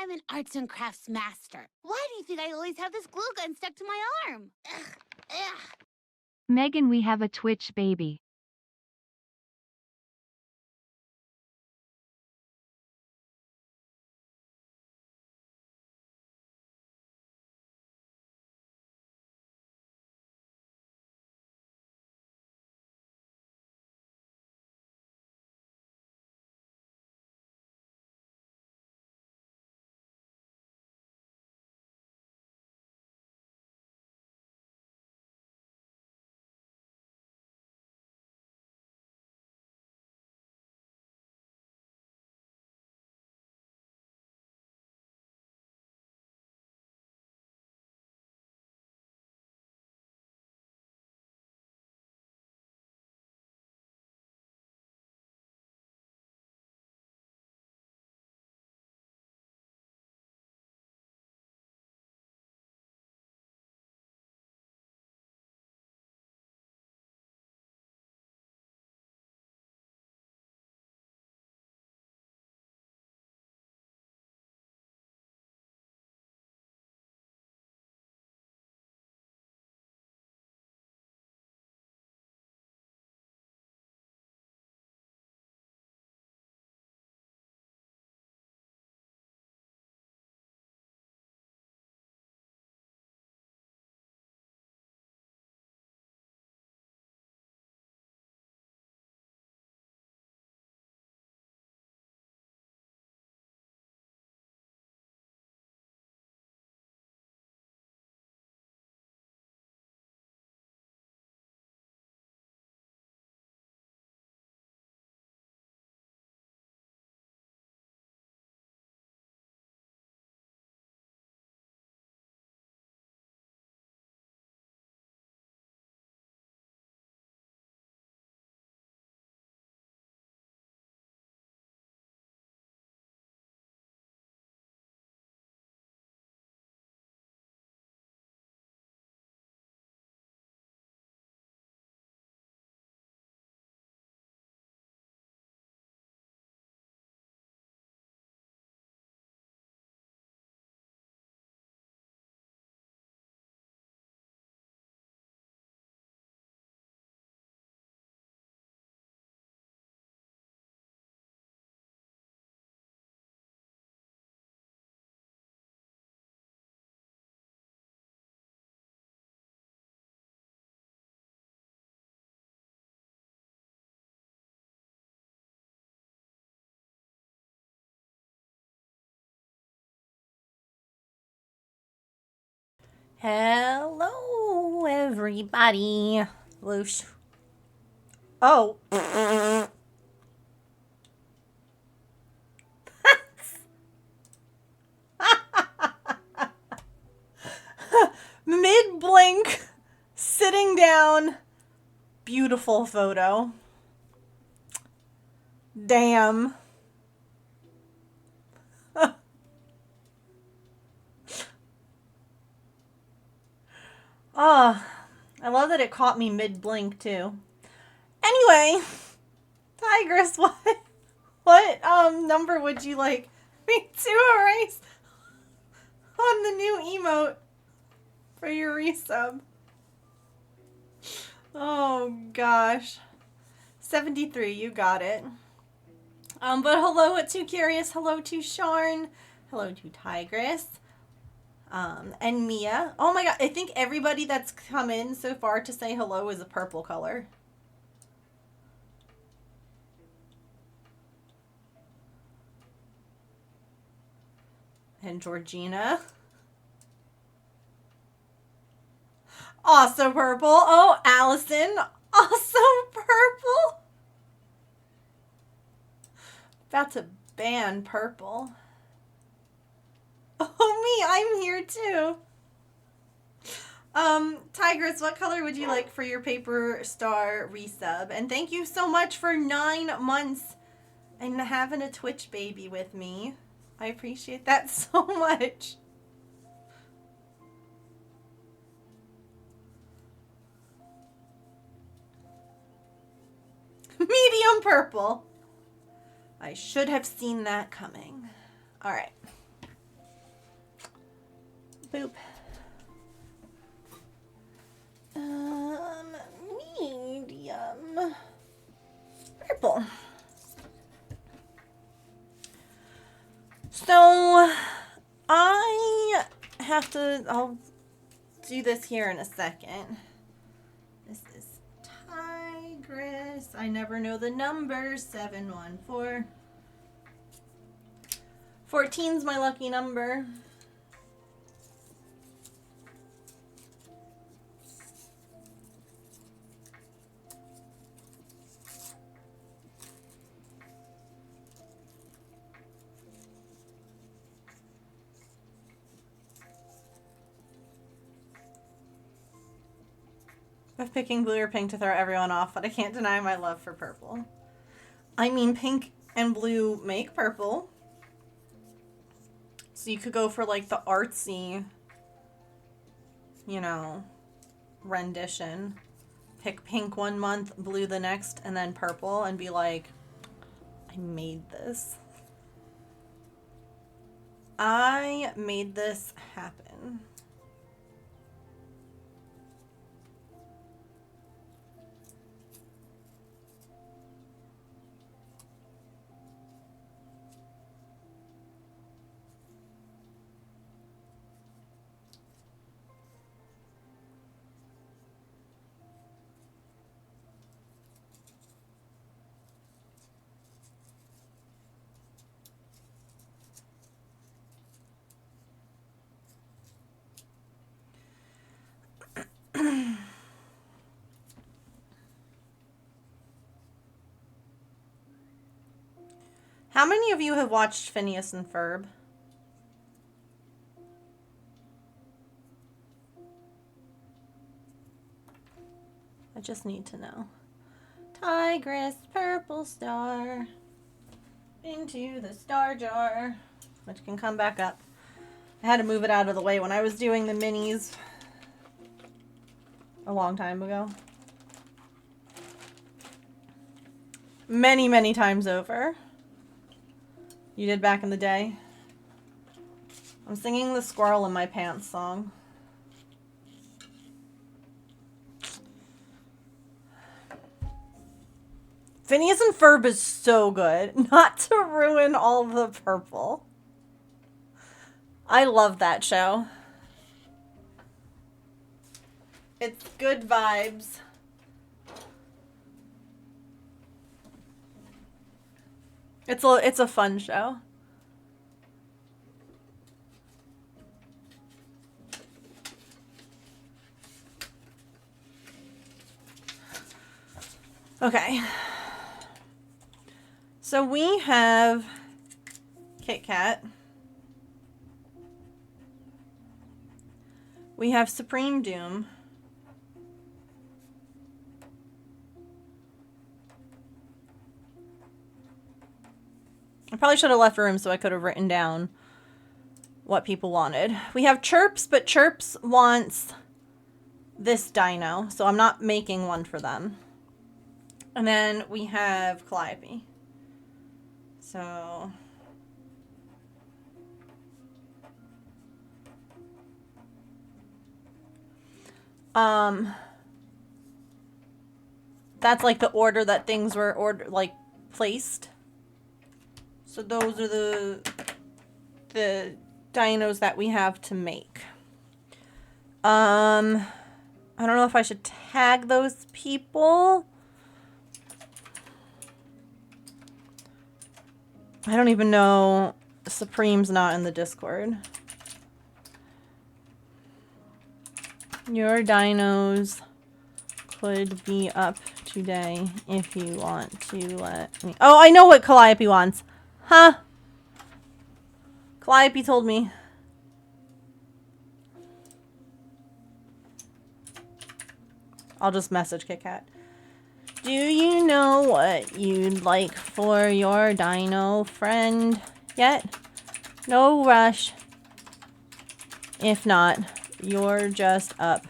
I'm an arts and crafts master. Why do you think I always have this glue gun stuck to my arm? Ugh, ugh. Megan, we have a Twitch baby. Hello, everybody. Loosh. Oh. Mid blink, sitting down. Beautiful photo. Damn. Oh, I love that it caught me mid blink too. Anyway, Tigress, what number would you like me to erase on the new emote for your resub? Oh gosh. 73, you got it. But hello to Curious, hello to Sharn, hello to Tigress, and Mia. Oh my god, I think everybody that's come in so far to say hello is a purple color. And Georgina. Also purple. Oh, Allison. Also purple. About to ban purple. Oh, me. I'm here too. Tigress, what color would you like for your paper star resub? And thank you so much for 9 months and having a Twitch baby with me. I appreciate that so much. Medium purple. I should have seen that coming. All right. Boop. Medium. Purple. So, I'll do this here in a second. This is Tigress. I never know the numbers. 714. 14's my lucky number. I'm picking blue or pink to throw everyone off, but I can't deny my love for purple. I mean, pink and blue make purple. So you could go for like the artsy, you know, rendition. Pick pink one month, blue the next, and then purple, and be like, I made this. I made this happen. How many of you have watched Phineas and Ferb? I just need to know. Tigress, purple star, into the star jar, which can come back up. I had to move it out of the way when I was doing the minis a long time ago. Many, many times over. You did back in the day. I'm singing the Squirrel in My Pants song. Phineas and Ferb is so good. Not to ruin all the purple. I love that show. It's good vibes. It's a fun show. Okay. So we have Kit Kat. We have Supreme Doom. I probably should have left room so I could have written down what people wanted. We have Chirps, but Chirps wants this dino, so I'm not making one for them. And then we have Calliope. So that's like the order that things were placed. So those are the dinos that we have to make. I don't know if I should tag those people. I don't even know. Supreme's not in the Discord. Your dinos could be up today if you want to let me. Oh, I know what Calliope wants. Huh? Calliope told me. I'll just message Kit Kat. Do you know what you'd like for your dino friend yet? No rush. If not, you're just up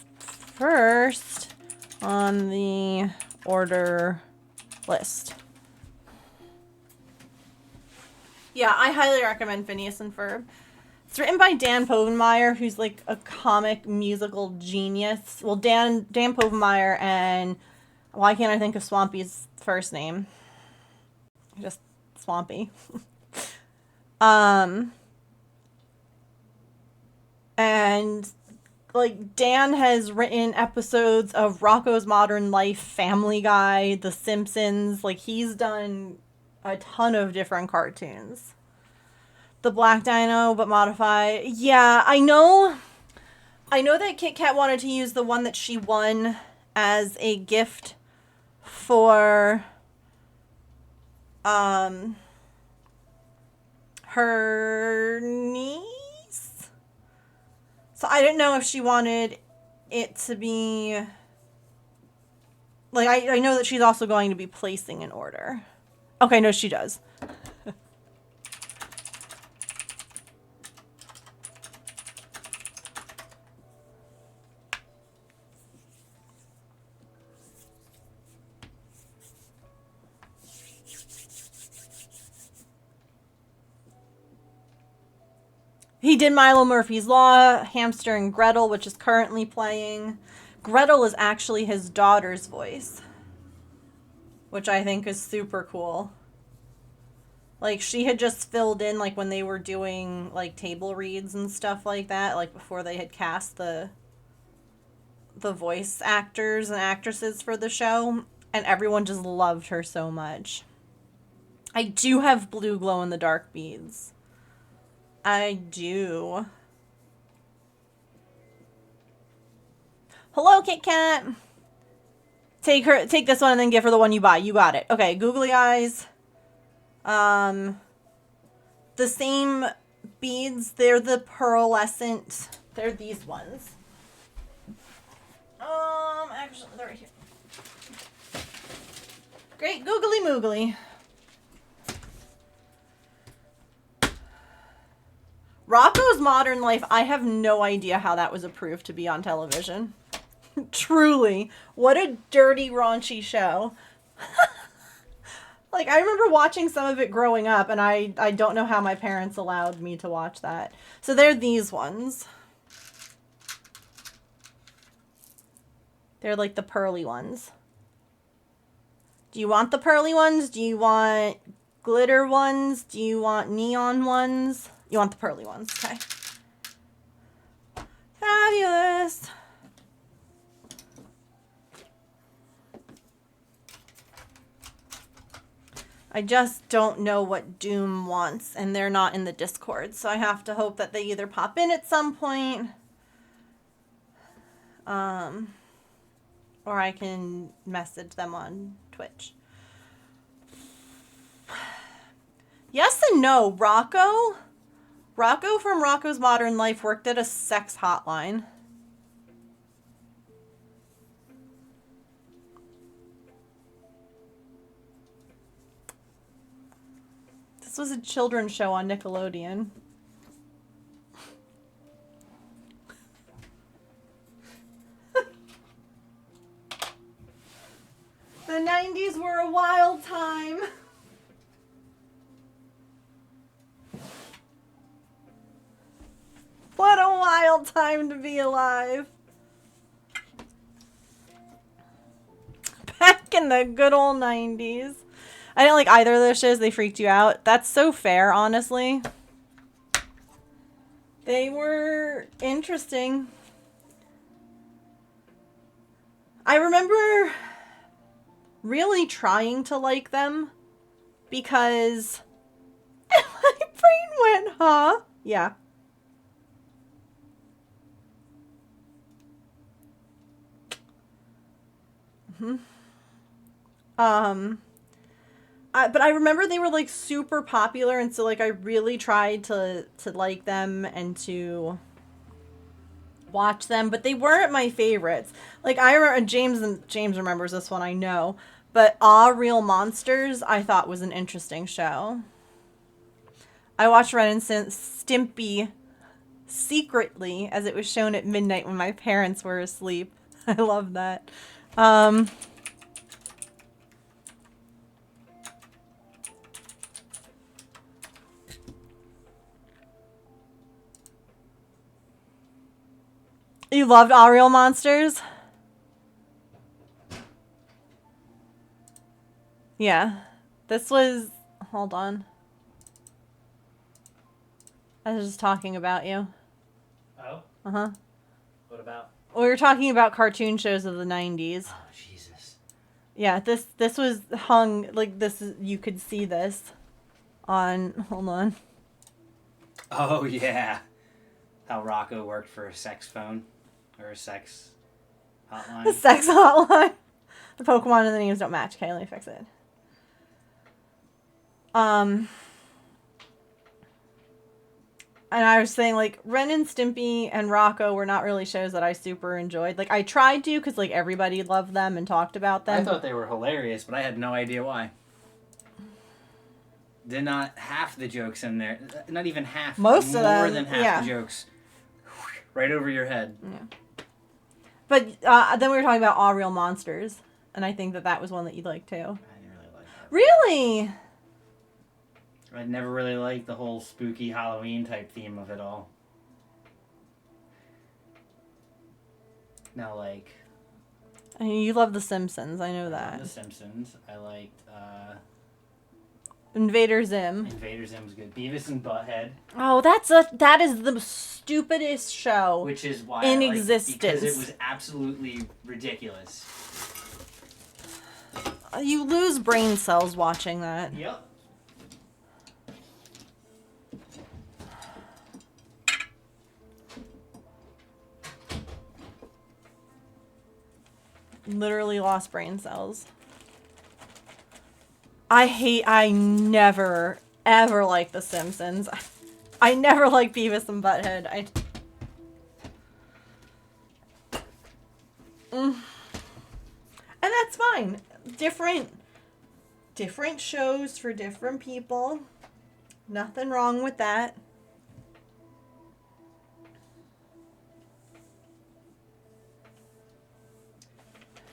first on the order list. Yeah, I highly recommend Phineas and Ferb. It's written by Dan Povenmire, who's like a comic musical genius. Well, Dan Povenmire and why can't I think of Swampy's first name? Just Swampy. And like Dan has written episodes of Rocko's Modern Life, Family Guy, The Simpsons. Like he's done a ton of different cartoons. The Black Dino, but modify. Yeah, I know that Kit Kat wanted to use the one that she won as a gift for her niece. So I didn't know if she wanted it to be like I know that she's also going to be placing an order. Okay, no, she does. He did Milo Murphy's Law, Hamster and Gretel, which is currently playing. Gretel is actually his daughter's voice, which I think is super cool. Like, she had just filled in, like, when they were doing, like, table reads and stuff like that, like, before they had cast the voice actors and actresses for the show, and everyone just loved her so much. I do have blue glow-in-the-dark beads. I do. Hello, Kit Kat. Take this one and then give her the one you buy. You got it. Okay, googly eyes. The same beads. They're the pearlescent. They're these ones. Actually, they're right here. Great googly moogly. Rocko's Modern Life, I have no idea how that was approved to be on television. Truly. What a dirty, raunchy show. Like, I remember watching some of it growing up, and I don't know how my parents allowed me to watch that. So they're these ones. They're like the pearly ones. Do you want the pearly ones? Do you want glitter ones? Do you want neon ones? You want the pearly ones, okay. Fabulous. I just don't know what Doom wants, and they're not in the Discord, so I have to hope that they either pop in at some point, or I can message them on Twitch. Yes and no. Rocko from Rocko's Modern Life worked at a sex hotline. This was a children's show on Nickelodeon. The 90s were a wild time. What a wild time to be alive. Back in the good old 90s. I didn't like either of those shows. They freaked you out. That's so fair, honestly. They were interesting. I remember really trying to like them because my brain went, huh? Yeah. But I remember they were like super popular, and so like I really tried to like them and to watch them, but they weren't my favorites. Like I remember James remembers this one, I know, but Ah Real Monsters I thought was an interesting show. I watched Ren and Stimpy secretly as it was shown at midnight when my parents were asleep. I love that. You loved All Real Monsters? Yeah. This was... Hold on. I was just talking about you. Oh? Uh-huh. What about? We were talking about cartoon shows of the 90s. Oh, Jesus. Yeah, this was hung... Like, this is... You could see this on... Hold on. Oh, yeah. How Rocco worked for a sex phone. Or a sex hotline. The sex hotline. The Pokemon and the names don't match. Okay, let me fix it. And I was saying, like, Ren and Stimpy and Rocco were not really shows that I super enjoyed. Like, I tried to because, like, everybody loved them and talked about them. I thought they were hilarious, but I had no idea why. They're not half the jokes in there. Not even half. Most of them, More than half yeah. the jokes. Right over your head. Yeah. But then we were talking about All Real Monsters. And I think that was one that you'd like, too. I didn't really like that. Really? I never really liked the whole spooky Halloween type theme of it all. Now, like... I mean, you love The Simpsons. I know that. The Simpsons. I liked... Invader Zim. Invader Zim's good. Beavis and Butthead. Oh, that is the stupidest show Which is why in I liked it, existence. because it was absolutely ridiculous. You lose brain cells watching that. Yep. Literally lost brain cells. I never, ever liked The Simpsons. I never liked Beavis and Butthead. And that's fine. Different shows for different people. Nothing wrong with that.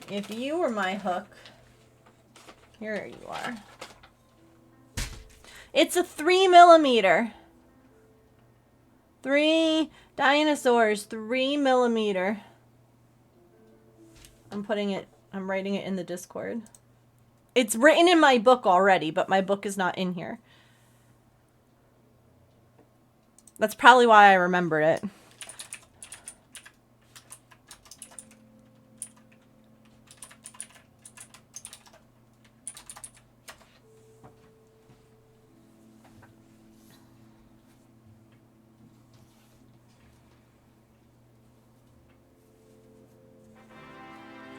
If you were my hook, here you are. It's a 3mm. 3 dinosaurs, 3mm. I'm writing it in the Discord. It's written in my book already, but my book is not in here. That's probably why I remembered it.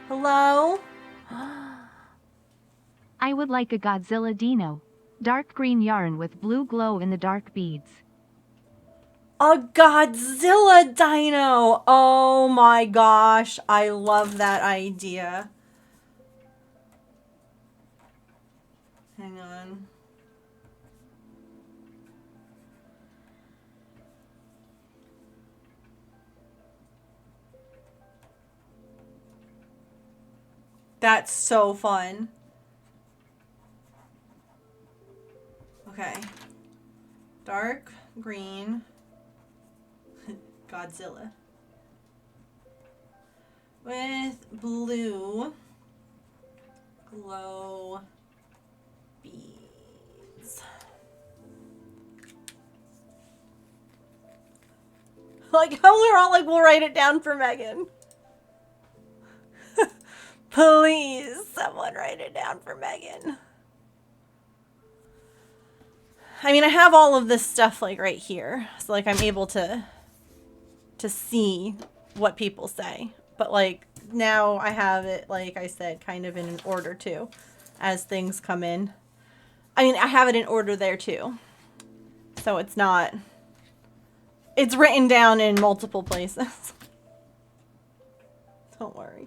Hello? I would like a Godzilla dino. Dark green yarn with blue glow in the dark beads. A Godzilla dino! Oh my gosh, I love that idea. Hang on. That's so fun. Okay. Dark green Godzilla with blue glow beads. Like how we're all like, we'll write it down for Megan. Please, someone write it down for Megan. I mean, I have all of this stuff like right here. So like I'm able to see what people say. But like now I have it, like I said, kind of in an order too, as things come in. I mean, I have it in order there too. So it's written down in multiple places. Don't worry.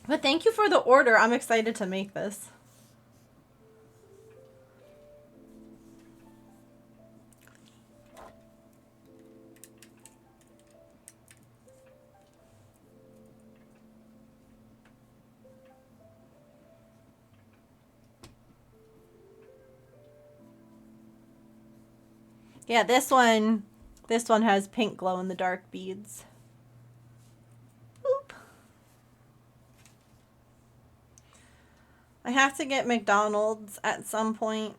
But thank you for the order. I'm excited to make this. Yeah, this one, This one has pink glow-in-the-dark beads. Boop. I have to get McDonald's at some point.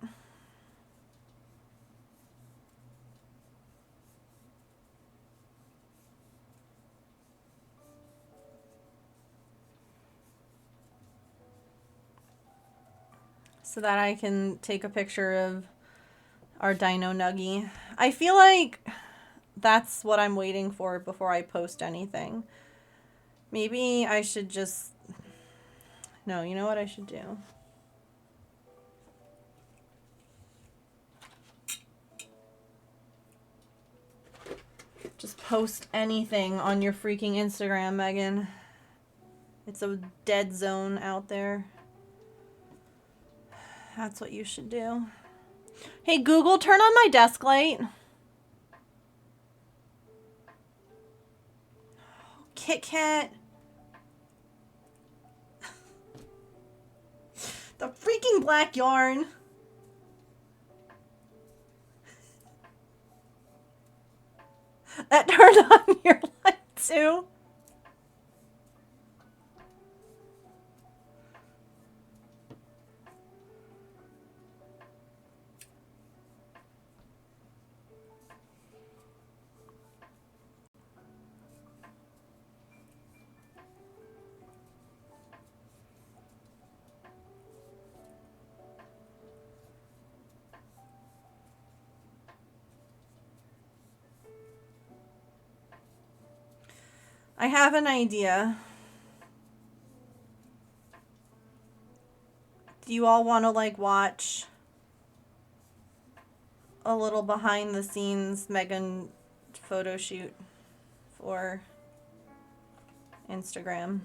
So that I can take a picture of our dino nuggie. I feel like that's what I'm waiting for before I post anything. Maybe I should just... No, you know what I should do? Just post anything on your freaking Instagram, Megan. It's a dead zone out there. That's what you should do. Hey, Google, turn on my desk light. Kit Kat. The freaking black yarn. That turned on your light too. I have an idea. Do you all want to like watch a little behind the scenes Megan photo shoot for Instagram?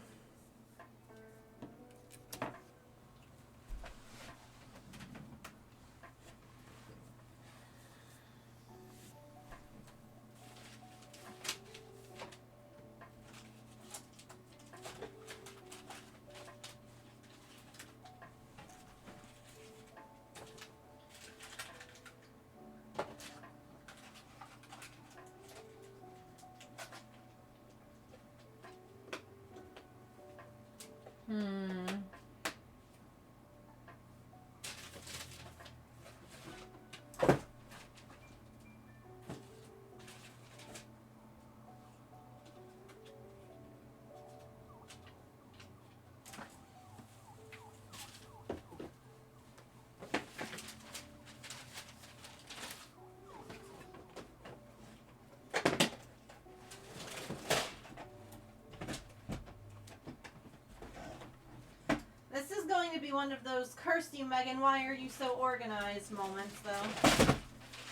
This is going to be one of those curse you, Megan, why are you so organized moments, though.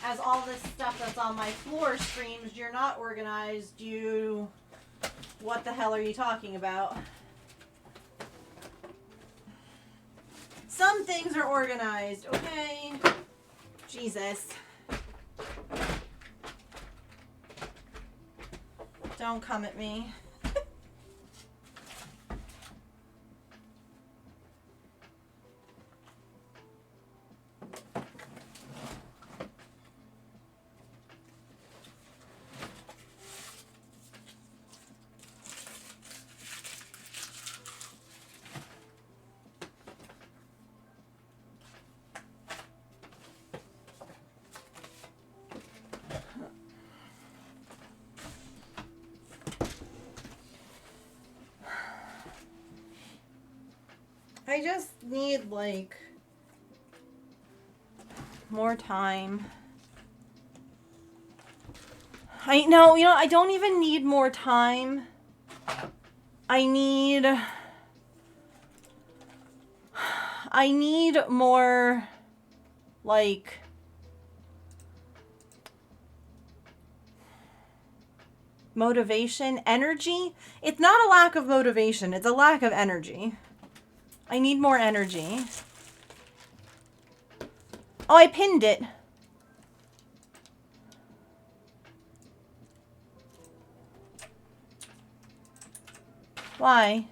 As all this stuff that's on my floor screams, you're not organized, you... What the hell are you talking about? Some things are organized, okay? Jesus. Don't come at me. I just need, like, more time. I know, you know, I don't even need more time. I need more, like, motivation, energy. It's not a lack of motivation, it's a lack of energy. I need more energy. Oh, I pinned it. Why?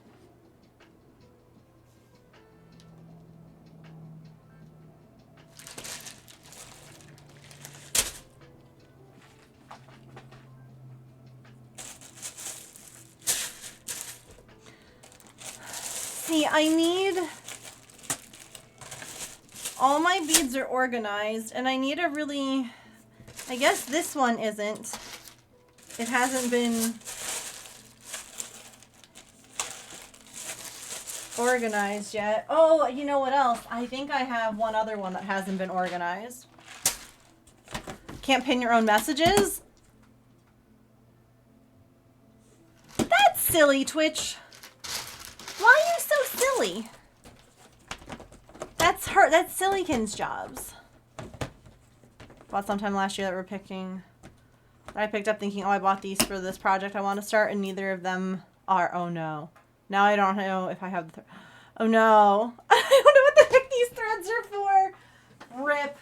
See, I need... All my beads are organized, and I need a really... I guess this one isn't. It hasn't been organized yet. Oh, you know what else? I think I have one other one that hasn't been organized. Can't pin your own messages? That's silly, Twitch. Why are you so silly? That's her. That's Sillykin's jobs. Bought sometime last year that we're picking. That I picked up thinking, oh, I bought these for this project I want to start, and neither of them are. Oh no. Now I don't know if I have the. Oh no. I don't know what the heck these threads are for. Rip.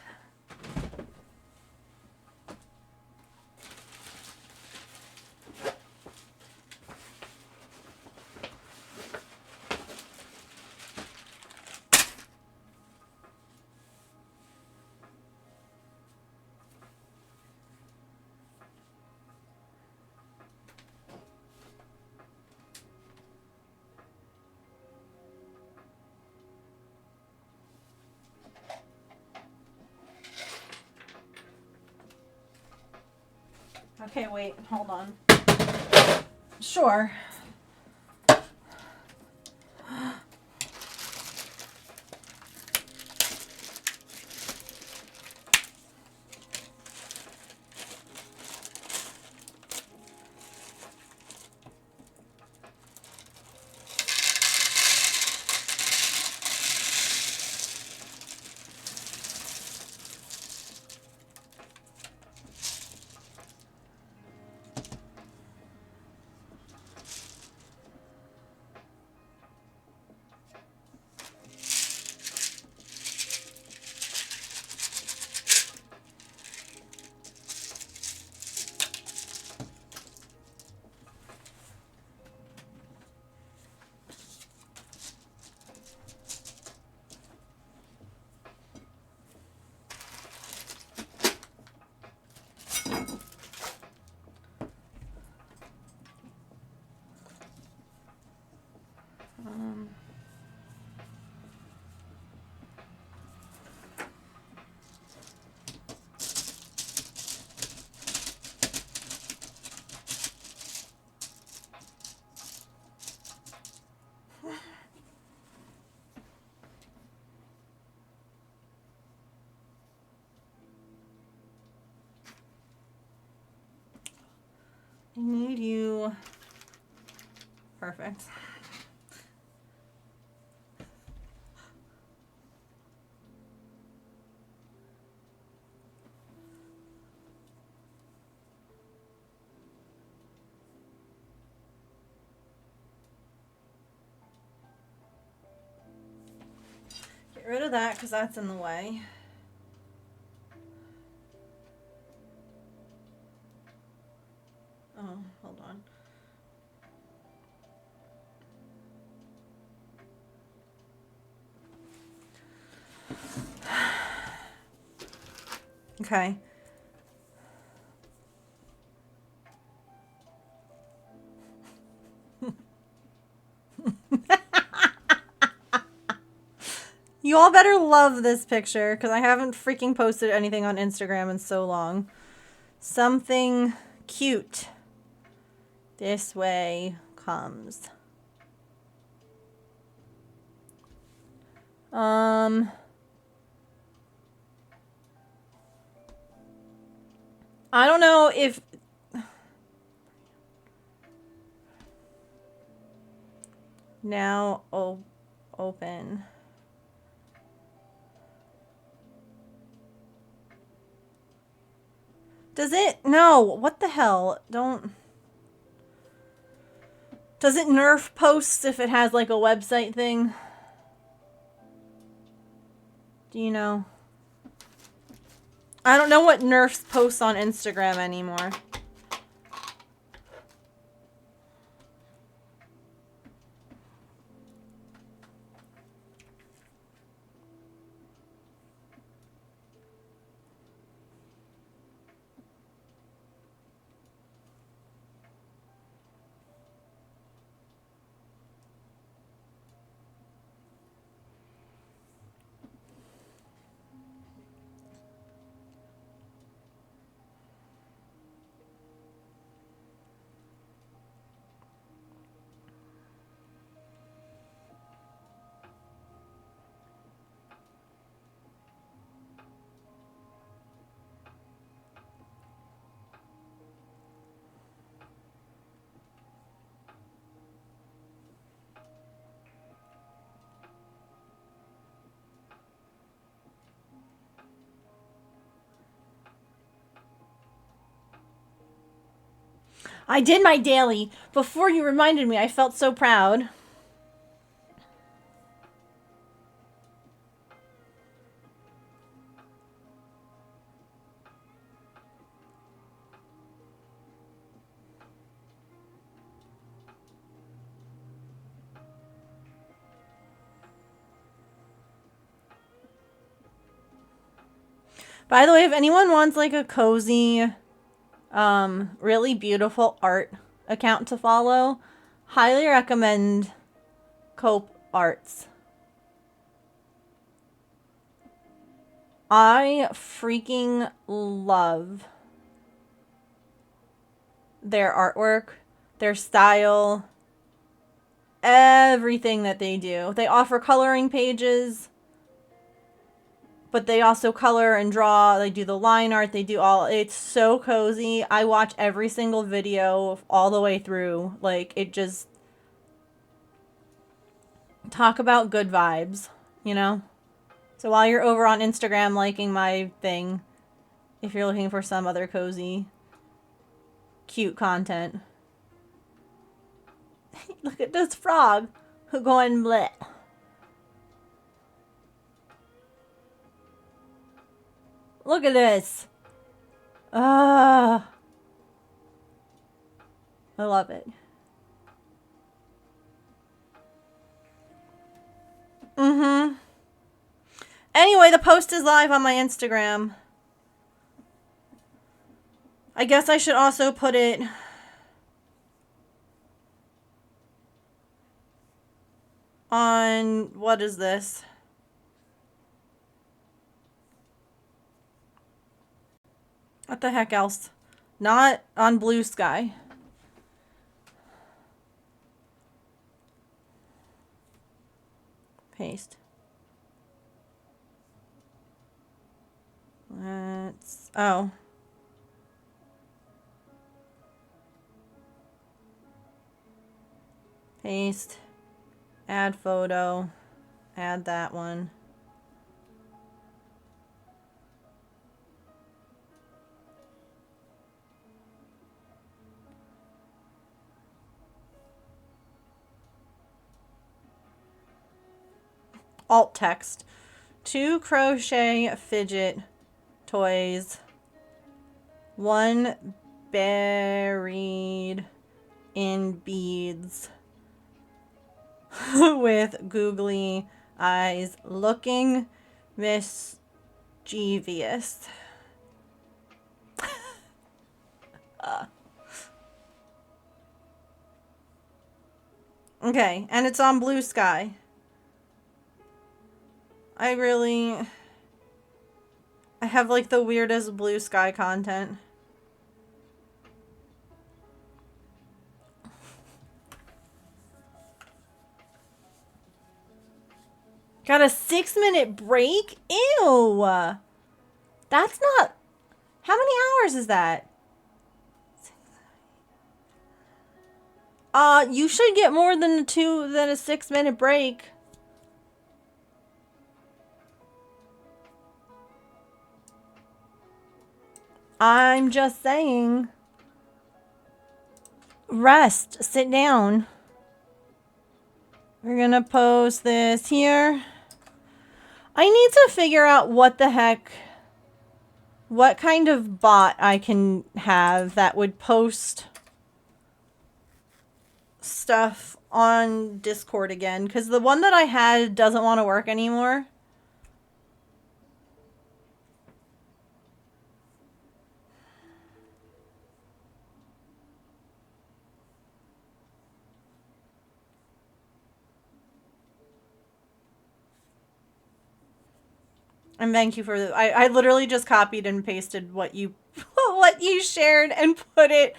Okay, wait, hold on. Sure. I need you. Perfect. Get rid of that because that's in the way. Oh, hold on. Okay. You all better love this picture because I haven't freaking posted anything on Instagram in so long. Something cute this way comes. I don't know if now open. Does it? No. What the hell? Don't. Does it nerf posts if it has like a website thing? Do you know? I don't know what nerfs posts on Instagram anymore. I did my daily. Before you reminded me, I felt so proud. By the way, if anyone wants like a cozy, really beautiful art account to follow, highly recommend Cope Arts. I freaking love their artwork, their style, everything that they do. They offer coloring pages, but they also color and draw. They do the line art. They do all. It's so cozy. I watch every single video all the way through. Like, it just... Talk about good vibes, you know? So while you're over on Instagram liking my thing, if you're looking for some other cozy, cute content. Look at this frog who going bleh. Look at this. Ah, I love it. Mm-hmm. Anyway, the post is live on my Instagram. I guess I should also put it on, what is this? What the heck else? Not on Blue Sky. Paste. Let's... Oh. Paste. Add photo. Add that one. Alt text. 2 crochet fidget toys. 1 buried in beads with googly eyes looking mischievous. Okay, and it's on Blue Sky. I have like the weirdest Blue Sky content. Got a 6-minute break? Ew! That's not... How many hours is that? You should get more than a 6-minute break. I'm just saying. Rest. Sit down. We're gonna post this here. I need to figure out what the heck... What kind of bot I can have that would post stuff on Discord again. Because the one that I had doesn't want to work anymore. And thank you for the... I literally just copied and pasted what you shared and put it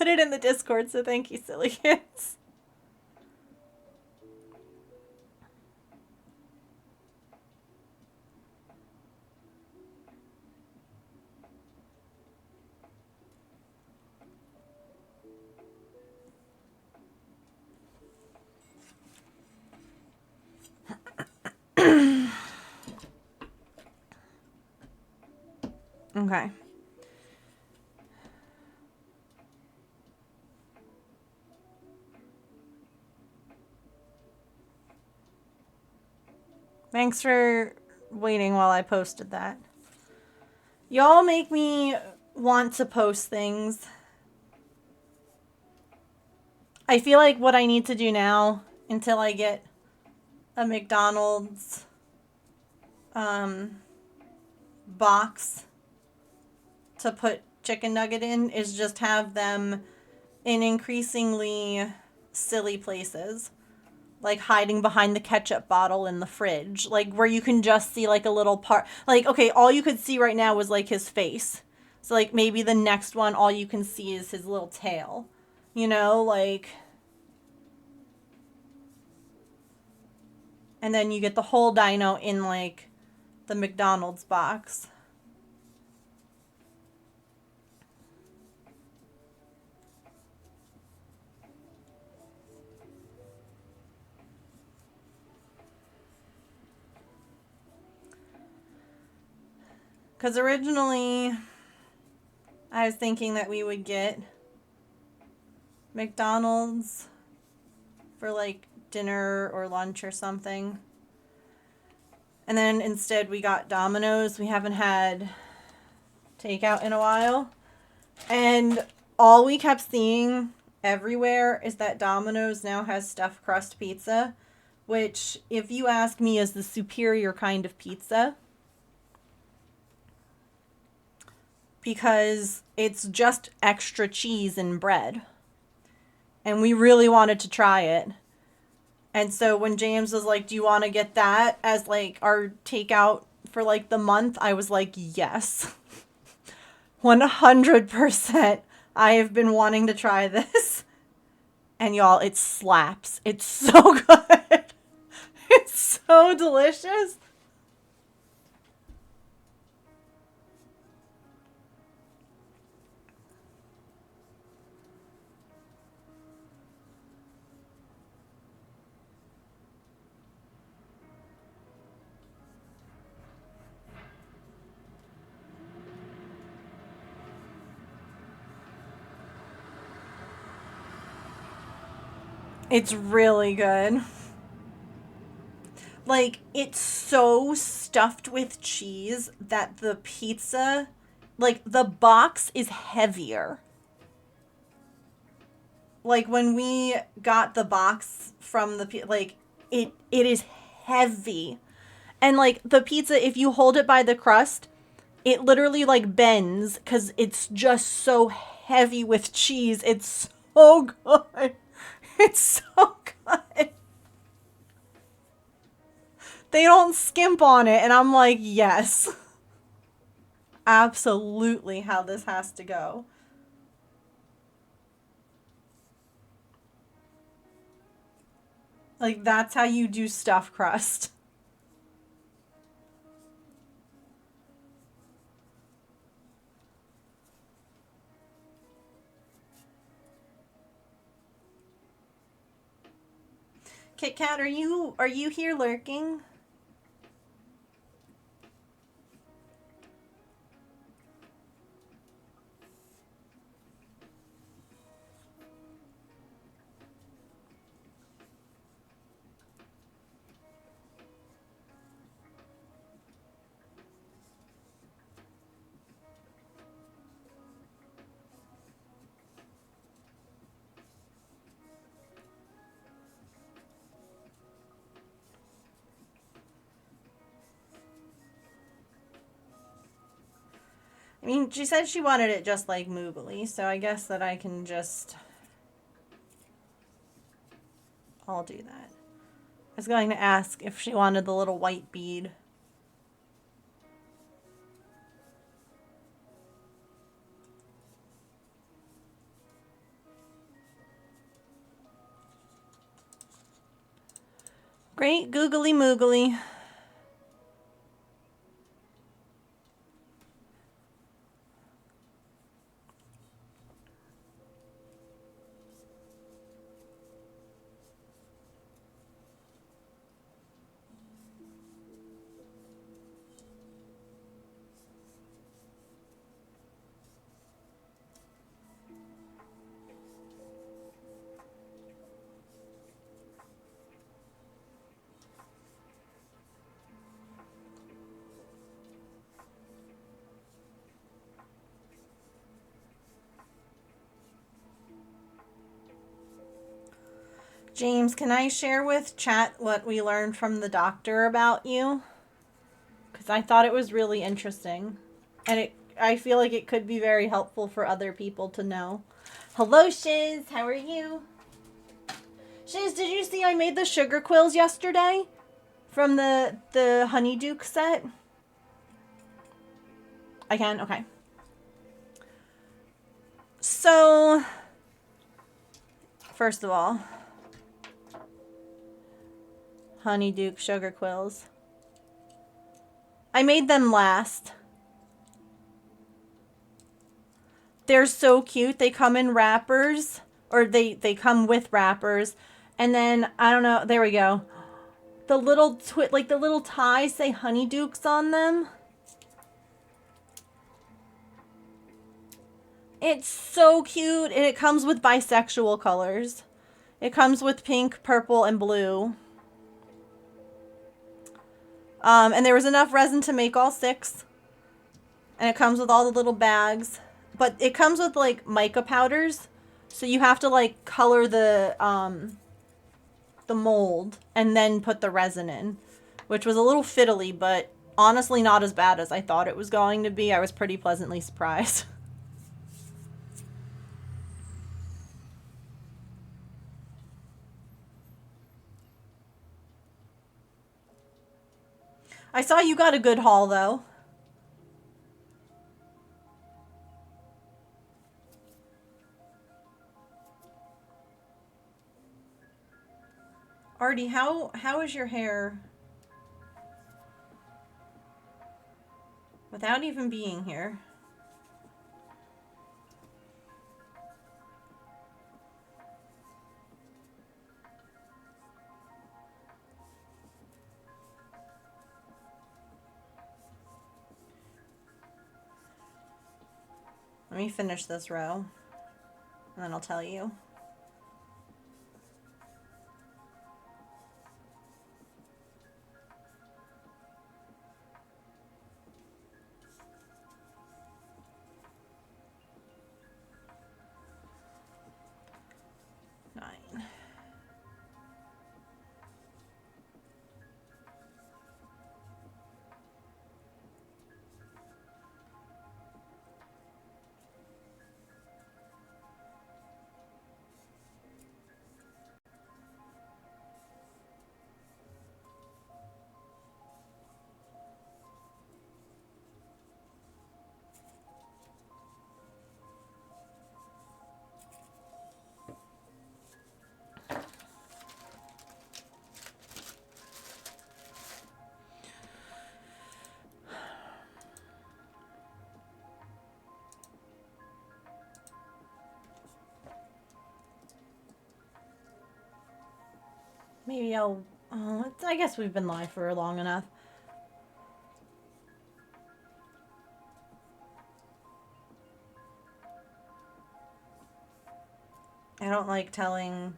in the Discord, so thank you, silly kids. Okay. Thanks for waiting while I posted that. Y'all make me want to post things. I feel like what I need to do now until I get a McDonald's box to put chicken nugget in is just have them in increasingly silly places. Like hiding behind the ketchup bottle in the fridge. Like where you can just see like a little part. Like, okay, all you could see right now was like his face. So like maybe the next one, all you can see is his little tail. You know, like... And then you get the whole dino in like the McDonald's box. Because originally, I was thinking that we would get McDonald's for like dinner or lunch or something. And then instead we got Domino's. We haven't had takeout in a while. And all we kept seeing everywhere is that Domino's now has stuffed crust pizza, which, if you ask me, is the superior kind of pizza. Because it's just extra cheese and bread. And we really wanted to try it. And so when James was like, do you want to get that as like our takeout for like the month? I was like, yes. 100%. I have been wanting to try this. And y'all, it slaps. It's so good. It's so delicious. It's really good. Like, it's so stuffed with cheese that the pizza, like, the box is heavier. Like, when we got the box from the, like, it is heavy. And, like, the pizza, if you hold it by the crust, it literally, like, bends because it's just so heavy with cheese. It's so good. It's so good. They don't skimp on it, and I'm like, yes. Absolutely how this has to go. Like, that's how you do stuffed crust. Kit Kat, are you here lurking? I mean, she said she wanted it just like Moogly, so I guess that I can just... I'll do that. I was going to ask if she wanted the little white bead. Great googly moogly. James, can I share with chat what we learned from the doctor about you? Because I thought it was really interesting. And I feel like it could be very helpful for other people to know. Hello, Shiz. How are you? Shiz, did you see I made the sugar quills yesterday? From the Honeyduke set? I can? Okay. So, first of all, Honeyduke sugar quills. I made them last. They're so cute. They come in wrappers, or they come with wrappers. And then, I don't know, there we go. The little the little ties say Honeydukes on them. It's so cute, and it comes with bisexual colors. It comes with pink, purple, and blue. And there was enough resin to make all 6. And it comes with all the little bags. But it comes with, like, mica powders. So you have to, like, color the mold and then put the resin in. Which was a little fiddly, but honestly not as bad as I thought it was going to be. I was pretty pleasantly surprised. I saw you got a good haul, though. Artie, how is your hair without even being here? Let me finish this row, and then I'll tell you. Maybe I'll... I guess we've been live for long enough. I don't like telling,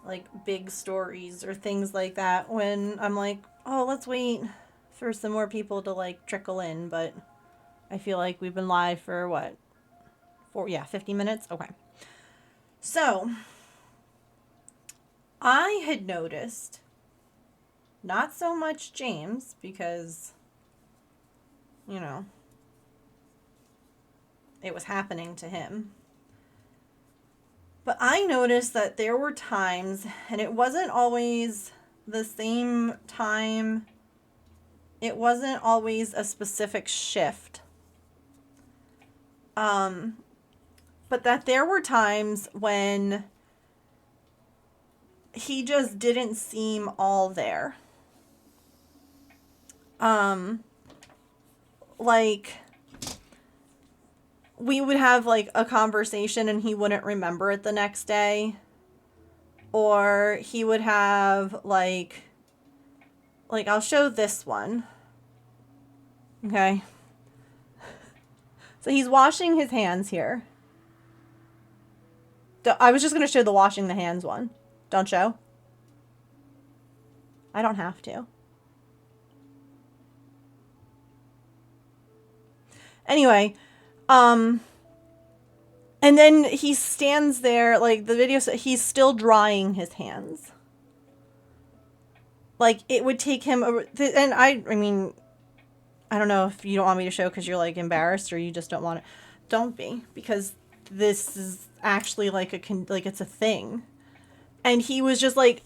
like, big stories or things like that when I'm like, oh, let's wait for some more people to, like, trickle in, but I feel like we've been live for, what, 50 minutes? Okay. So, I had noticed, not so much James, because, you know, it was happening to him. But I noticed that there were times, and it wasn't always the same time, it wasn't always a specific shift. But that there were times when he just didn't seem all there. Like, we would have, like, a conversation and he wouldn't remember it the next day. Or he would have, like, I'll show this one. Okay. So he's washing his hands here. I was just going to show the washing the hands one. Don't show? I don't have to. Anyway, And then he stands there, like the video, he's still drying his hands. Like it would take him, and I mean, I don't know if you don't want me to show because you're like embarrassed or you just don't want it. Don't be, because this is actually like it's a thing. And he was just like,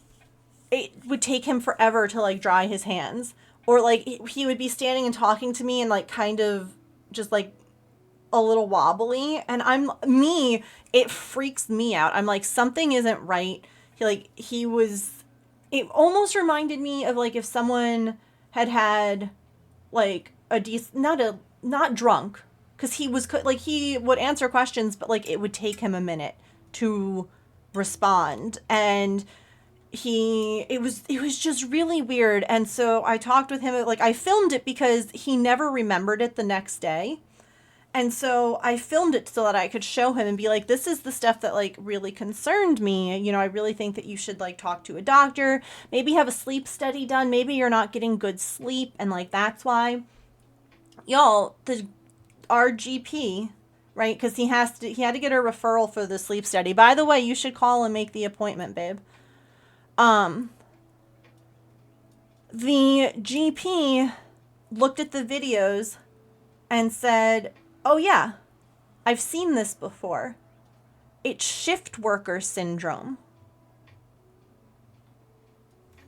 it would take him forever to like dry his hands, or like he would be standing and talking to me and like kind of just like a little wobbly, and it freaks me out. I'm like, something isn't right. It almost reminded me of like if someone had like not drunk, because he was like, he would answer questions, but like it would take him a minute to respond, and it was just really weird. And so I talked with him, like I filmed it because he never remembered it the next day. And so I filmed it so that I could show him and be like, this is the stuff that like really concerned me. You know, I really think that you should like talk to a doctor, maybe have a sleep study done. Maybe you're not getting good sleep, and like that's why. Y'all, our GP, right? Because he had to get a referral for the sleep study. By the way, you should call and make the appointment, babe. The GP looked at the videos and said, oh yeah, I've seen this before. It's shift worker syndrome.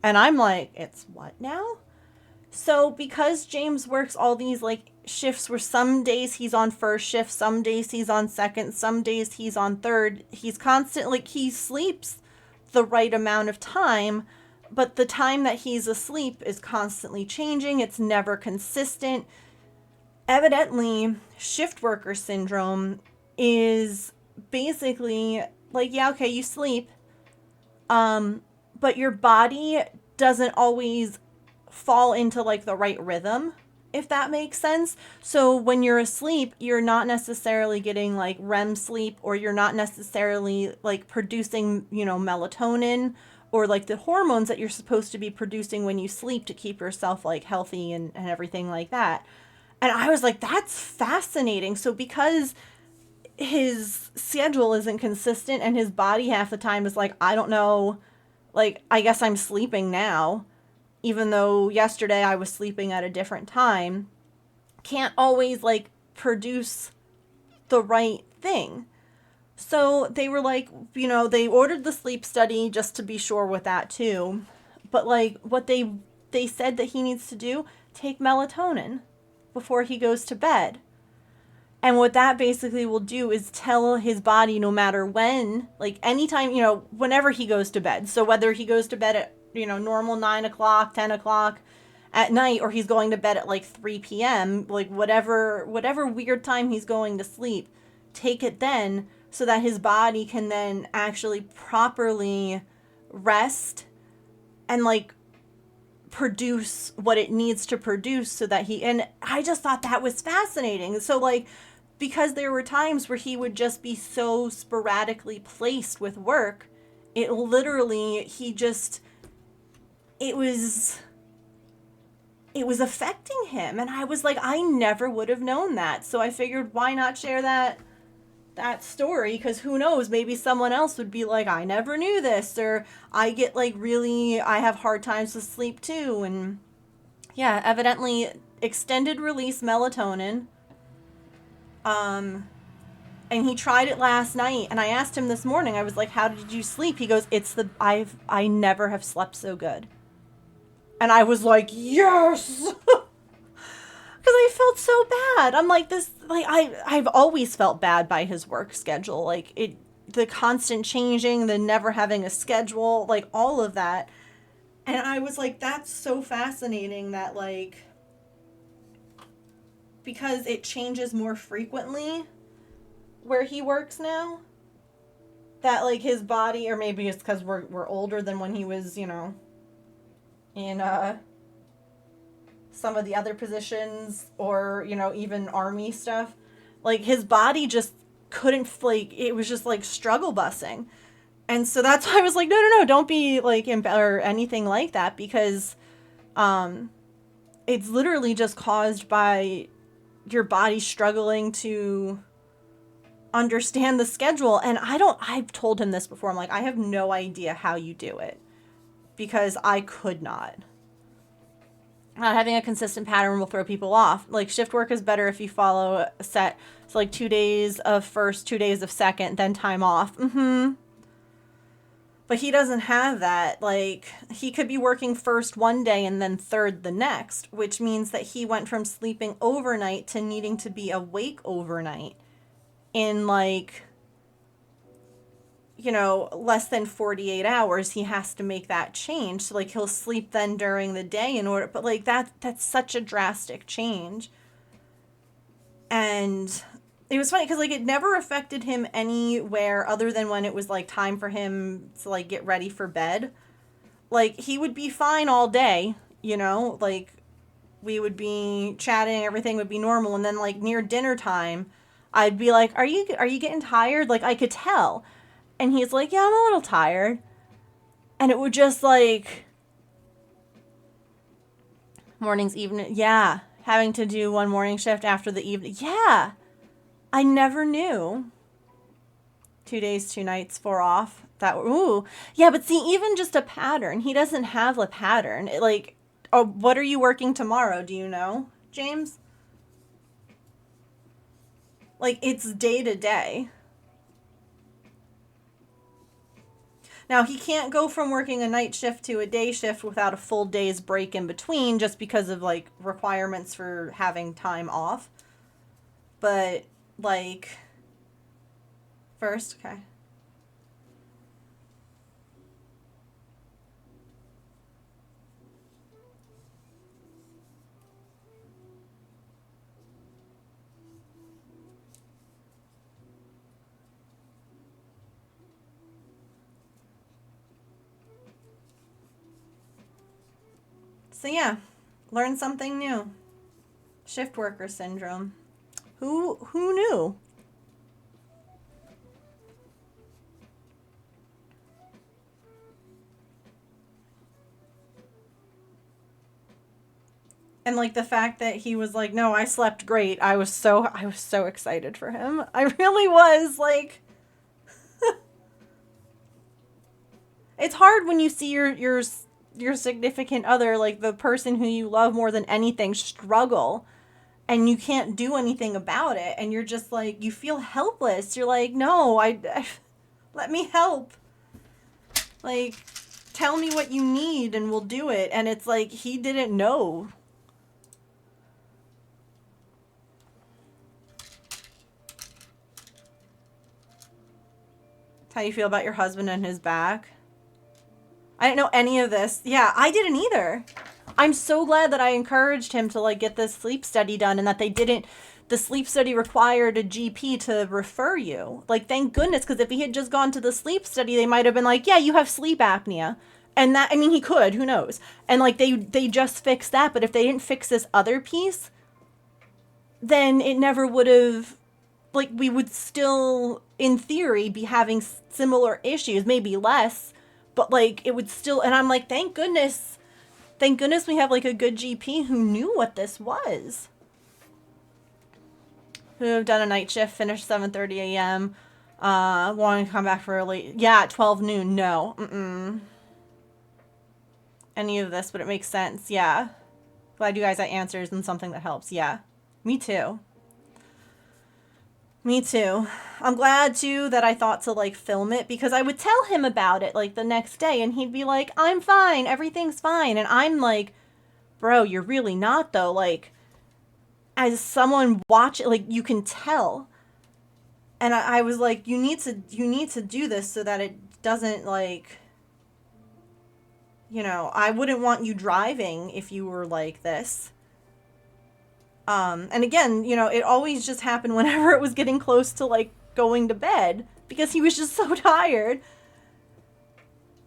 And I'm like, it's what now? So because James works all these like shifts where some days he's on first shift, some days he's on second, some days he's on third, he's constantly, like, he sleeps the right amount of time, but the time that he's asleep is constantly changing. It's never consistent. Evidently, shift worker syndrome is basically like, yeah, okay, you sleep, but your body doesn't always fall into like the right rhythm, if that makes sense. So when you're asleep, you're not necessarily getting like REM sleep, or you're not necessarily like producing, melatonin, or like the hormones that you're supposed to be producing when you sleep to keep yourself like healthy and everything like that. And I was like, that's fascinating. So because his schedule isn't consistent and his body half the time is like, I don't know, like, I guess I'm sleeping now, even though yesterday I was sleeping at a different time, can't always like produce the right thing. So they were like, they ordered the sleep study just to be sure with that too. But like what they said that he needs to do, take melatonin before he goes to bed. And what that basically will do is tell his body, no matter when, like anytime, whenever he goes to bed. So whether he goes to bed at, normal 9 o'clock, 10 o'clock at night, or he's going to bed at like 3 p.m., like whatever weird time he's going to sleep, take it then, so that his body can then actually properly rest and like produce what it needs to produce, so that and I just thought that was fascinating. So like, because there were times where he would just be so sporadically placed with work, it literally, it was affecting him. And I was like, I never would have known that. So I figured, why not share that story? Because who knows, maybe someone else would be like, I never knew this, or I get like I have hard times with sleep too. And yeah, evidently extended release melatonin. And he tried it last night, and I asked him this morning, I was like, how did you sleep? He goes, I never have slept so good. And I was like, yes! Because I felt so bad. I'm like, I've always felt bad by his work schedule. Like, the constant changing, the never having a schedule, like, all of that. And I was like, that's so fascinating that, like, because it changes more frequently where he works now, that, like, his body, or maybe it's because we're older than when he was, in some of the other positions, or, even army stuff, like, his body just couldn't, like, it was just, like, struggle busing. And so that's why I was like, no, don't be, like, or anything like that, because it's literally just caused by your body struggling to understand the schedule. And I've told him this before. I'm like, I have no idea how you do it, because I could not. Not having a consistent pattern will throw people off. Like, shift work is better if you follow a set. So, like, 2 days of first, 2 days of second, then time off. But he doesn't have that. Like, he could be working first one day and then third the next, which means that he went from sleeping overnight to needing to be awake overnight in, like, you know, less than 48 hours. He has to make that change. So, like, he'll sleep then during the day in order, but, like, that's such a drastic change. And it was funny because, like, it never affected him anywhere other than when it was, like, time for him to, like, get ready for bed. Like, he would be fine all day, you know, like, we would be chatting, everything would be normal, and then, like, near dinner time, I'd be like, are you getting tired? Like, I could tell. And he's like, yeah, I'm a little tired. And it would just, like, mornings, evening, yeah, having to do one morning shift after the evening, yeah. I never knew. 2 days, 2 nights, 4 off. That, ooh. Yeah, but see, even just a pattern. He doesn't have a pattern. Like, oh, what are you working tomorrow? Do you know, James? Like, it's day to day. Now, he can't go from working a night shift to a day shift without a full day's break in between, just because of, like, requirements for having time off. But, like, first, okay. So yeah, learn something new. Shift worker syndrome. Who knew? And, like, the fact that he was like, no, I slept great. I was so excited for him. I really was, like, it's hard when you see your significant other, like, the person who you love more than anything, struggle, and you can't do anything about it, and you're just like, you feel helpless. You're like, no, I let me help. Like, tell me what you need and we'll do it. And it's like, he didn't know. How you feel about your husband and his back? I didn't know any of this. Yeah, I didn't either. I'm so glad that I encouraged him to, like, get this sleep study done, and that they didn't, the sleep study required a GP to refer you. Like, thank goodness, because if he had just gone to the sleep study, they might have been like, yeah, you have sleep apnea. And that, I mean, he could, who knows? And, like, they just fixed that, but if they didn't fix this other piece, then it never would have, like, we would still, in theory, be having similar issues, maybe less, but, like, it would still, and I'm like, thank goodness we have, like, a good GP who knew what this was. Who have done a night shift, finished 7:30 a.m., wanting to come back for early, yeah, at 12 noon, no, any of this, but it makes sense, yeah. Glad you guys got answers and something that helps, yeah. Me too. Me too. I'm glad, too, that I thought to, like, film it, because I would tell him about it, like, the next day, and he'd be like, I'm fine, everything's fine, and I'm like, bro, you're really not, though, like, as someone watch it, like, you can tell, and I was like, you need to do this so that it doesn't, like, you know, I wouldn't want you driving if you were like this. And again, you know, it always just happened whenever it was getting close to, like, going to bed, because he was just so tired.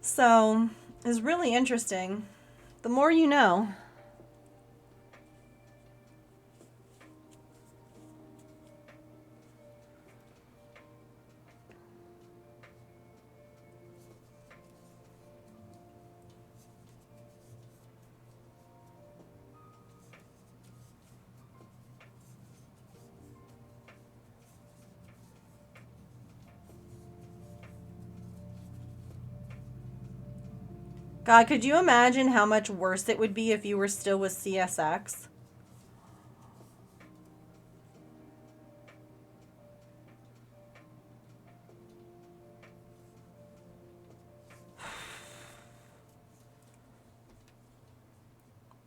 So, it's really interesting. The more you know. God, could you imagine how much worse it would be if you were still with CSX?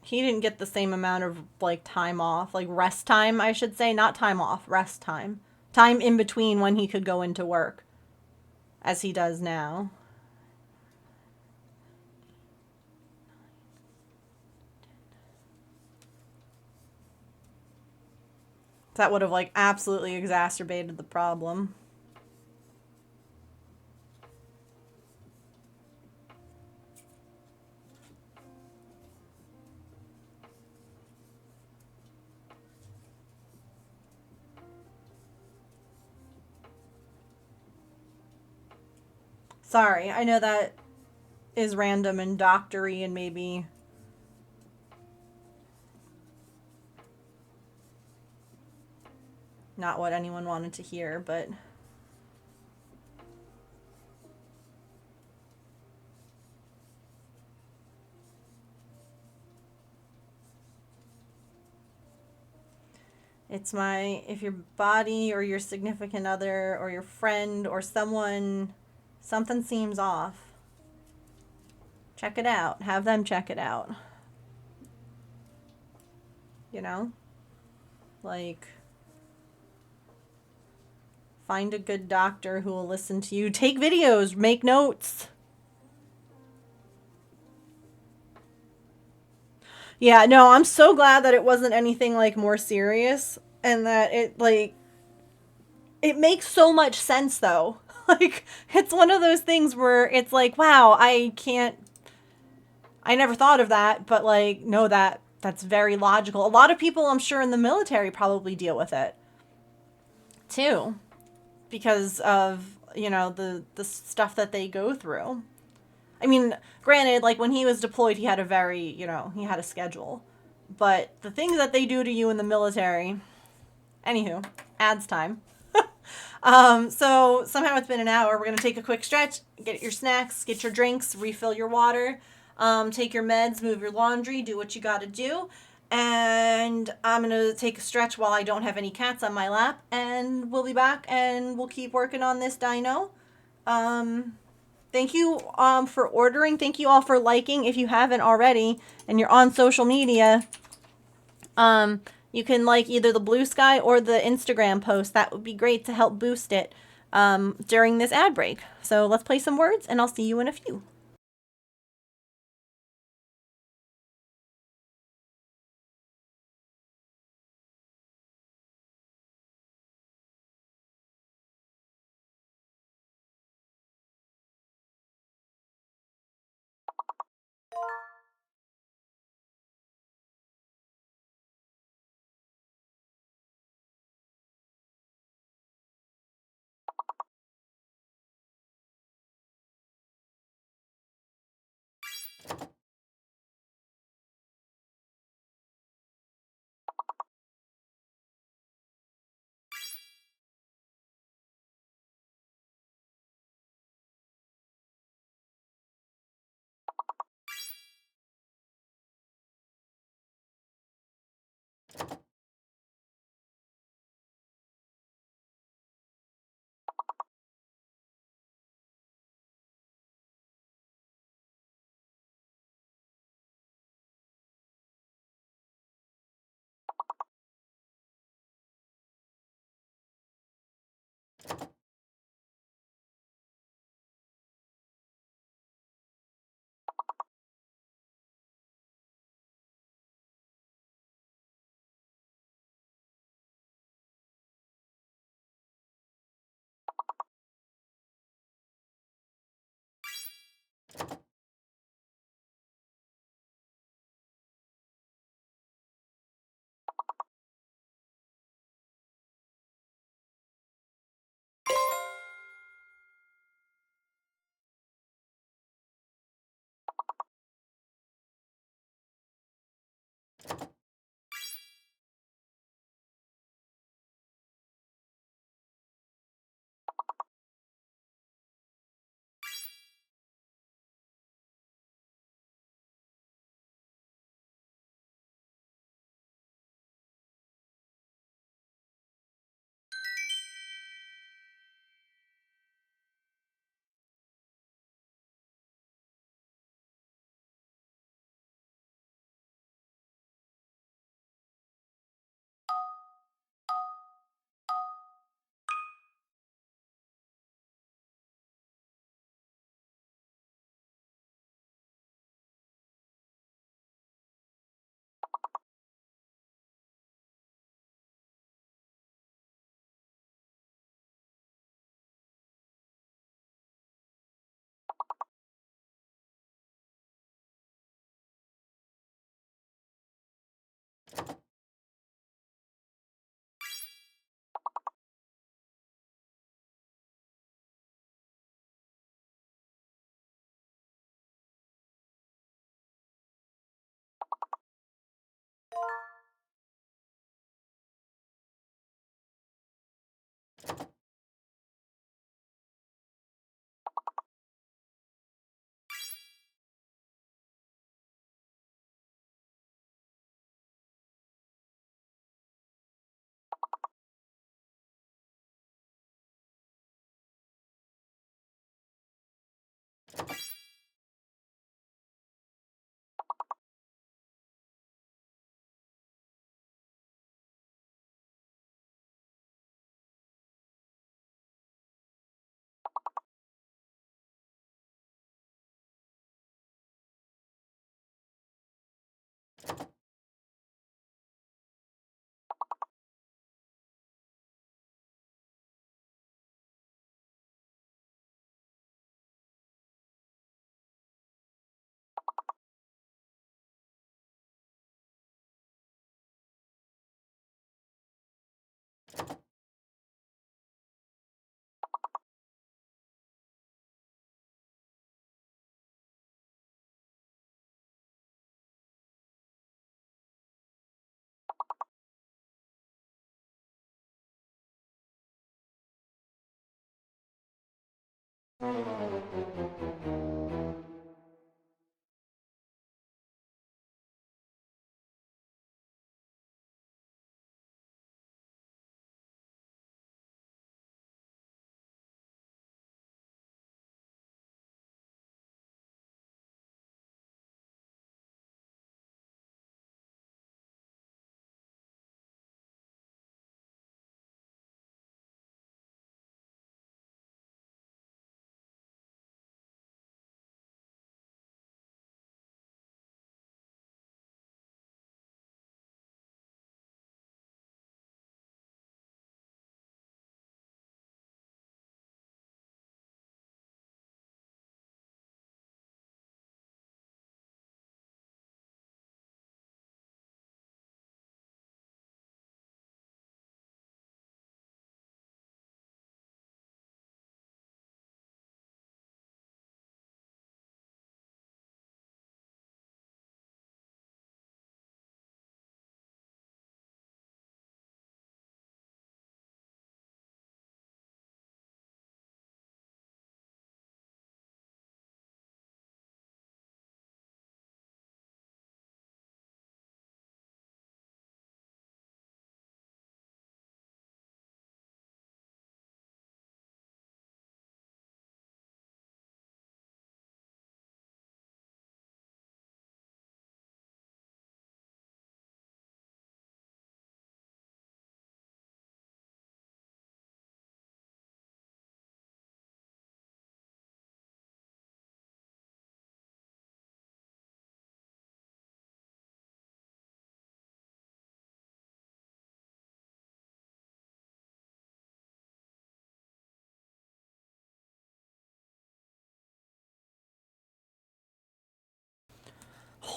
He didn't get the same amount of, like, time off. Like, rest time, I should say. Not time off, rest time. Time in between when he could go into work. As he does now. That would have, like, absolutely exacerbated the problem. Sorry, I know that is random and doctory and maybe not what anyone wanted to hear, but it's if your body or your significant other or your friend or someone, something seems off, check it out. Have them check it out. You know? Like, find a good doctor who will listen to you. Take videos, make notes. Yeah, no, I'm so glad that it wasn't anything, like, more serious and that it makes so much sense, though. Like, it's one of those things where it's like, wow, I never thought of that, but, like, no, that's very logical. A lot of people, I'm sure, in the military probably deal with it, too, because of, you know, the stuff that they go through. I mean, granted, like, when he was deployed, he had a very, you know, he had a schedule. But the things that they do to you in the military, anywho, ads time. So somehow it's been an hour. We're going to take a quick stretch, get your snacks, get your drinks, refill your water, take your meds, move your laundry, do what you got to do. And I'm going to take a stretch while I don't have any cats on my lap. And we'll be back and we'll keep working on this dino. Thank you for ordering. Thank you all for liking if you haven't already and you're on social media. You can like either the Blue Sky or the Instagram post. That would be great to help boost it during this ad break. So let's play some words and I'll see you in a few.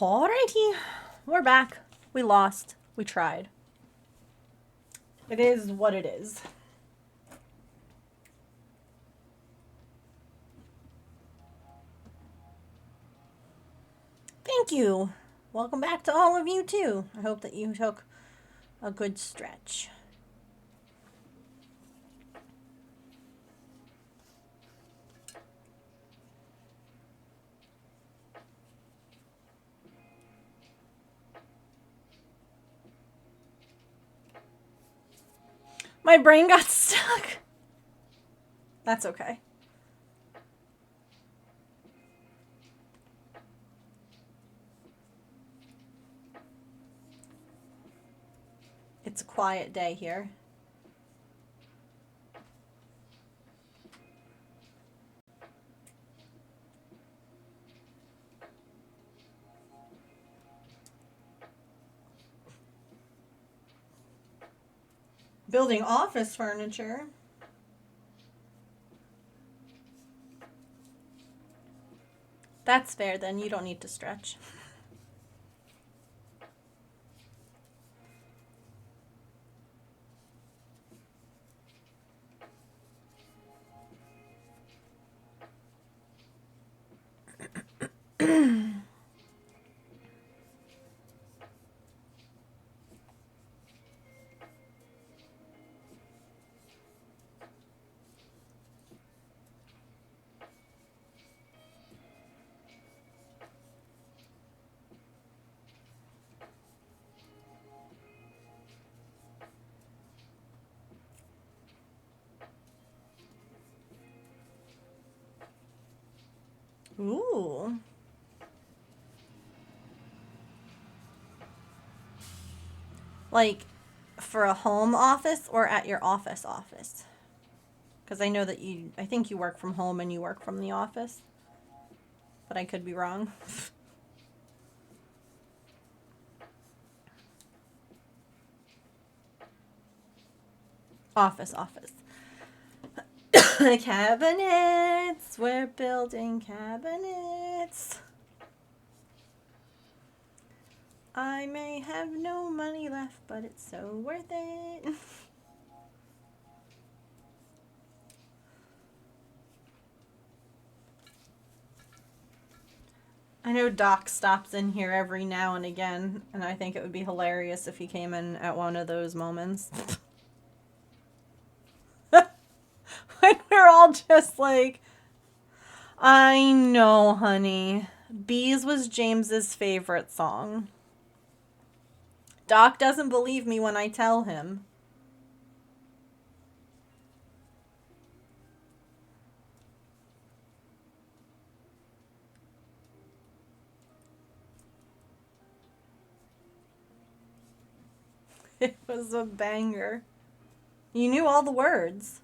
Alrighty, we're back. We lost. We tried. It is what it is. Thank you. Welcome back to all of you too. I hope that you took a good stretch. My brain got stuck. That's okay. It's a quiet day here. Building office furniture. That's fair then, you don't need to stretch. Ooh. Like, for a home office or at your office? Because I know that I think you work from home and you work from the office. But I could be wrong. Office. Cabinets. We're building cabinets. I may have no money left, but it's so worth it. I know Doc stops in here every now and again, and I think it would be hilarious if he came in at one of those moments. When we're all just like I know, honey. Bees was James's favorite song. Doc doesn't believe me when I tell him. It was a banger. You knew all the words.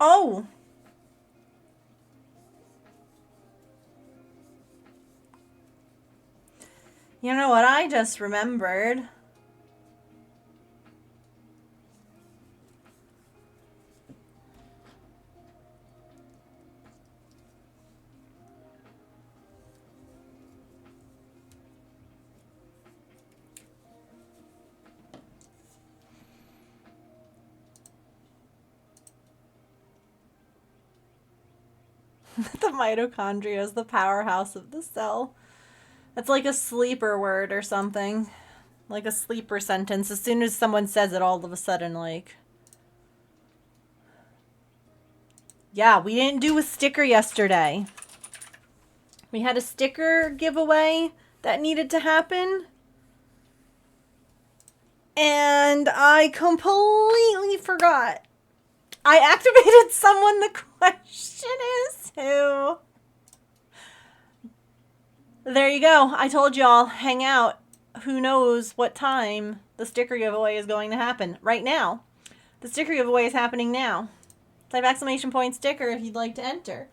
Oh! You know what I just remembered? The mitochondria is the powerhouse of the cell. That's like a sleeper word or something. Like a sleeper sentence. As soon as someone says it, all of a sudden, like... Yeah, we didn't do a sticker yesterday. We had a sticker giveaway that needed to happen. And I completely forgot. I activated someone. The question is who? There you go. I told y'all, hang out. Who knows what time the sticker giveaway is going to happen. Right now. The sticker giveaway is happening now. Type exclamation point sticker if you'd like to enter.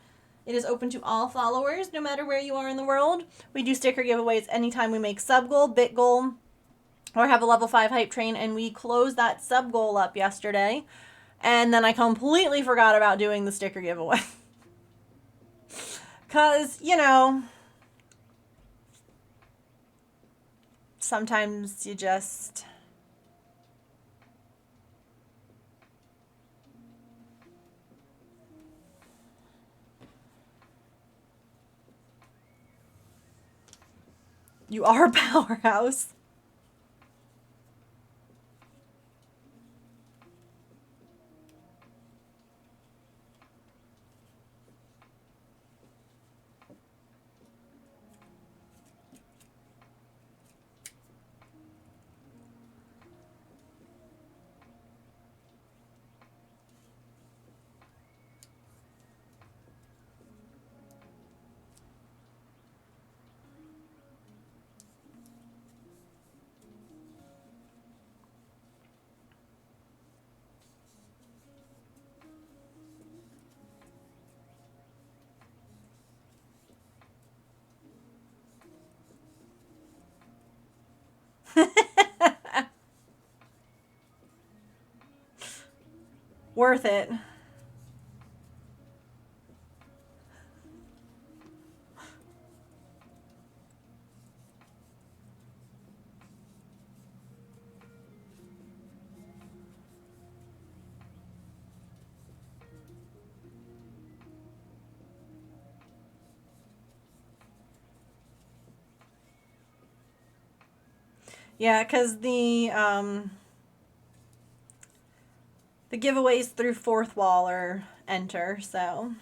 It is open to all followers, no matter where you are in the world. We do sticker giveaways anytime we make sub goal, bit goal, or have a level 5 hype train, and we closed that sub goal up yesterday. And then I completely forgot about doing the sticker giveaway. Because, you know, sometimes you just... You are a powerhouse. Worth it. Yeah, because the giveaways through fourth wall or enter, so...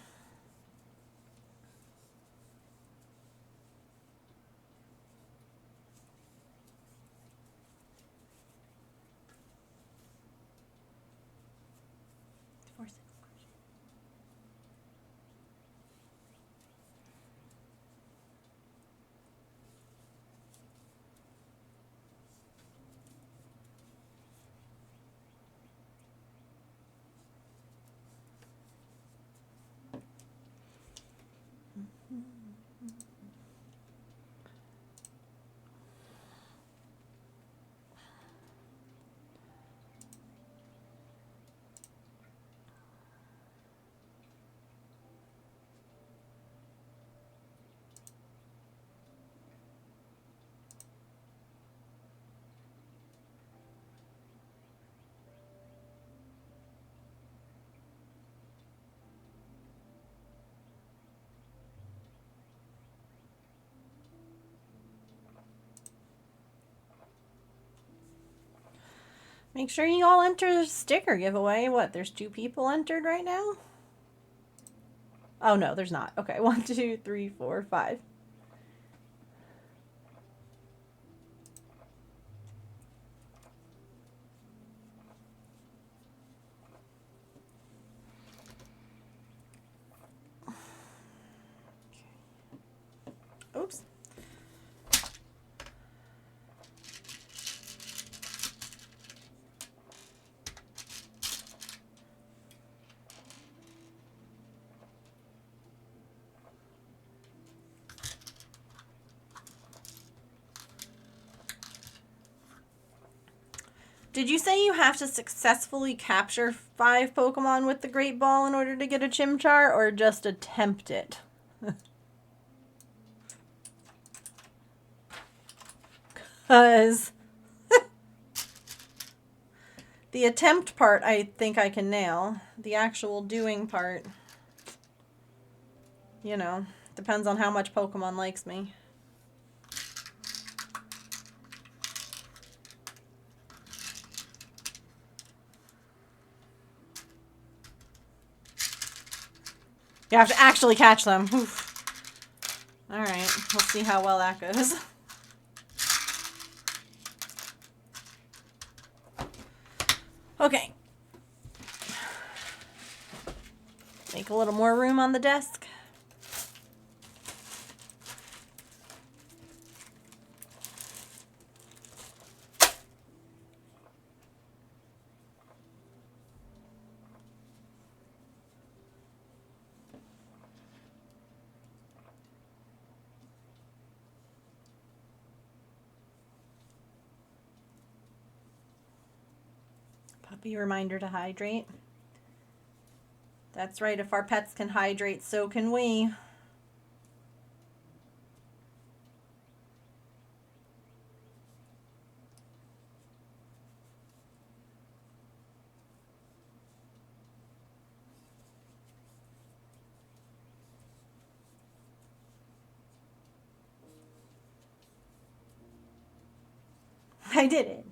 Make sure you all enter the sticker giveaway. What, there's 2 people entered right now? Oh, no, there's not. Okay, 1, 2, 3, 4, 5. Oops. Did you say you have to successfully capture 5 Pokemon with the Great Ball in order to get a Chimchar, or just attempt it? Because the attempt part I think I can nail. The actual doing part, you know, depends on how much Pokemon likes me. You have to actually catch them. Alright, we'll see how well that goes. Okay. Make a little more room on the desk. Puppy reminder to hydrate. That's right, if our pets can hydrate, so can we. I did it.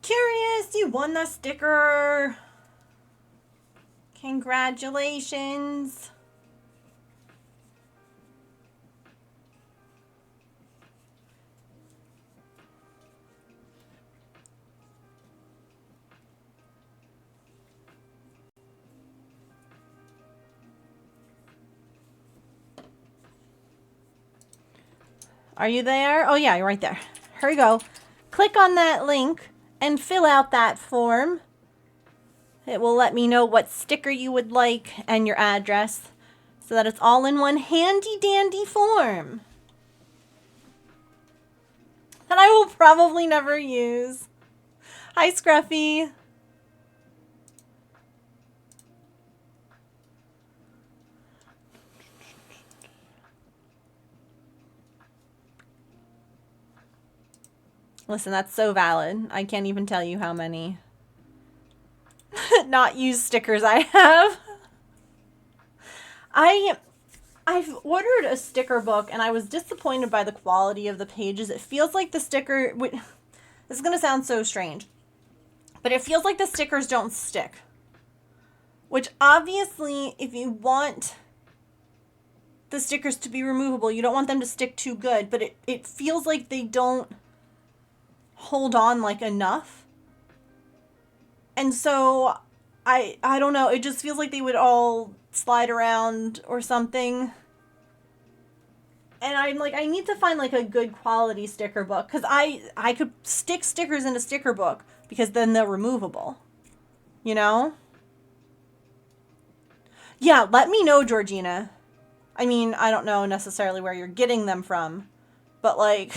Curious, you won the sticker. Congratulations. Are you there? Oh yeah, you're right there. Here we go. Click on that link and fill out that form. It will let me know what sticker you would like and your address so that it's all in one handy dandy form that I will probably never use. Hi, Scruffy. Listen, that's so valid. I can't even tell you how many not used stickers I have. I've ordered a sticker book and I was disappointed by the quality of the pages. It feels like the sticker... This is going to sound so strange, but it feels like the stickers don't stick. Which obviously, if you want the stickers to be removable, you don't want them to stick too good, but it feels like they don't hold on like enough. And so I don't know, it just feels like they would all slide around or something. And I'm like, I need to find like a good quality sticker book, because I could stick stickers in a sticker book because then they're removable, you know? Yeah, let me know, Georgina. I mean, I don't know necessarily where you're getting them from, but like,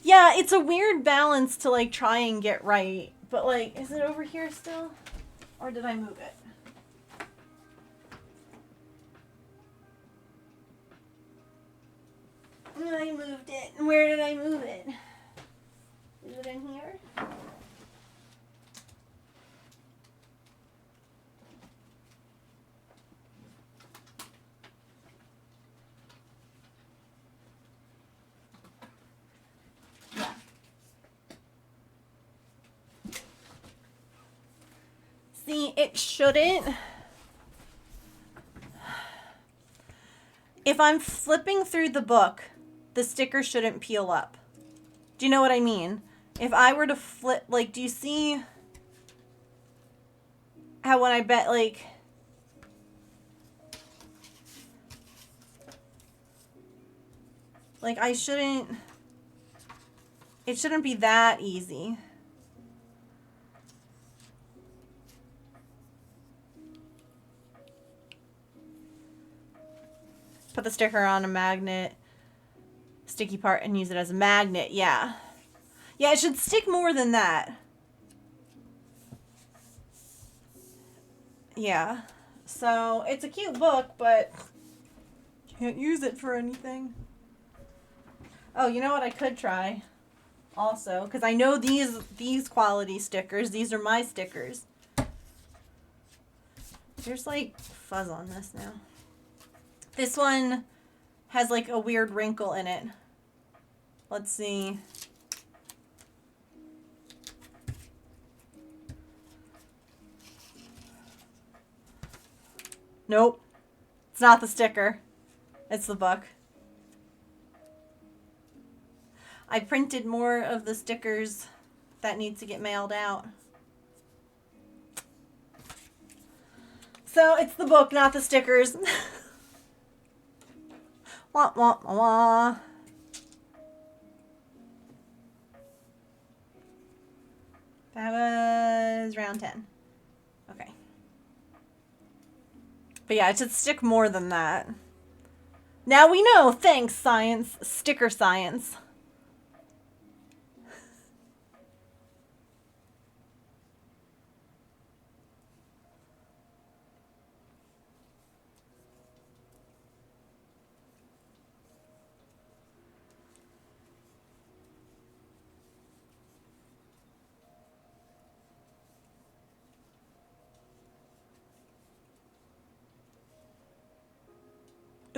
Yeah, it's a weird balance to like try and get right. But like, is it over here still? Or did I move it? I moved it. Where did I move it? Is it in here? Yeah. See, it shouldn't. If I'm flipping through the book, the sticker shouldn't peel up. Do you know what I mean? If I were to flip, like, do you see how when I bet, like, I shouldn't, it shouldn't be that easy. Put the sticker on a magnet, sticky part, and use it as a magnet. Yeah. Yeah, it should stick more than that. Yeah. So, it's a cute book, but can't use it for anything. Oh, you know what I could try? Also, because I know these quality stickers. These are my stickers. There's like fuzz on this now. This one has like a weird wrinkle in it. Let's see. Nope. It's not the sticker. It's the book. I printed more of the stickers that need to get mailed out. So it's the book, not the stickers. Wah, wah, wah, wah. That was round 10. Okay. But yeah, it should stick more than that. Now we know. Thanks, science. Sticker science.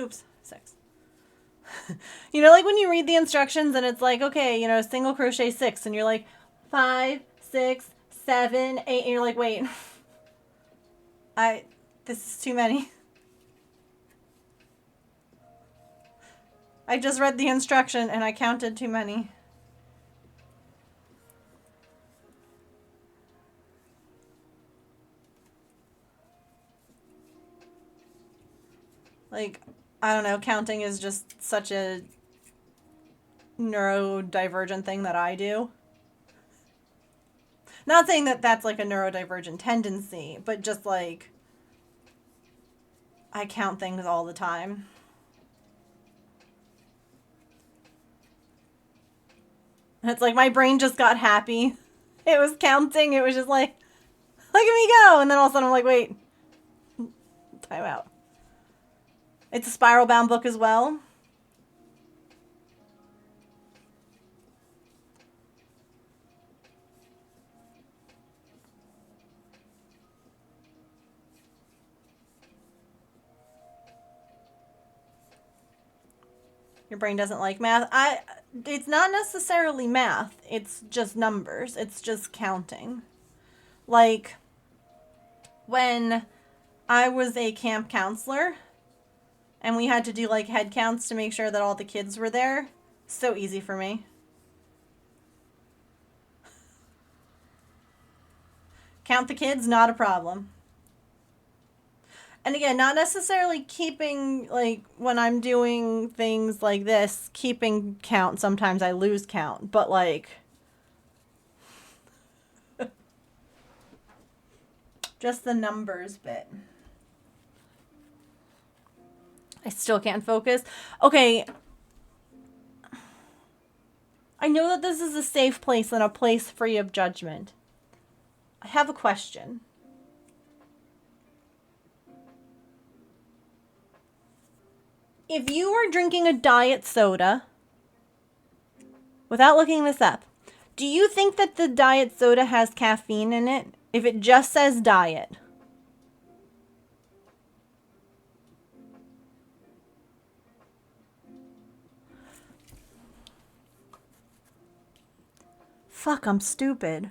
Oops, 6. You know, like when you read the instructions and it's like, okay, you know, single crochet 6, and you're like 5, 6, 7, 8, and you're like, wait, this is too many. I just read the instruction and I counted too many. Like, I don't know, counting is just such a neurodivergent thing that I do. Not saying that that's like a neurodivergent tendency, but just like, I count things all the time. And it's like my brain just got happy. It was counting. It was just like, look at me go. And then all of a sudden I'm like, wait, time out. It's a spiral bound book as well. Your brain doesn't like math. It's not necessarily math. It's just numbers. It's just counting. Like, when I was a camp counselor and we had to do like head counts to make sure that all the kids were there, so easy for me. Count the kids, not a problem. And again, not necessarily keeping, like, when I'm doing things like this, keeping count. Sometimes I lose count, but like, just the numbers bit. I still can't focus. Okay. I know that this is a safe place and a place free of judgment. I have a question. If you were drinking a diet soda, without looking this up, do you think that the diet soda has caffeine in it? If it just says diet. Fuck, I'm stupid.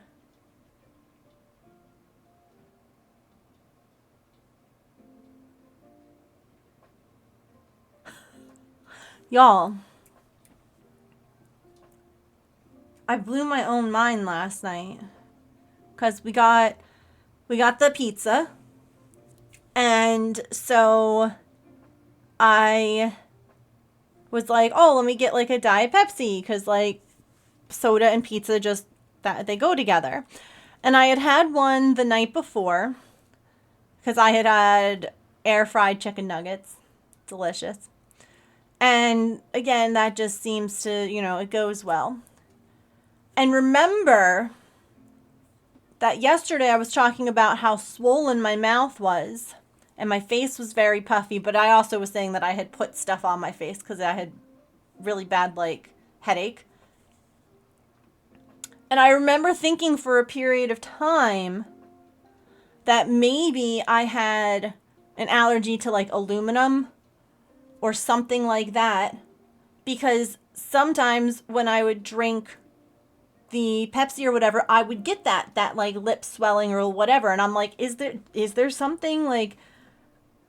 Y'all, I blew my own mind last night. Cause we got the pizza. And so I was like, oh, let me get like a Diet Pepsi. Cause like soda and pizza just, that they go together. And I had one the night before. Cause I had air fried chicken nuggets. Delicious. And again, that just seems to, it goes well. And remember that yesterday I was talking about how swollen my mouth was. And my face was very puffy. But I also was saying that I had put stuff on my face because I had really bad, headache. And I remember thinking for a period of time that maybe I had an allergy to, aluminum or something like that, because sometimes when I would drink the Pepsi or whatever, I would get that lip swelling or whatever, and I'm like, is there something,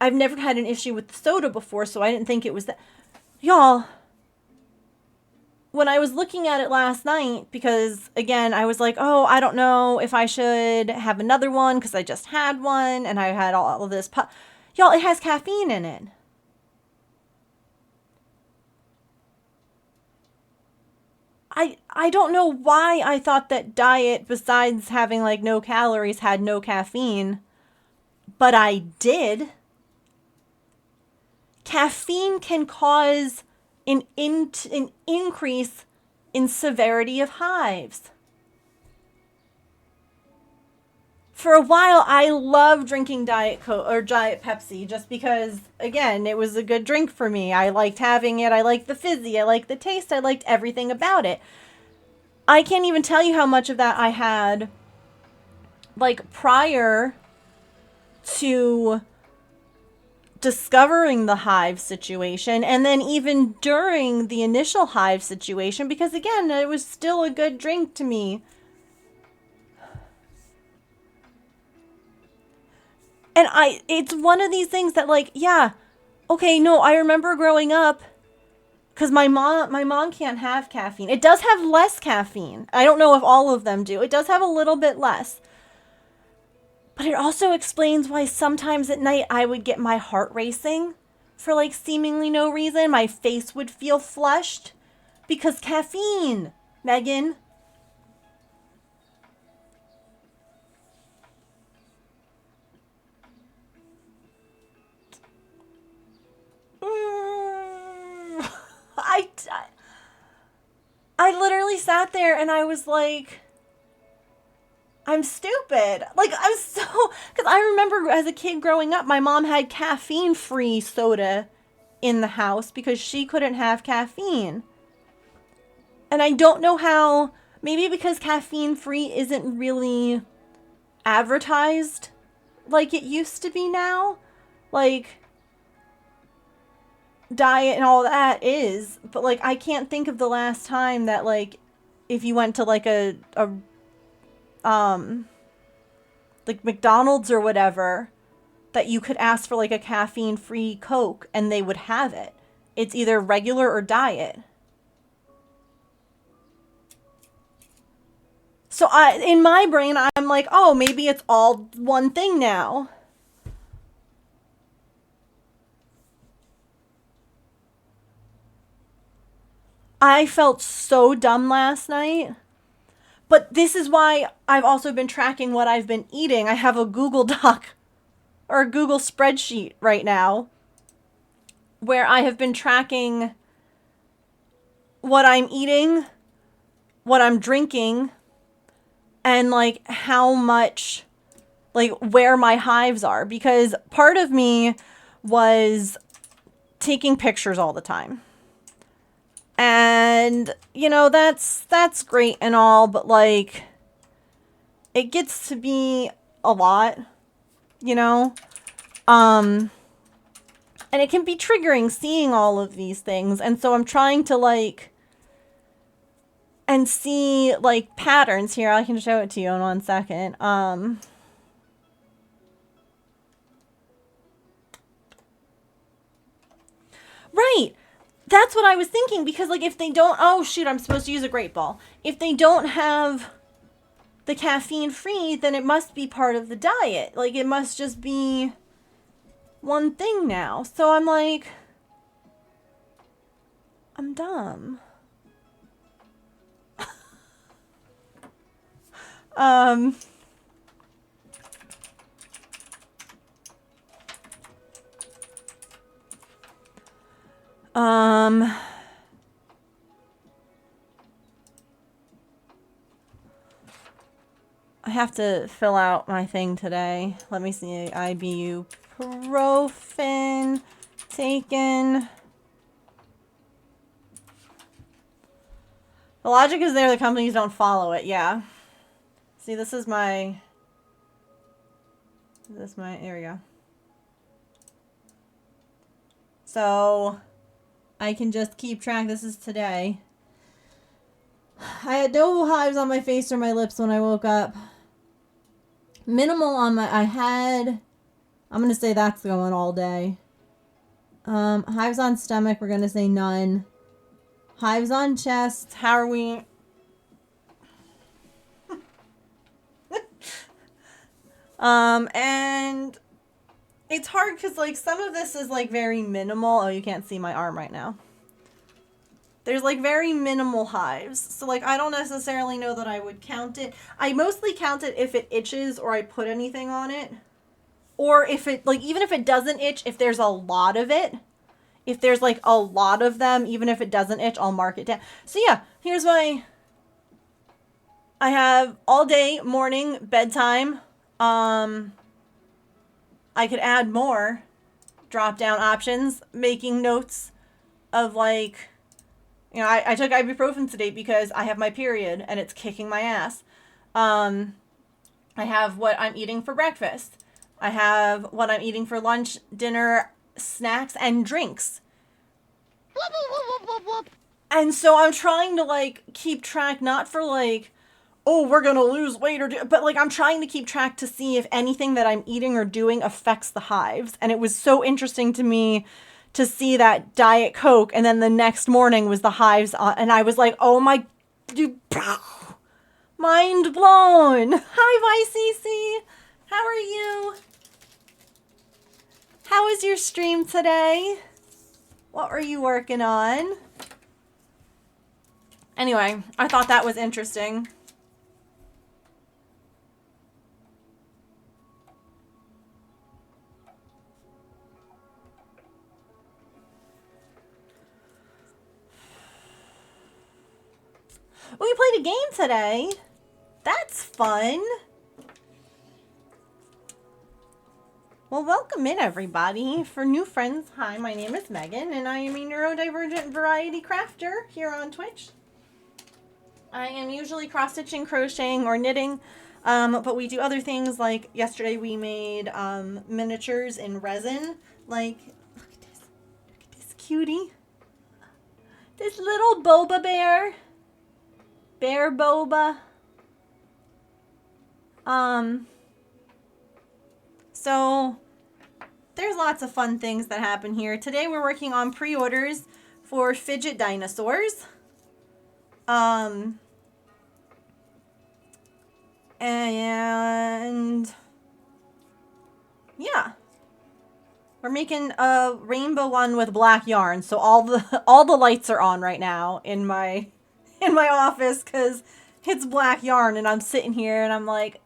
I've never had an issue with the soda before, so I didn't think it was that. Y'all, when I was looking at it last night, because again, I was like, oh, I don't know if I should have another one because I just had one and I had all of this y'all, it has caffeine in it. I don't know why I thought that diet, besides having no calories, had no caffeine, but I did. Caffeine can cause an increase in severity of hives. For a while, I loved drinking Diet Coke or Diet Pepsi just because, again, it was a good drink for me. I liked having it. I liked the fizzy. I liked the taste. I liked everything about it. I can't even tell you how much of that I had, prior to discovering the hive situation, and then even during the initial hive situation, because, again, it was still a good drink to me. And it's one of these things that, yeah, okay, no, I remember growing up, because my mom can't have caffeine. It does have less caffeine. I don't know if all of them do. It does have a little bit less. But it also explains why sometimes at night I would get my heart racing for, seemingly no reason. My face would feel flushed because caffeine, Megan. I literally sat there and I was like, I'm stupid. I'm so, because I remember as a kid growing up, my mom had caffeine-free soda in the house because she couldn't have caffeine. And I don't know how, maybe because caffeine-free isn't really advertised like it used to be now. Diet and all that is, but I can't think of the last time that if you went to McDonald's or whatever, that you could ask for a caffeine-free Coke and they would have it. It's either regular or diet. So in my brain, I'm like, oh, maybe it's all one thing now. I felt so dumb last night. But this is why I've also been tracking what I've been eating. I have a Google Doc or a Google spreadsheet right now where I have been tracking what I'm eating what I'm drinking and like how much, like where my hives are, because part of me was taking pictures all the time. And, you know, that's great and all, but like it gets to be a lot, you know? And it can be triggering seeing all of these things. And so I'm trying to like and see like patterns here. I can show it to you in 1 second. Right. That's what I was thinking, because like if they don't, oh shoot, I'm supposed to use a great ball. If they don't have the caffeine free, then it must be part of the diet. Like it must just be one thing now. So I'm like, I'm dumb. um I have to fill out my thing today. Let me see. Ibuprofen taken. The logic is there. The companies don't follow it. Yeah. See, this is my... There we go. So, I can just keep track. This is today. I had no hives on my face or my lips when I woke up. Minimal on my... I'm going to say that's going all day. Hives on stomach, we're going to say none. Hives on chest, how are we... and it's hard because like some of this is like very minimal. Oh, you can't see my arm right now. There's like very minimal hives. So like I don't necessarily know that I would count it. I mostly count it if it itches or I put anything on it. Or if it, like, even if it doesn't itch, if there's a lot of it, if there's like a lot of them, even if it doesn't itch, I'll mark it down. So yeah, here's my, I have all day, morning, bedtime. I could add more drop down options, making notes of like, you know, I took ibuprofen today because I have my period and it's kicking my ass. I have what I'm eating for breakfast. I have what I'm eating for lunch, dinner, snacks, and drinks. Whoop, whoop, whoop, whoop, whoop. And so I'm trying to like keep track, not for like, oh, we're gonna lose weight but like I'm trying to keep track to see if anything that I'm eating or doing affects the hives. And it was so interesting to me to see that Diet Coke, and then the next morning was the hives on, and I was like, oh my, mind blown. Hi, YCC. How are you? How was your stream today? What were you working on? Anyway, I thought that was interesting. We played a game today. That's fun. Well, welcome in, everybody. For new friends, hi, my name is Megan, and I am a neurodivergent variety crafter here on Twitch. I am usually cross-stitching, crocheting, or knitting, but we do other things, like yesterday we made miniatures in resin. Like, look at this cutie. This little boba bear. Bear boba. So there's lots of fun things that happen here. Today we're working on pre-orders for fidget dinosaurs. And yeah, we're making a rainbow one with black yarn. So all the lights are on right now in my office because it's black yarn, and I'm sitting here and I'm like,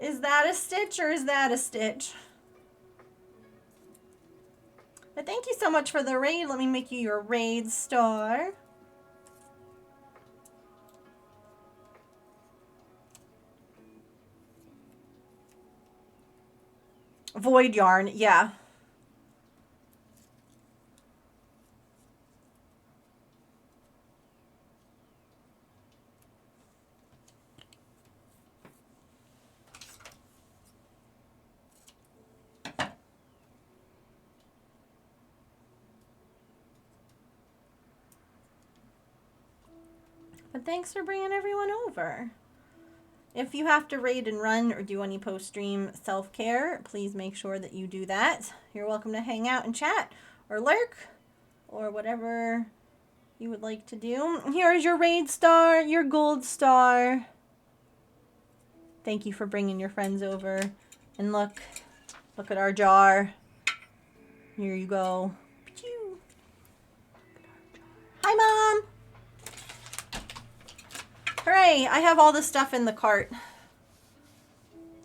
is that a stitch or is that a stitch? But thank you so much for the raid. Let me make you your raid star. Void yarn, yeah. But thanks for bringing everyone over. If you have to raid and run or do any post-stream self-care, please make sure that you do that. You're welcome to hang out and chat or lurk or whatever you would like to do. Here's your raid star, your gold star. Thank you for bringing your friends over. And look at our jar. Here you go. Hi, Mom. Hooray, I have all this stuff in the cart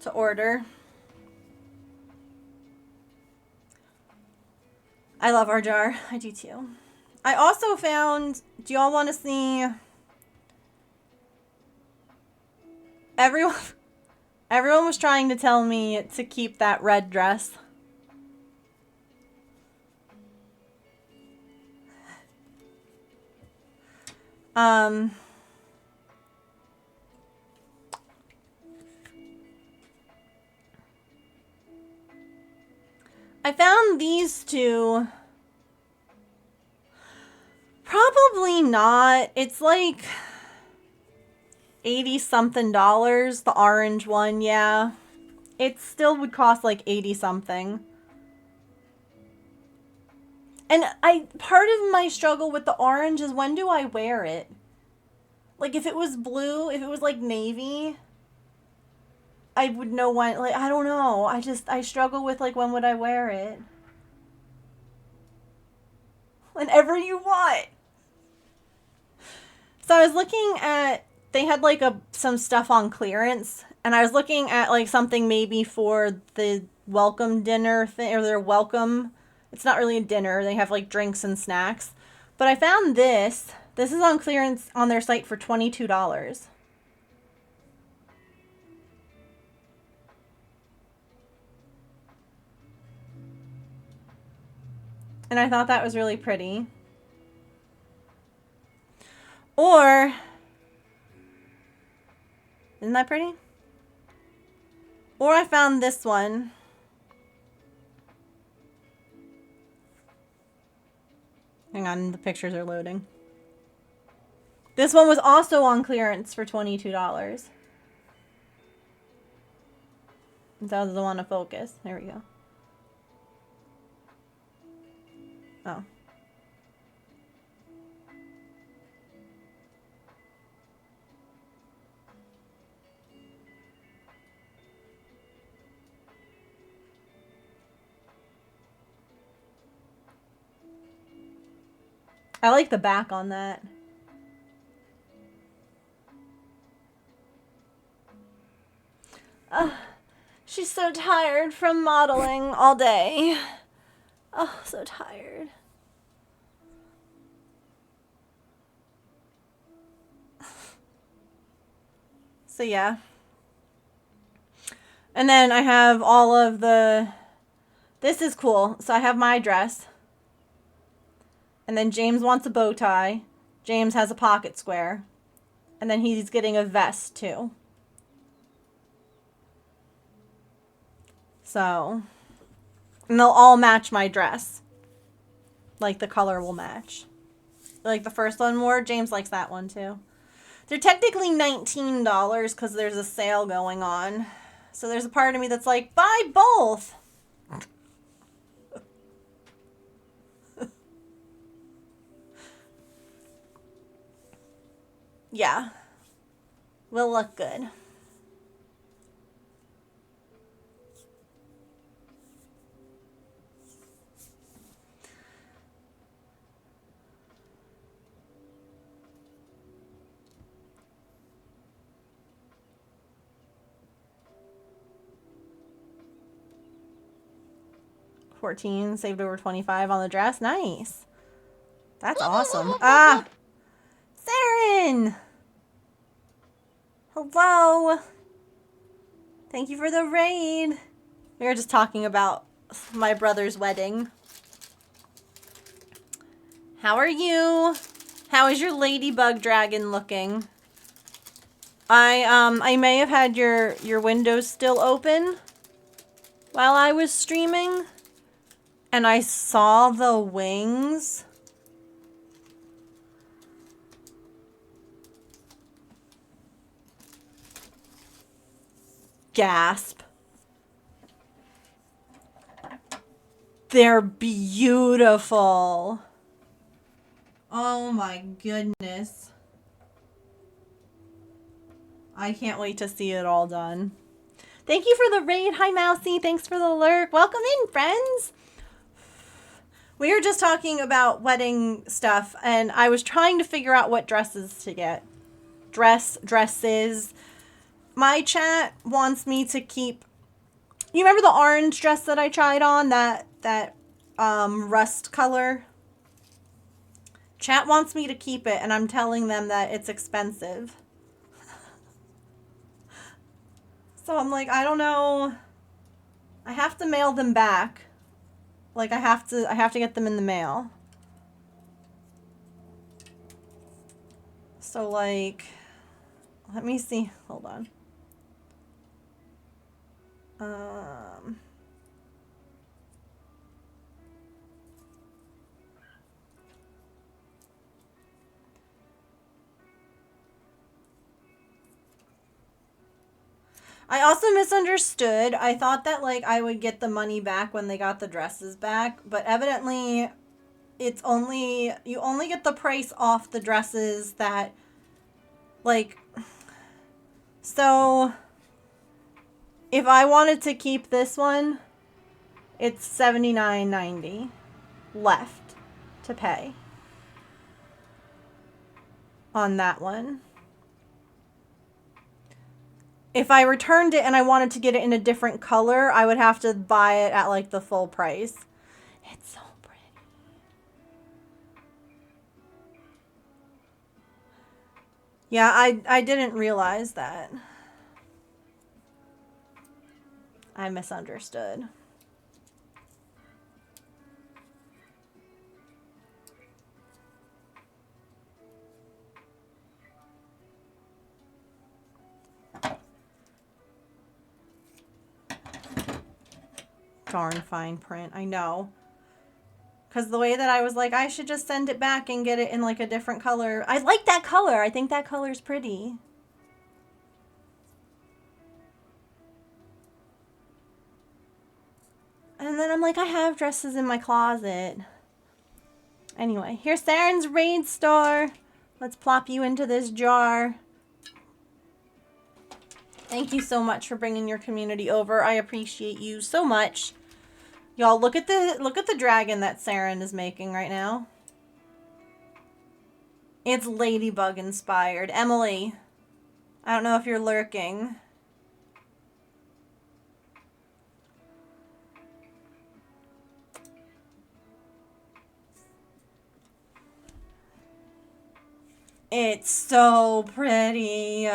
to order. I love our jar. I do too. I also found, do y'all want to see, everyone was trying to tell me to keep that red dress. I found these two. Probably not. It's like 80 something dollars, the orange one, yeah. It still would cost like 80 something. And part of my struggle with the orange is, when do I wear it? Like, if it was blue, if it was like navy, I would know when, like, I don't know. I struggle with, like, when would I wear it? Whenever you want. So I was looking at, they had like some stuff on clearance, and I was looking at like something maybe for the welcome dinner thing, or their welcome. It's not really a dinner. They have like drinks and snacks. But I found this. This is on clearance on their site for $22. And I thought that was really pretty. Or, isn't that pretty? Or I found this one. Hang on, the pictures are loading. This one was also on clearance for $22. That doesn't want to focus. There we go. Oh. I like the back on that. She's so tired from modeling all day. Oh, so tired. So yeah. And then I have all of the... This is cool. So I have my dress. And then James wants a bow tie. James has a pocket square. And then he's getting a vest too. So, and they'll all match my dress. Like, the color will match. Like the first one more, James likes that one too. They're technically $19 because there's a sale going on. So there's a part of me that's like, buy both. Yeah. Will look good. $14, saved over $25 on the dress. Nice. That's awesome. Ah! Saren! Hello! Thank you for the raid. We were just talking about my brother's wedding. How are you? How is your ladybug dragon looking? I may have had your windows still open while I was streaming, and I saw the wings. Gasp. They're beautiful. Oh my goodness. I can't wait to see it all done. Thank you for the raid. Hi, Mousy. Thanks for the lurk. Welcome in, friends. We were just talking about wedding stuff, and I was trying to figure out what dresses to get. Dresses. My chat wants me to keep... You remember the orange dress that I tried on? That rust color? Chat wants me to keep it, and I'm telling them that it's expensive. So I'm like, I don't know. I have to mail them back. Like I have to get them in the mail. So like, let me see. Hold on. I also misunderstood. I thought that like I would get the money back when they got the dresses back, but evidently it's only, you only get the price off the dresses that like, so if I wanted to keep this one, it's $79.90 left to pay on that one. If I returned it and I wanted to get it in a different color, I would have to buy it at like the full price. It's so pretty. Yeah, I didn't realize that. I misunderstood. Darn fine print. I know. Because the way that I was like, I should just send it back and get it in like a different color. I like that color. I think that color's pretty. And then I'm like, I have dresses in my closet. Anyway, here's Saren's raid store. Let's plop you into this jar. Thank you so much for bringing your community over. I appreciate you so much. Y'all, look at the dragon that Saren is making right now. It's ladybug inspired. Emily, I don't know if you're lurking. It's so pretty.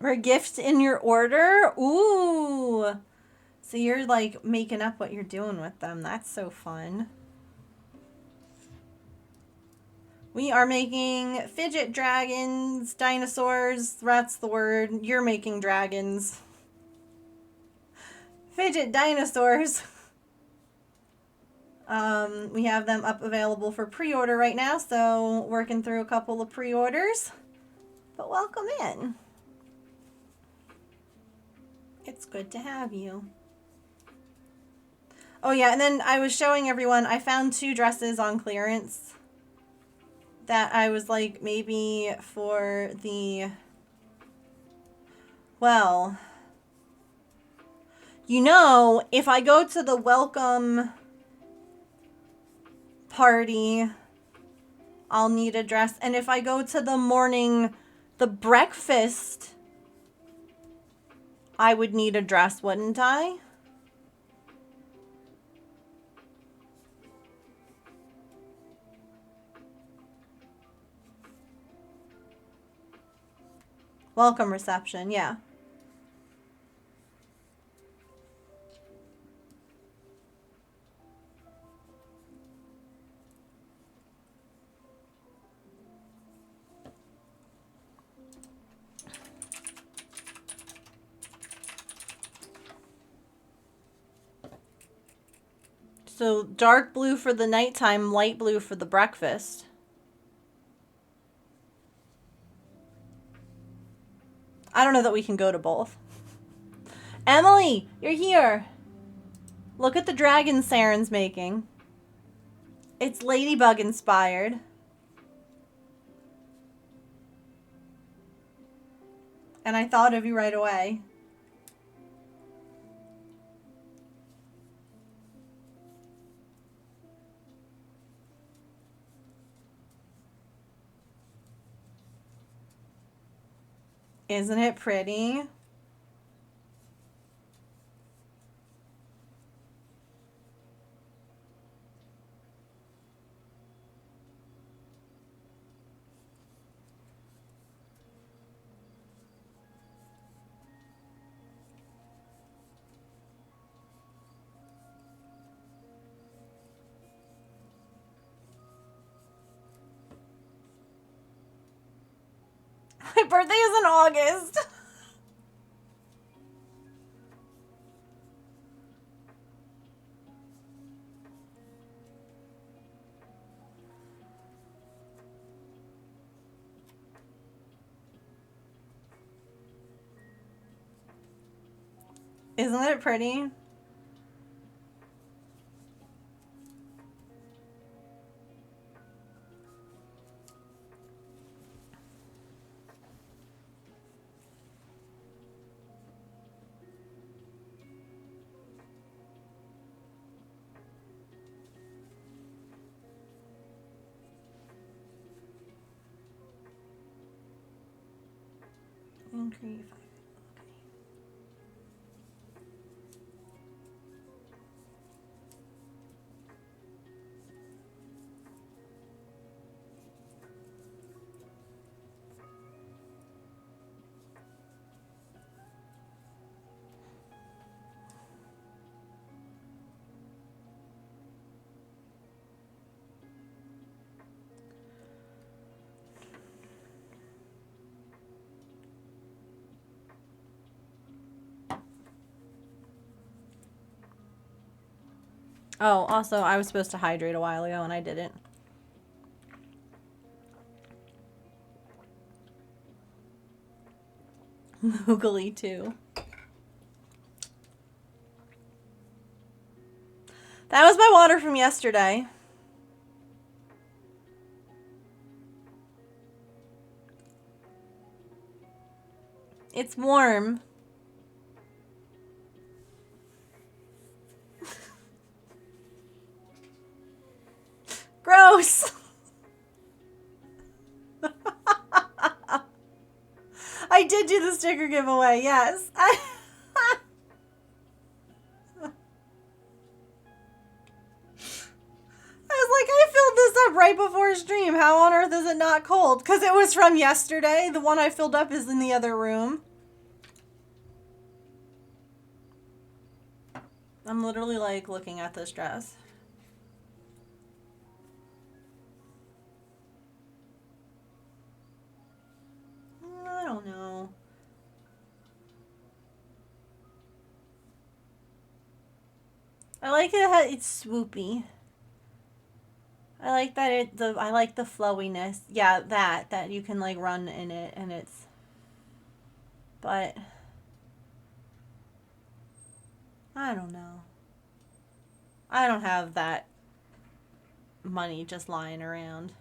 Or a gift in your order? Ooh. So you're like making up what you're doing with them. That's so fun. We are making fidget dragons, dinosaurs. That's the word. You're making dragons. Fidget dinosaurs. We have them up available for pre-order right now, so working through a couple of pre-orders. But welcome in. It's good to have you. Oh yeah, and then I was showing everyone, I found 2 dresses on clearance that I was like, maybe for the, well, you know, if I go to the welcome party, I'll need a dress. And if I go to the breakfast, I would need a dress, wouldn't I? Welcome reception, yeah. So dark blue for the nighttime, light blue for the breakfast. I don't know that we can go to both. Emily, you're here. Look at the dragon Saren's making. It's ladybug inspired. And I thought of you right away. Isn't it pretty? My birthday is in August. Isn't it pretty? Increase. Oh, also, I was supposed to hydrate a while ago and I didn't. Moogly too. That was my water from yesterday. It's warm. Gross. I did do the sticker giveaway, yes. I was like, I filled this up right before stream. How on earth is it not cold? Because it was from yesterday. The one I filled up is in the other room. I'm literally like looking at this dress. I don't know. I like it. It's swoopy. I like that I like the flowiness. Yeah, that you can like run in it and it's, but I don't know. I don't have that money just lying around.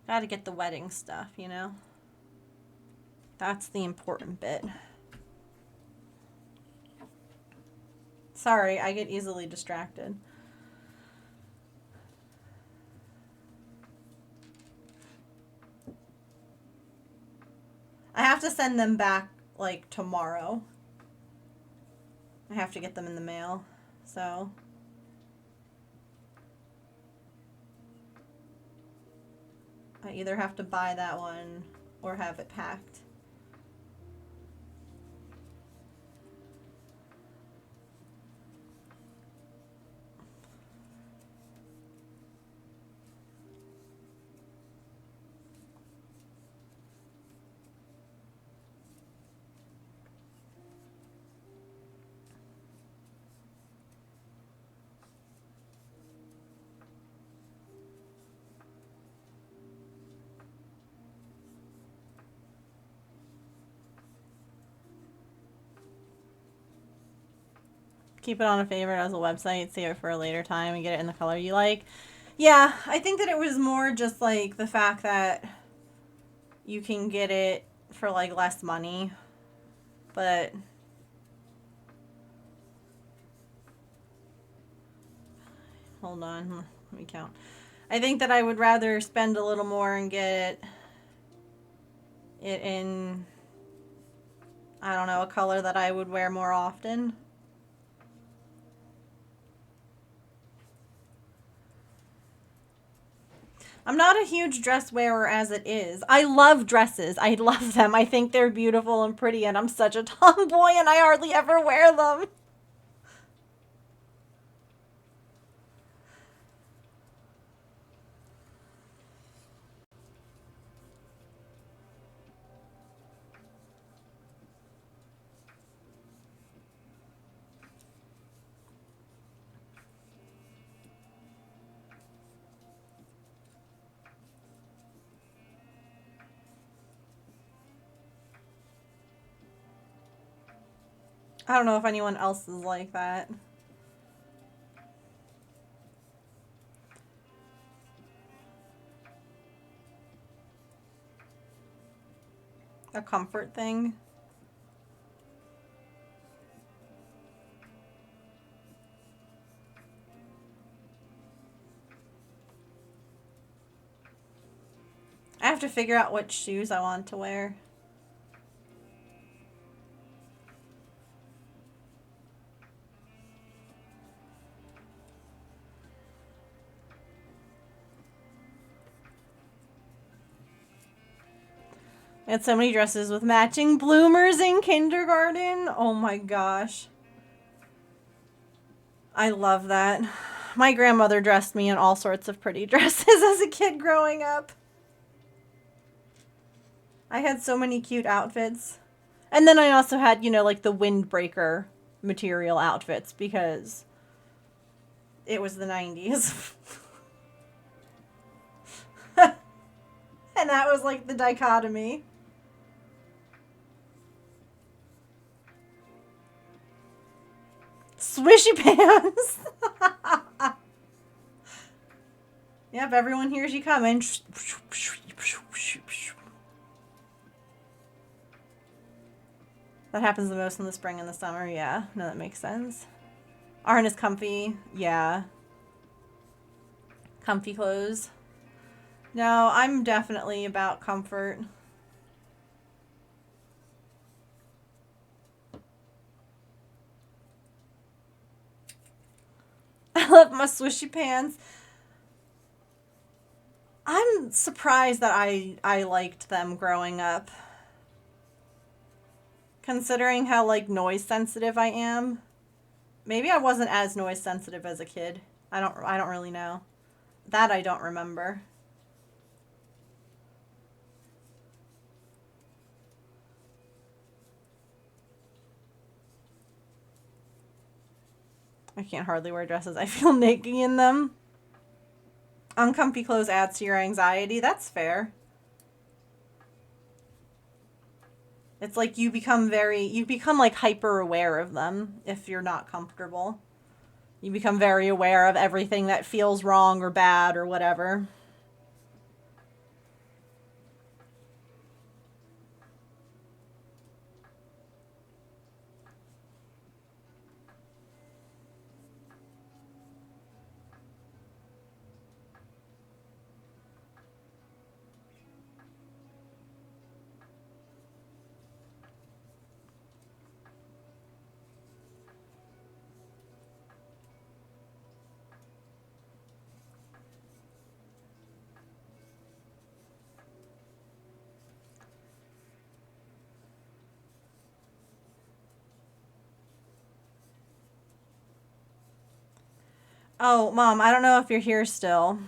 Gotta get the wedding stuff, you know? That's the important bit. Sorry, I get easily distracted. send them back like tomorrow. I have to get them in the mail, so. I either have to buy that one or have it packed. Keep it on a favorite as a website, save it for a later time, and get it in the color you like. Yeah, I think that it was more just like the fact that you can get it for like less money, but hold on, let me count. I think that I would rather spend a little more and get it in, I don't know, a color that I would wear more often. I'm not a huge dress wearer as it is. I love dresses. I love them. I think they're beautiful and pretty, and I'm such a tomboy and I hardly ever wear them. I don't know if anyone else is like that. A comfort thing. I have to figure out what shoes I want to wear. I had so many dresses with matching bloomers in kindergarten. Oh my gosh. I love that. My grandmother dressed me in all sorts of pretty dresses as a kid growing up. I had so many cute outfits. And then I also had, you know, like the windbreaker material outfits because it was the 90s. And that was like the dichotomy. Swishy pants. Yep, everyone hears you coming. That happens the most in the spring and the summer. Yeah, no, that makes sense. Aren't as comfy. Yeah. Comfy clothes. No, I'm definitely about comfort. I love my swishy pants. I'm surprised that I liked them growing up. Considering how, like, noise sensitive I am. Maybe I wasn't as noise sensitive as a kid. I don't really know. That I don't remember. I can't hardly wear dresses. I feel naked in them. Uncomfy clothes adds to your anxiety. That's fair. It's like you become like hyper aware of them if you're not comfortable. You become very aware of everything that feels wrong or bad or whatever. Oh, Mom, I don't know if you're here still.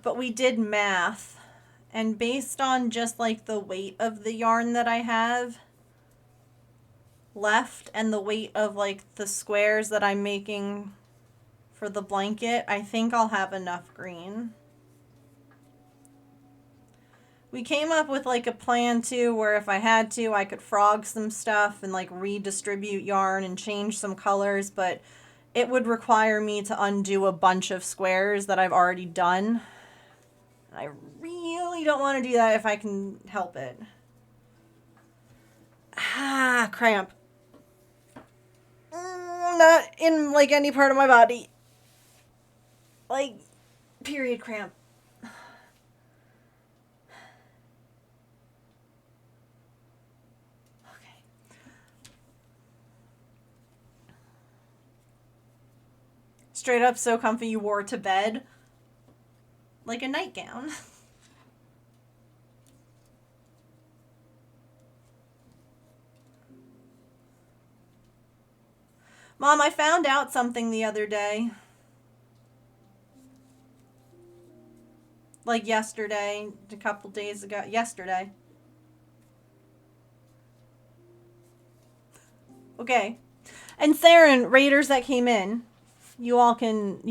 But we did math. And based on just like the weight of the yarn that I have left and the weight of like the squares that I'm making for the blanket, I think I'll have enough green. We came up with like a plan too where if I had to, I could frog some stuff and like redistribute yarn and change some colors, but it would require me to undo a bunch of squares that I've already done. I really don't want to do that if I can help it. Ah, cramp. Not in like any part of my body. Like, period cramp. Okay. Straight up so comfy you wore it to bed. Like a nightgown. Mom, I found out something the other day. Like yesterday, a couple days ago. Yesterday. Okay. And Saren, raiders that came in, you all can,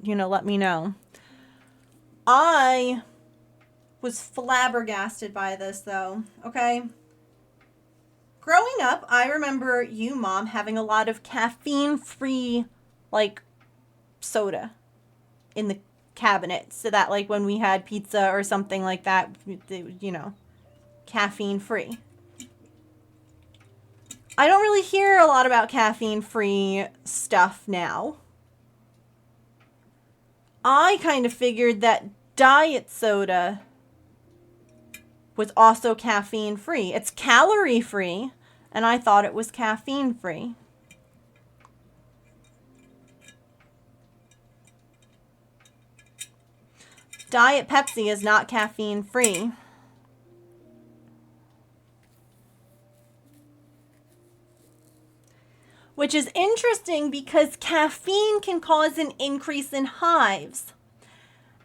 you know, let me know. I was flabbergasted by this though, okay? Growing up, I remember you, Mom, having a lot of caffeine-free, like, soda in the cabinet. So that, like, when we had pizza or something like that, you know, caffeine-free. I don't really hear a lot about caffeine-free stuff now. I kind of figured that diet soda was also caffeine-free. It's calorie-free, and I thought it was caffeine-free. Diet Pepsi is not caffeine-free. Which is interesting because caffeine can cause an increase in hives.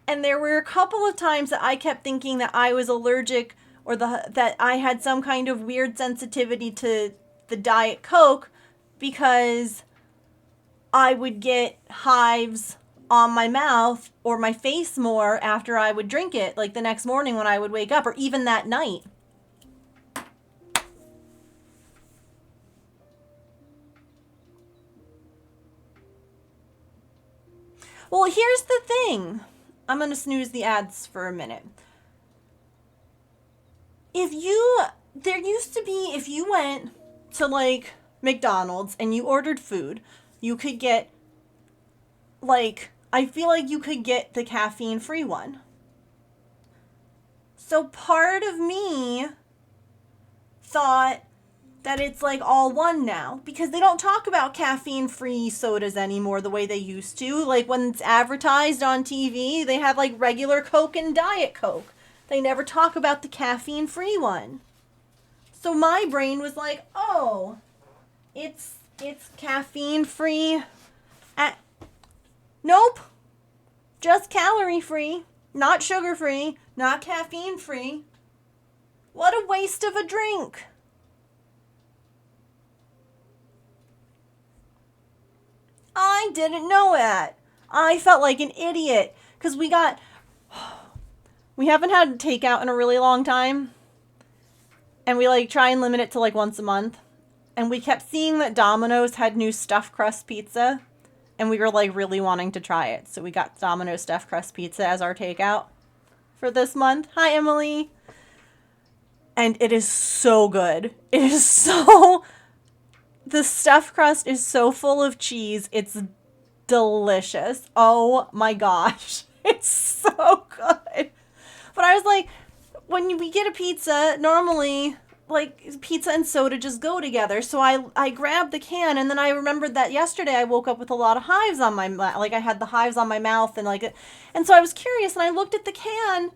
And there were a couple of times that I kept thinking that I was allergic or that I had some kind of weird sensitivity to the Diet Coke because I would get hives on my mouth or my face more after I would drink it, like the next morning when I would wake up or even that night. Well, here's the thing. I'm going to snooze the ads for a minute. There used to be, if you went to like McDonald's and you ordered food, you could get like, I feel like you could get the caffeine-free one. So part of me thought that it's like all one now because they don't talk about caffeine-free sodas anymore the way they used to. Like when it's advertised on TV, they have like regular Coke and Diet Coke. They never talk about the caffeine-free one. So my brain was like, oh, it's caffeine-free. Nope. Just calorie-free, not sugar-free, not caffeine-free. What a waste of a drink. I didn't know that. I felt like an idiot because we haven't had takeout in a really long time. And we like try and limit it to like once a month. And we kept seeing that Domino's had new stuffed crust pizza. And we were like really wanting to try it. So we got Domino's stuffed crust pizza as our takeout for this month. Hi, Emily. And it is so good. It is so... The stuffed crust is so full of cheese. It's delicious. Oh my gosh. It's so good. But I was like, when we get a pizza, normally, like, pizza and soda just go together. So I grabbed the can, and then I remembered that yesterday I woke up with a lot of hives on my mouth. Like, I had the hives on my mouth, and so I was curious, and I looked at the can,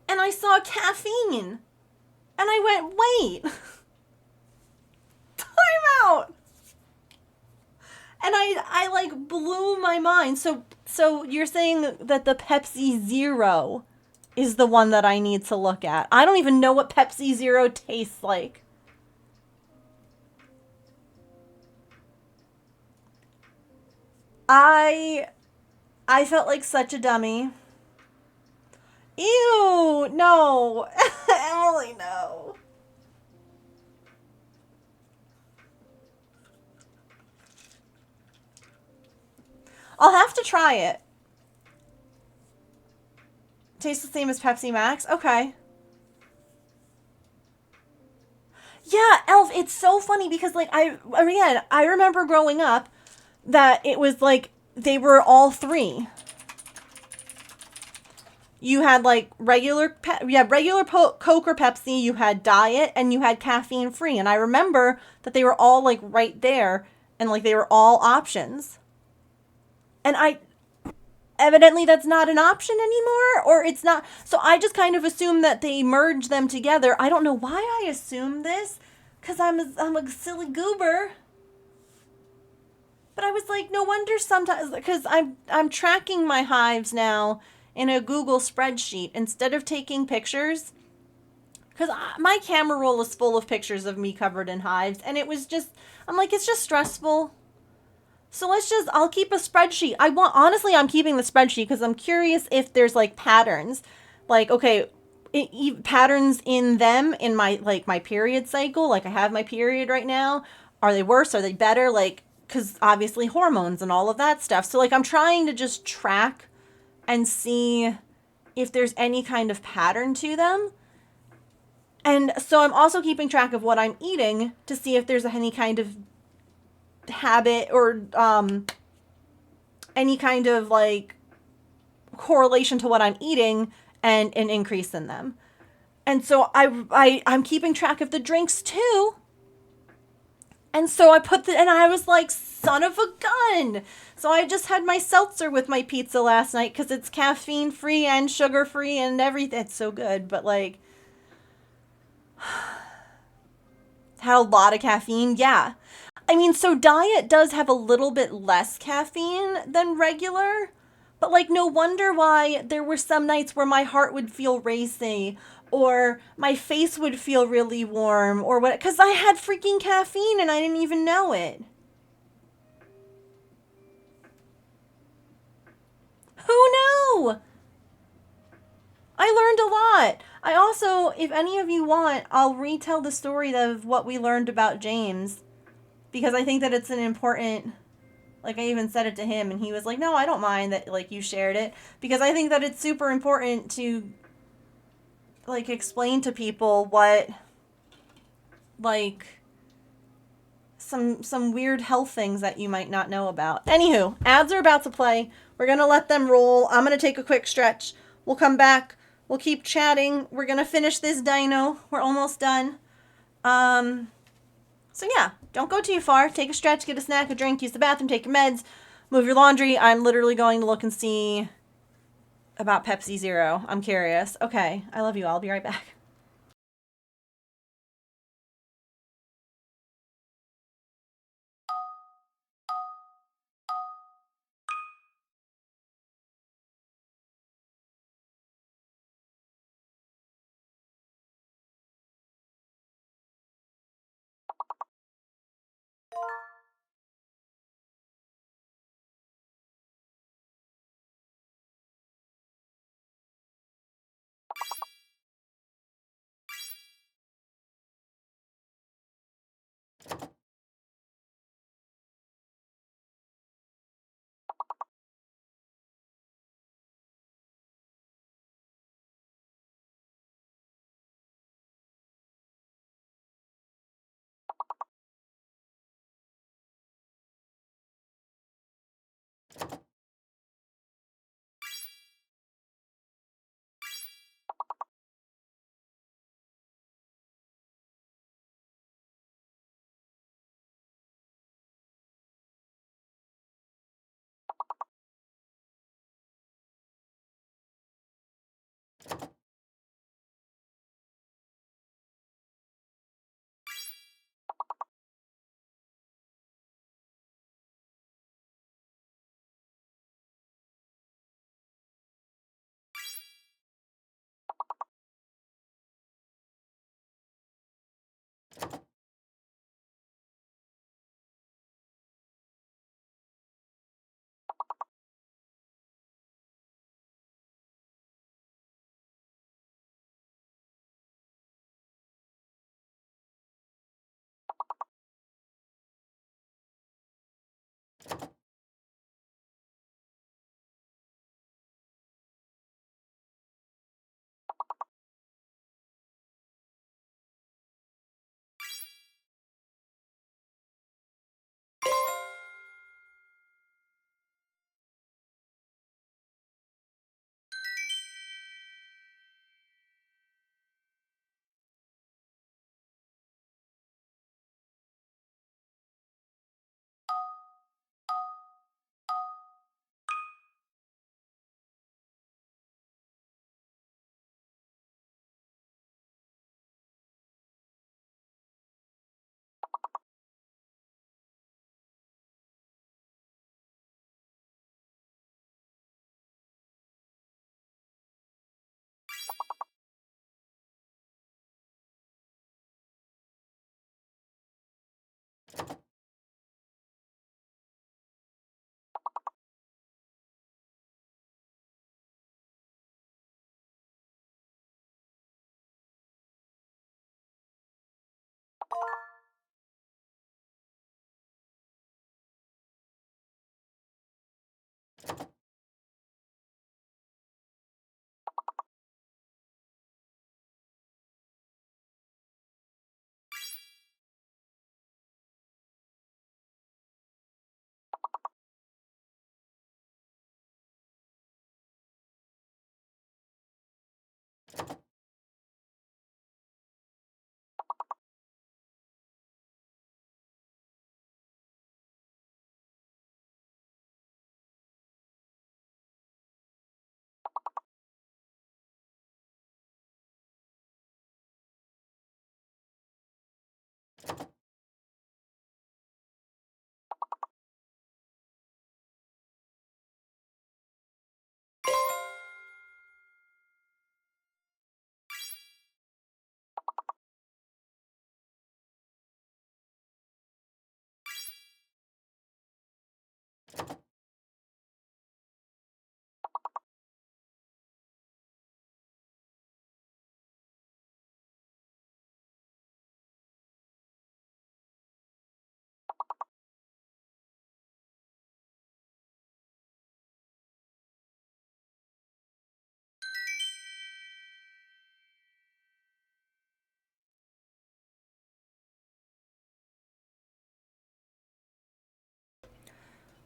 and I saw caffeine. And I went, wait. Time out. I like blew my mind. So you're saying that the Pepsi Zero is the one that I need to look at. I don't even know what Pepsi Zero tastes like. I felt like such a dummy. Ew, no. Emily, no. I'll have to try it. Tastes the same as Pepsi Max? Okay. Yeah, Elf, it's so funny because, like, I remember growing up that it was like they were all three. You had like regular Coke or Pepsi, you had diet, and you had caffeine free. And I remember that they were all like right there and like they were all options. And evidently that's not an option anymore, or it's not. So I just kind of assumed that they merged them together. I don't know why I assumed this, cuz I'm a silly goober. But I was like, no wonder sometimes, because I'm tracking my hives now in a Google spreadsheet instead of taking pictures. Because my camera roll is full of pictures of me covered in hives, and it was just, I'm like, it's just stressful. So I'll keep a spreadsheet. Honestly, I'm keeping the spreadsheet because I'm curious if there's like patterns. Like, okay, patterns in them in my, like my period cycle. Like I have my period right now. Are they worse? Are they better? Like, because obviously hormones and all of that stuff. So like I'm trying to just track and see if there's any kind of pattern to them. And so I'm also keeping track of what I'm eating to see if there's any kind of habit or any kind of like correlation to what I'm eating and an increase in them. And so I'm keeping track of the drinks too. And so and I was like, son of a gun. So I just had my seltzer with my pizza last night because it's caffeine free and sugar free and everything. It's so good. But like, had a lot of caffeine. Yeah. I mean, so diet does have a little bit less caffeine than regular, but like no wonder why there were some nights where my heart would feel racy or my face would feel really warm or what, because I had freaking caffeine and I didn't even know it. Who knew? I learned a lot. I also, if any of you want, I'll retell the story of what we learned about James because I think that it's an important, like I even said it to him and he was like, no, I don't mind that like you shared it because I think that it's super important to like explain to people what like some weird health things that you might not know about. Anywho, ads are about to play. We're going to let them roll. I'm going to take a quick stretch. We'll come back. We'll keep chatting. We're going to finish this dino. We're almost done. So yeah, don't go too far. Take a stretch, get a snack, a drink, use the bathroom, take your meds, move your laundry. I'm literally going to look and see about Pepsi Zero. I'm curious. Okay, I love you. I'll be right back.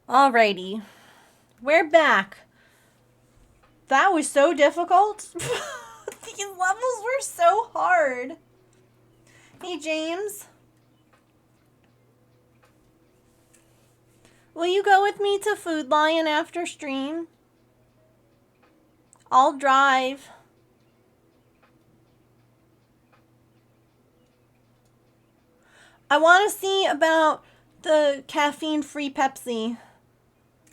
Alrighty. We're back. That was so difficult. These levels were so hard. Hey, James. Will you go with me to Food Lion after stream? I'll drive. I want to see about the caffeine-free Pepsi.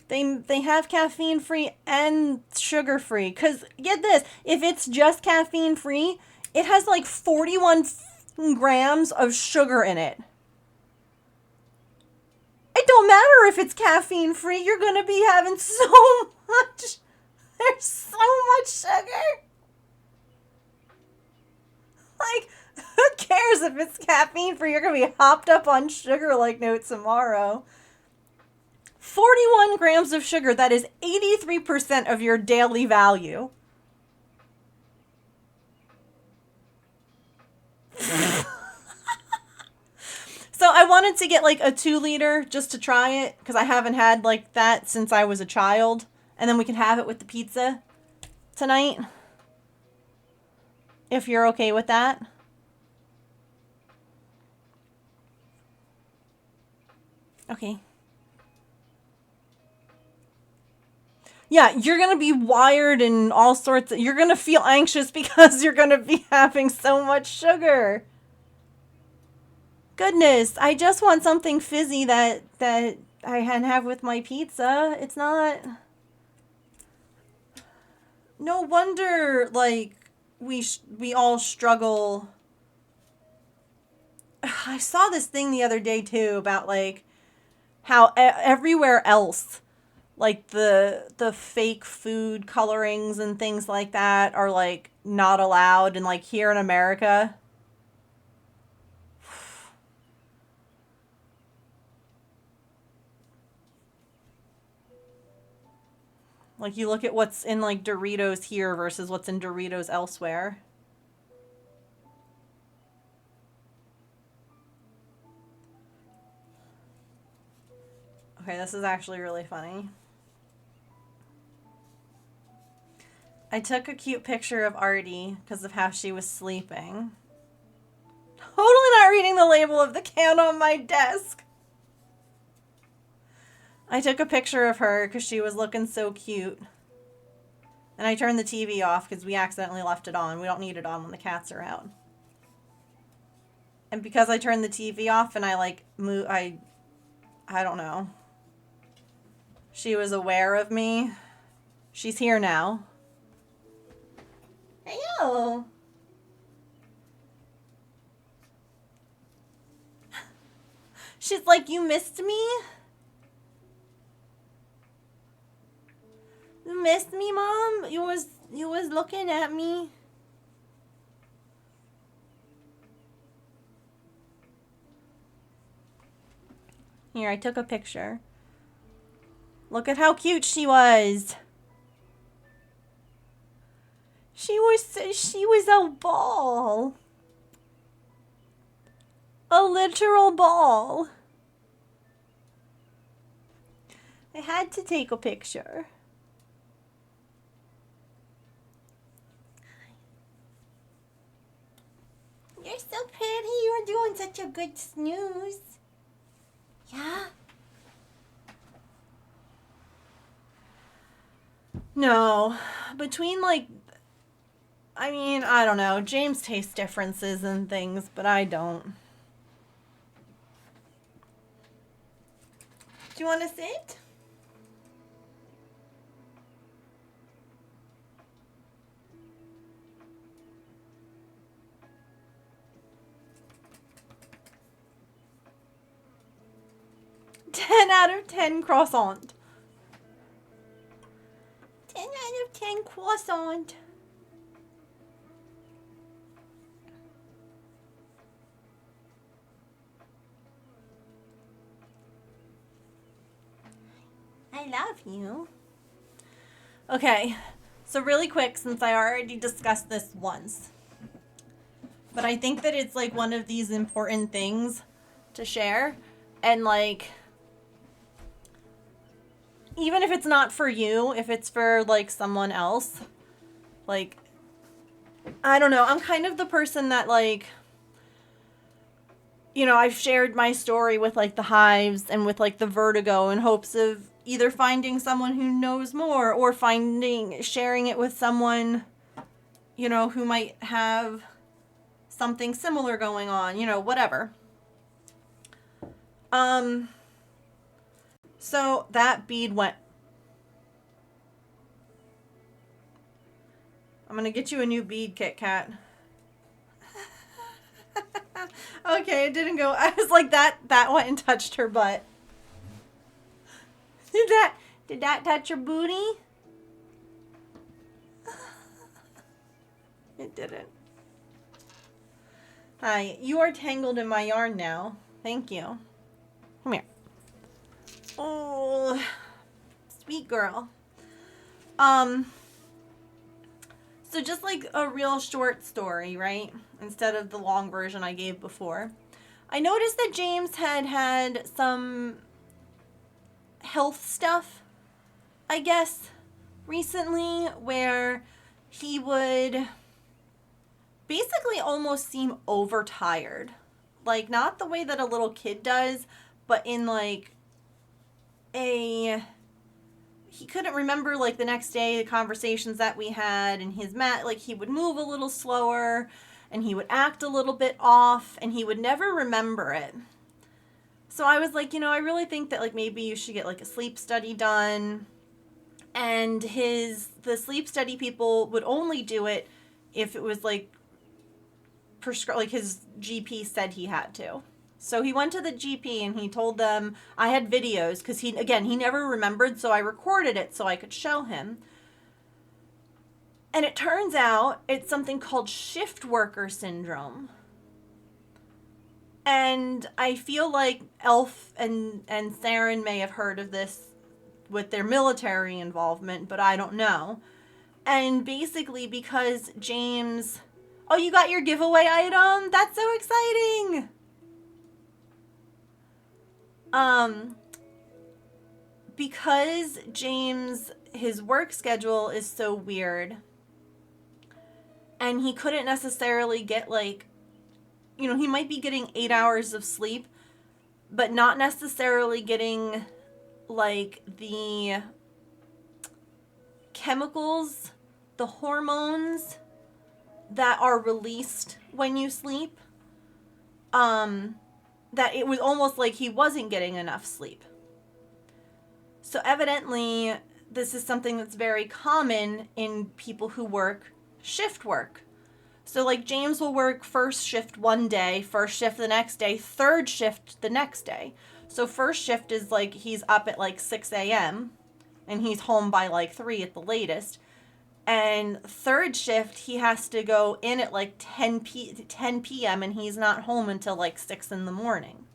They have caffeine-free and sugar-free. Because, get this, if it's just caffeine-free, it has like 41 grams of sugar in it. It don't matter if it's caffeine-free, you're going to be having so much. There's so much sugar. Like, who cares if it's caffeine-free? You're going to be hopped up on sugar like no tomorrow. 41 grams of sugar, that is 83% of your daily value. So I wanted to get like a 2-liter just to try it, because I haven't had like that since I was a child. And then we can have it with the pizza tonight. If you're okay with that. Okay. Yeah, you're going to be wired and all sorts of... You're going to feel anxious because you're going to be having so much sugar. Goodness, I just want something fizzy that I can have with my pizza. It's not... No wonder, like, we all struggle. I saw this thing the other day, too, about, like, how everywhere else... like the fake food colorings and things like that are like not allowed, and like here in America, like you look at what's in like Doritos here versus what's in Doritos elsewhere. Okay, this is actually really funny. I took a cute picture of Artie because of how she was sleeping. Totally not reading the label of the can on my desk. I took a picture of her because she was looking so cute. And I turned the TV off because we accidentally left it on. We don't need it on when the cats are out. And because I turned the TV off and I like I don't know. She was aware of me. She's here now. Heyo. She's like, you missed me? You missed me, Mom? You was looking at me. Here, I took a picture. Look at how cute she was. She was a ball. A literal ball. I had to take a picture. You're so pretty. You're doing such a good snooze. Yeah? No. Between, like, I mean, I don't know. James tastes differences and things, but I don't. Do you want to sit? Out of 10 croissant. 10 out of 10 croissant. I love you. Okay, so really quick, since I already discussed this once, but I think that it's like one of these important things to share, and like, even if it's not for you, if it's for like someone else, like, I don't know, I'm kind of the person that like, you know, I've shared my story with like the hives and with like the vertigo in hopes of either finding someone who knows more or sharing it with someone, you know, who might have something similar going on, you know, whatever. So that bead went. I'm gonna get you a new bead, Kit Kat. Okay, it didn't go. I was like, that went and touched her butt. Did that touch your booty? It didn't. Hi, you are tangled in my yarn now. Thank you. Come here. Oh, sweet girl. So just like a real short story, right? Instead of the long version I gave before. I noticed that James had some health stuff, I guess, recently, where he would basically almost seem overtired. Like, not the way that a little kid does, but in like he couldn't remember like the next day the conversations that we had, and his like he would move a little slower and he would act a little bit off and he would never remember it. So I was like, you know, I really think that like maybe you should get like a sleep study done. And the sleep study people would only do it if it was like like his GP said he had to. So he went to the GP and he told them I had videos because he never remembered, so I recorded it so I could show him. And it turns out it's something called shift worker syndrome. And I feel like Elf and Saren may have heard of this with their military involvement, but I don't know. And basically because James... Oh, you got your giveaway item? That's so exciting! Because James, his work schedule is so weird, and he couldn't necessarily get like, you know, he might be getting 8 hours of sleep, but not necessarily getting like the chemicals, the hormones that are released when you sleep. That it was almost like he wasn't getting enough sleep. So evidently, this is something that's very common in people who work shift work. So like James will work first shift one day, first shift the next day, third shift the next day. So first shift is like he's up at like 6 a.m. and he's home by like 3 at the latest. And third shift, he has to go in at like 10 p.m. and he's not home until like 6 in the morning.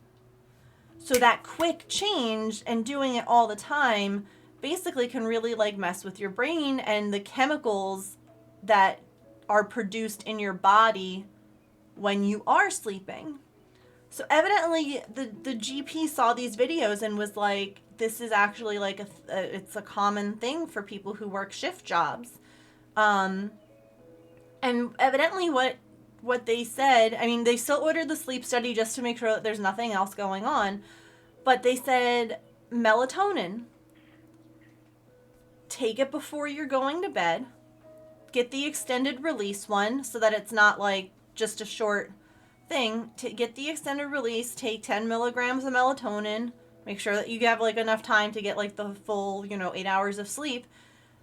So that quick change and doing it all the time basically can really like mess with your brain and the chemicals that are produced in your body when you are sleeping. So evidently the GP saw these videos and was like, this is actually like it's a common thing for people who work shift jobs. And evidently what they said, I mean, they still ordered the sleep study just to make sure that there's nothing else going on, but they said melatonin, take it before you're going to bed, get the extended release one so that it's not like just a short thing. To get the extended release, take 10 milligrams of melatonin, make sure that you have like enough time to get like the full 8 hours of sleep,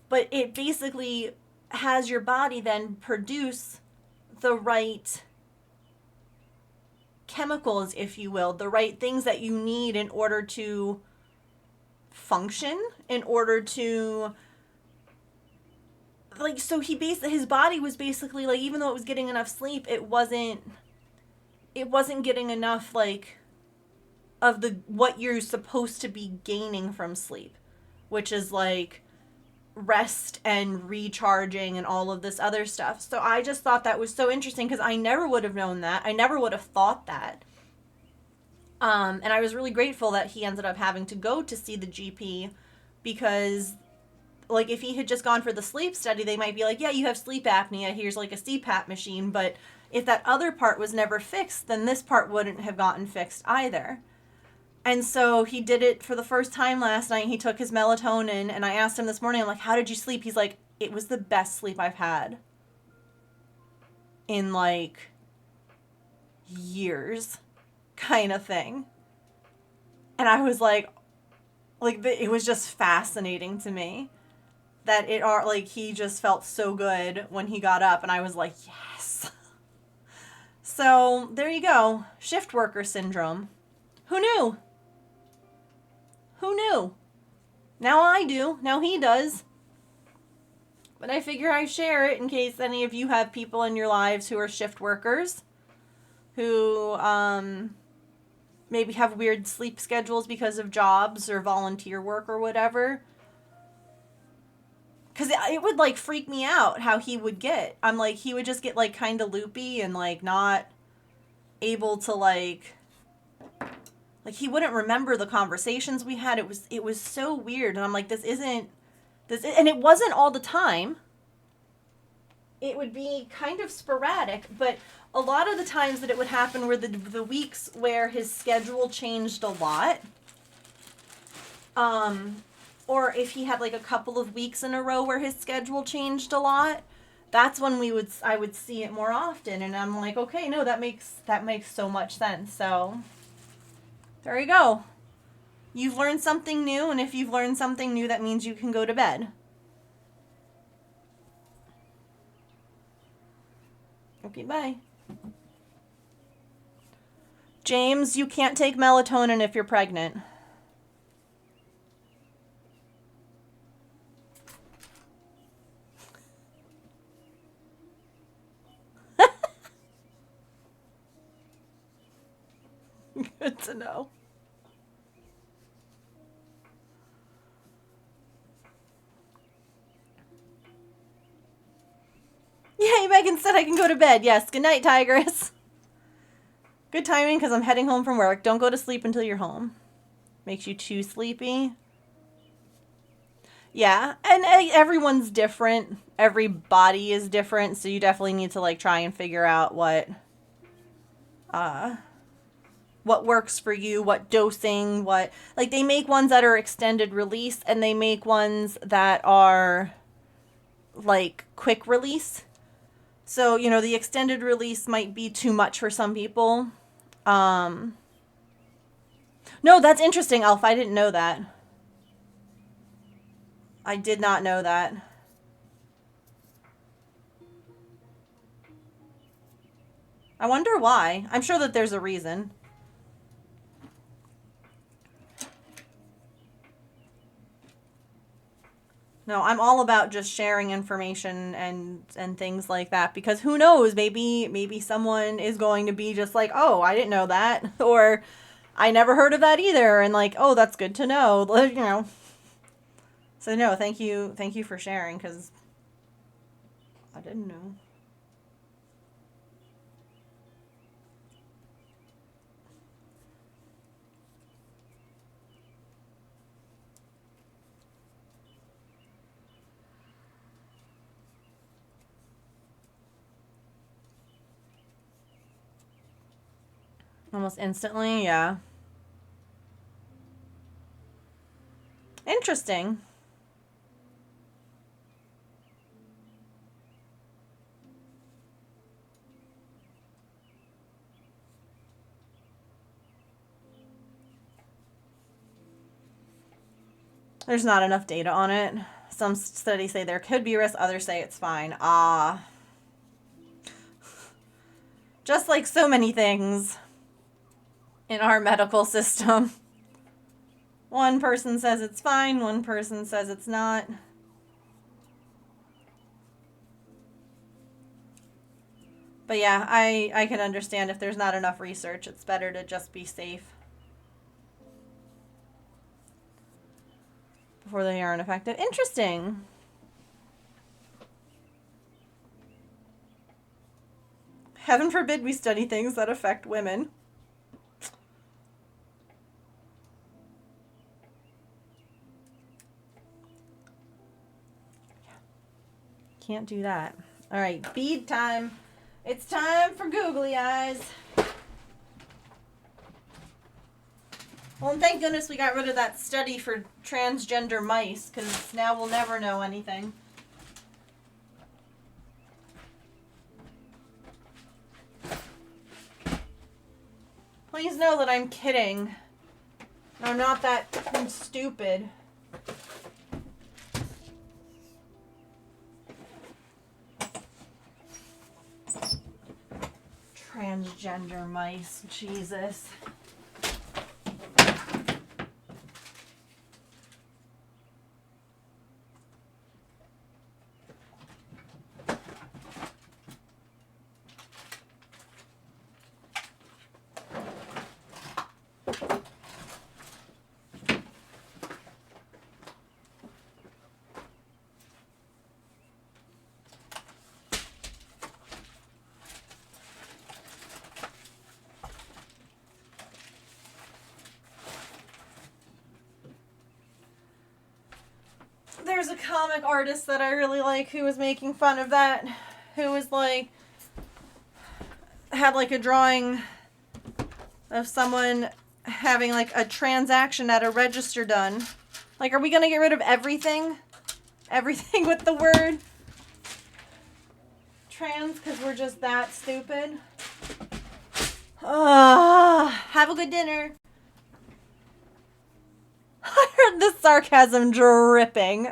but it basically has your body then produce the right chemicals, if you will, the right things that you need in order to function, in order to like, so his body was basically like, even though it was getting enough sleep, it wasn't getting enough like of the what you're supposed to be gaining from sleep, which is like rest and recharging and all of this other stuff. So I just thought that was so interesting because I never would have known that. I never would have thought that. And I was really grateful that he ended up having to go to see the GP because, like, if he had just gone for the sleep study, they might be like, yeah, you have sleep apnea. Here's like a CPAP machine. But if that other part was never fixed, then this part wouldn't have gotten fixed either. And so he did it for the first time last night. He took his melatonin, and I asked him this morning, I'm like, how did you sleep? He's like, it was the best sleep I've had in like years, kind of thing. And I was like it was just fascinating to me that he just felt so good when he got up, and I was like, yes. So there you go, shift worker syndrome. Who knew? Who knew? Now I do. Now he does. But I figure I share it in case any of you have people in your lives who are shift workers, who maybe have weird sleep schedules because of jobs or volunteer work or whatever. Because it would like freak me out how he would get. I'm like, he would just get like kind of loopy and like not able to like he wouldn't remember the conversations we had. It was so weird. And I'm like, and it wasn't all the time. It would be kind of sporadic, but a lot of the times that it would happen were the weeks where his schedule changed a lot. Or if he had like a couple of weeks in a row where his schedule changed a lot, that's when I would see it more often. And I'm like, okay, no, that makes so much sense. So there you go. You've learned something new, and if you've learned something new, that means you can go to bed. Okay, bye. James, you can't take melatonin if you're pregnant. Good to know. Yay, Megan said I can go to bed. Yes, good night, Tigress. Good timing because I'm heading home from work. Don't go to sleep until you're home. Makes you too sleepy. Yeah, and everyone's different. Every body is different, so you definitely need to like try and figure out what works for you, what dosing, like they make ones that are extended release and they make ones that are like quick release. So, the extended release might be too much for some people. No, that's interesting, Alf. I didn't know that. I did not know that. I wonder why. I'm sure that there's a reason. No, I'm all about just sharing information and things like that, because who knows, maybe someone is going to be just like, oh, I didn't know that, or I never heard of that either. And like, oh, that's good to know. You know. So no, thank you for sharing, because I didn't know. Almost instantly, yeah. Interesting. There's not enough data on it. Some studies say there could be risk, others say it's fine. Ah. Just like so many things in our medical system. One person says it's fine, one person says it's not. But yeah, I can understand if there's not enough research, it's better to just be safe before they aren't effective. Interesting. Heaven forbid we study things that affect women. Can't do that. All right, bead time. It's time for googly eyes. Well, and thank goodness we got rid of that study for transgender mice, because now we'll never know anything. Please know that I'm kidding. I'm not that stupid. Transgender mice. Jesus. There's a comic artist that I really like who was making fun of that, who was like, had like a drawing of someone having like a transaction at a register done. Like, are we gonna get rid of everything? Everything with the word trans because we're just that stupid? Have a good dinner. I heard the sarcasm dripping.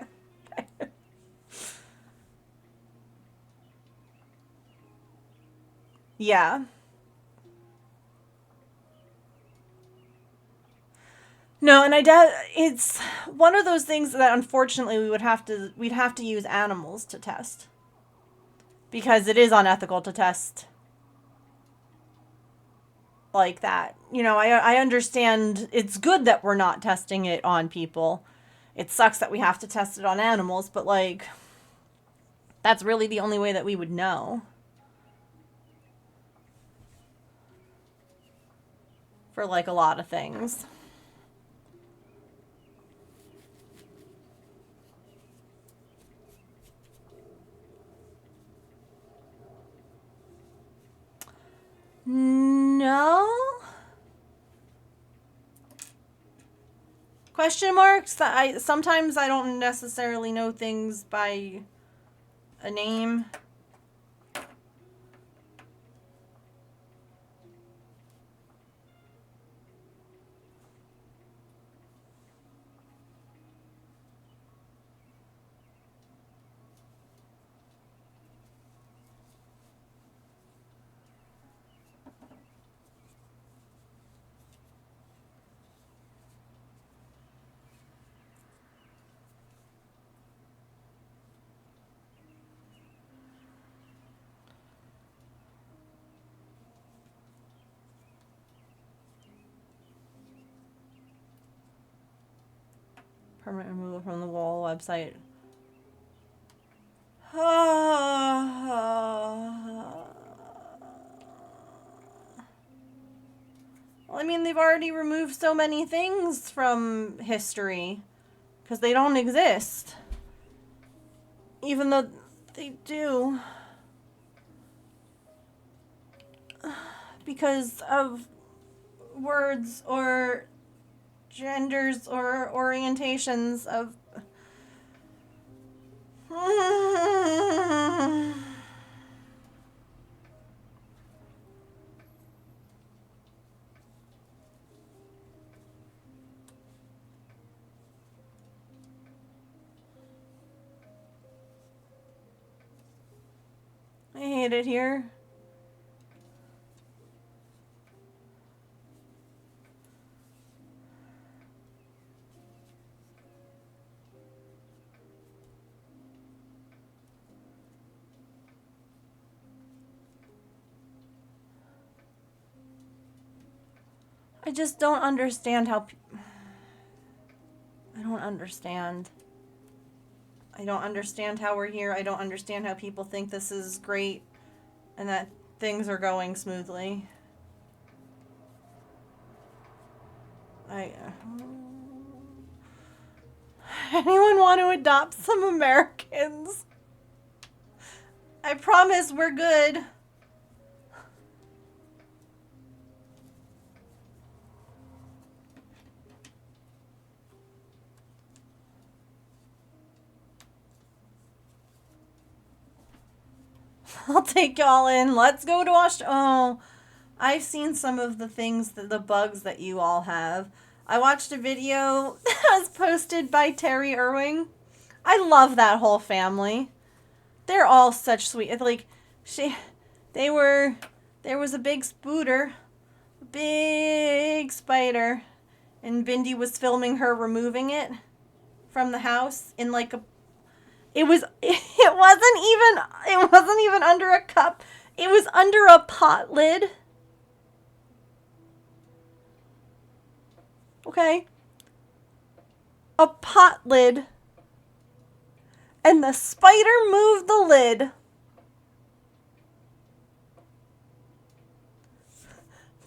Yeah. No, and it's one of those things that unfortunately we'd have to use animals to test. Because it is unethical to test like that. You know, I understand it's good that we're not testing it on people. It sucks that we have to test it on animals, but like that's really the only way that we would know. For like a lot of things. No? Question marks? Sometimes I don't necessarily know things by a name. Permanent removal from the wall website. Well, I mean, they've already removed so many things from history because they don't exist. Even though they do. Because of words or genders or orientations of... I hate it here. I just don't understand how... I don't understand. I don't understand how we're here. I don't understand how people think this is great and that things are going smoothly. Anyone want to adopt some Americans? I promise we're good. I'll take y'all in. Let's go to Australia. Oh, I've seen some of the things, the bugs that you all have. I watched a video that was posted by Terry Irving. I love that whole family. They're all such sweet. Like, there was a big spooter, a big spider, and Bindi was filming her removing it from the house in like a... It wasn't even under a cup. It was under a pot lid. Okay. A pot lid. And the spider moved the lid.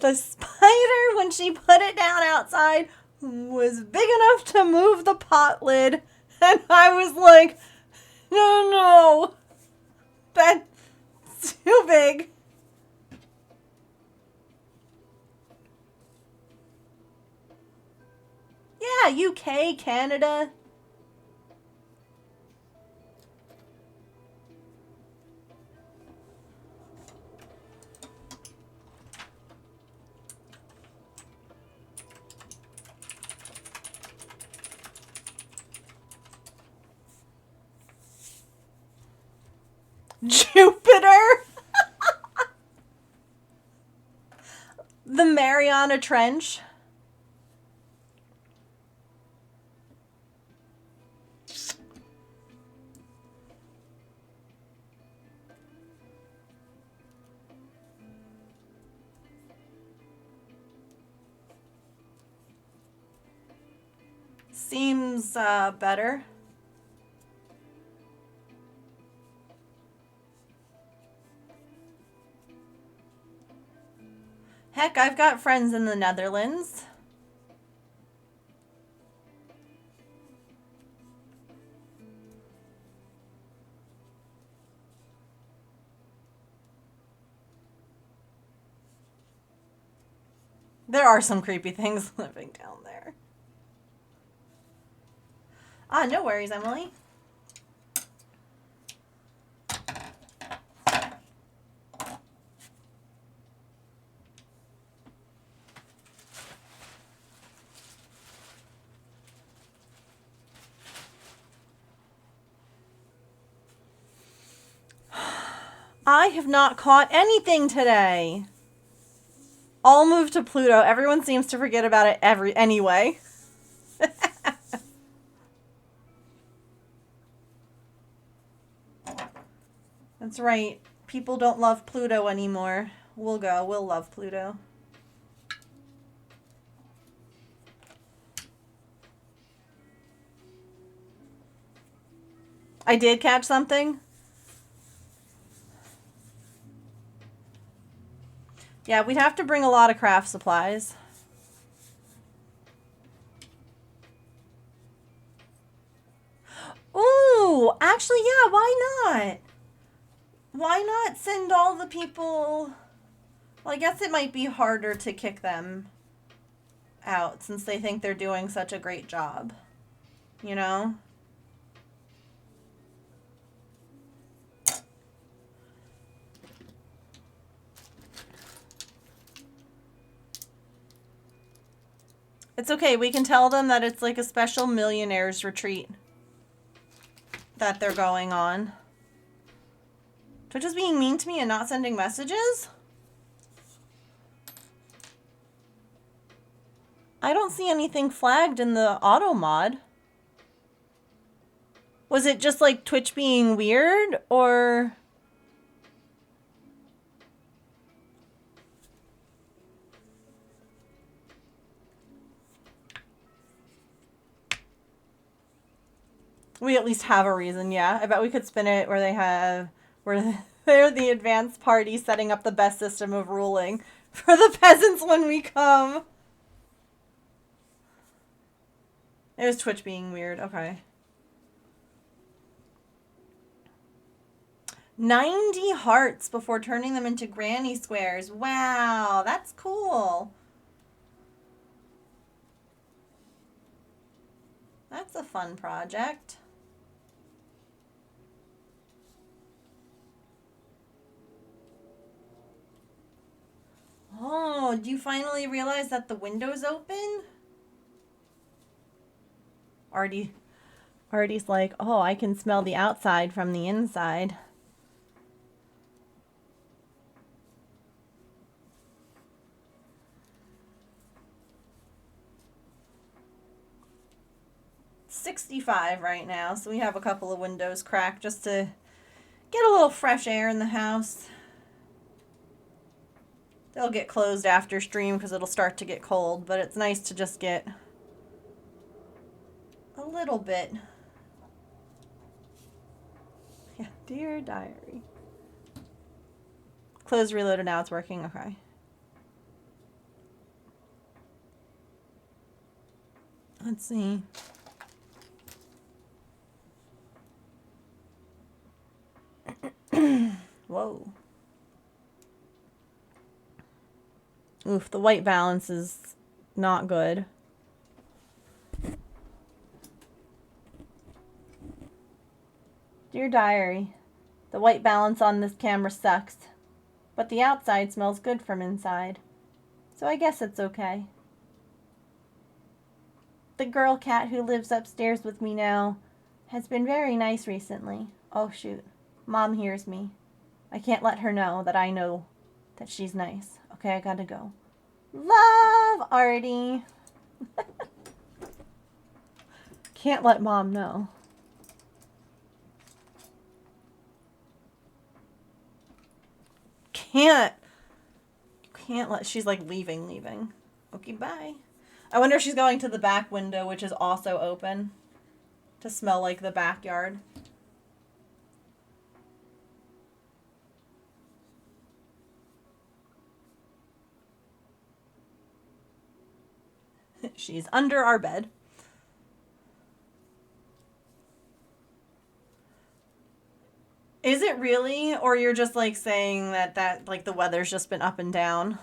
The spider, when she put it down outside, was big enough to move the pot lid. And I was like, no. That's too big. Yeah, UK, Canada. Jupiter. The Mariana Trench. Seems better. Heck, I've got friends in the Netherlands. There are some creepy things living down there. Ah, no worries, Emily. I have not caught anything today. I'll move to Pluto. Everyone seems to forget about it anyway. That's right. People don't love Pluto anymore. We'll go. We'll love Pluto. I did catch something. Yeah, we'd have to bring a lot of craft supplies. Ooh, actually, yeah, why not? Why not send all the people... Well, I guess it might be harder to kick them out since they think they're doing such a great job. You know? It's okay. We can tell them that it's like a special millionaire's retreat that they're going on. Twitch is being mean to me and not sending messages? I don't see anything flagged in the auto mod. Was it just like Twitch being weird or... We at least have a reason, yeah. I bet we could spin it where they're the advanced party setting up the best system of ruling for the peasants when we come. It was Twitch being weird, okay. 90 hearts before turning them into granny squares. Wow, that's cool. That's a fun project. Oh, do you finally realize that the window's open? Artie's like, oh, I can smell the outside from the inside. It's 65 right now, so we have a couple of windows cracked just to get a little fresh air in the house. They'll get closed after stream because it'll start to get cold, but it's nice to just get a little bit. Yeah, dear diary. Close, reloaded, now it's working, okay. Let's see. Whoa. Oof, the white balance is not good. Dear diary, the white balance on this camera sucks, but the outside smells good from inside, so I guess it's okay. The girl cat who lives upstairs with me now has been very nice recently. Oh shoot, Mom hears me. I can't let her know that I know that she's nice. Okay, I gotta go. Love, Artie. Can't let Mom know. Can't let, she's like leaving. Okay, bye. I wonder if she's going to the back window, which is also open, to smell like the backyard. She's under our bed. Is it really? Or you're just like saying that like the weather's just been up and down?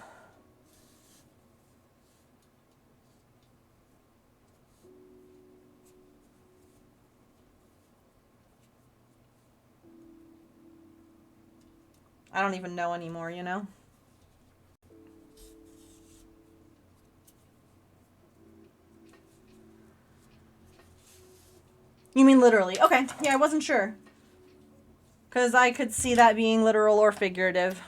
I don't even know anymore, you know? You mean literally? Okay, yeah, I wasn't sure. Because I could see that being literal or figurative.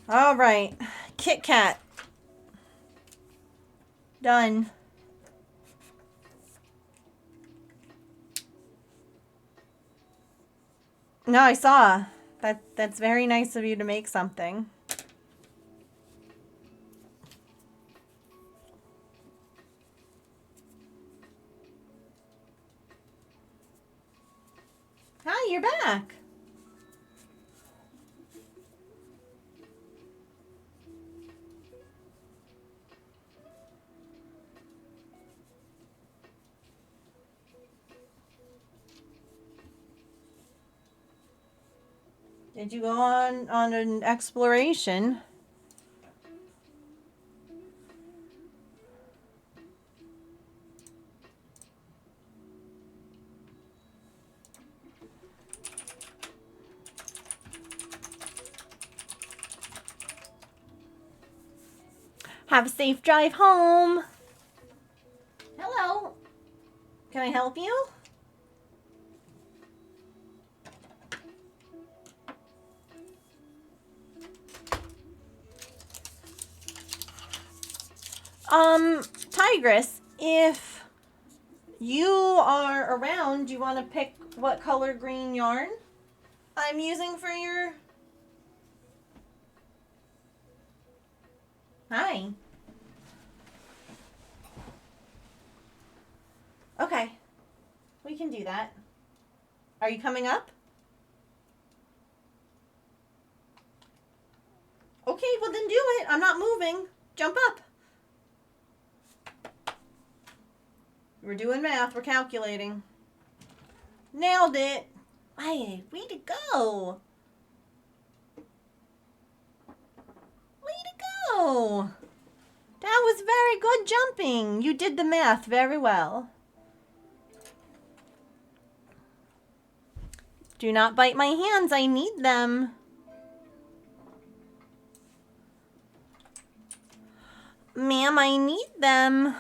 All right. Kit Kat. Done. No, I saw. That's very nice of you to make something. you're back. Did you go on an exploration? Have a safe drive home. Hello. Can I help you? Tigress, if you are around, do you want to pick what color green yarn I'm using for your... Hi. Okay. We can do that. Are you coming up? Okay, well then do it. I'm not moving. Jump up. We're doing math. We're calculating. Nailed it. Hey, way to go. Way to go. That was very good jumping. You did the math very well. Do not bite my hands. I need them. Ma'am, I need them.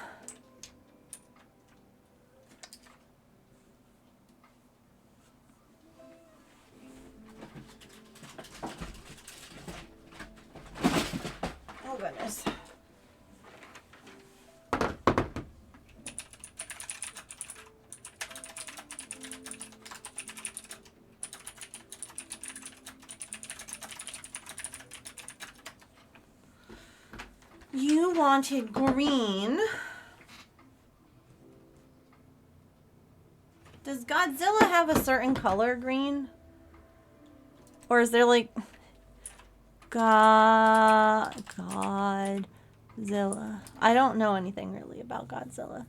Oh, goodness. You wanted green. Does Godzilla have a certain color green? Or is there like... Godzilla. I don't know anything really about Godzilla.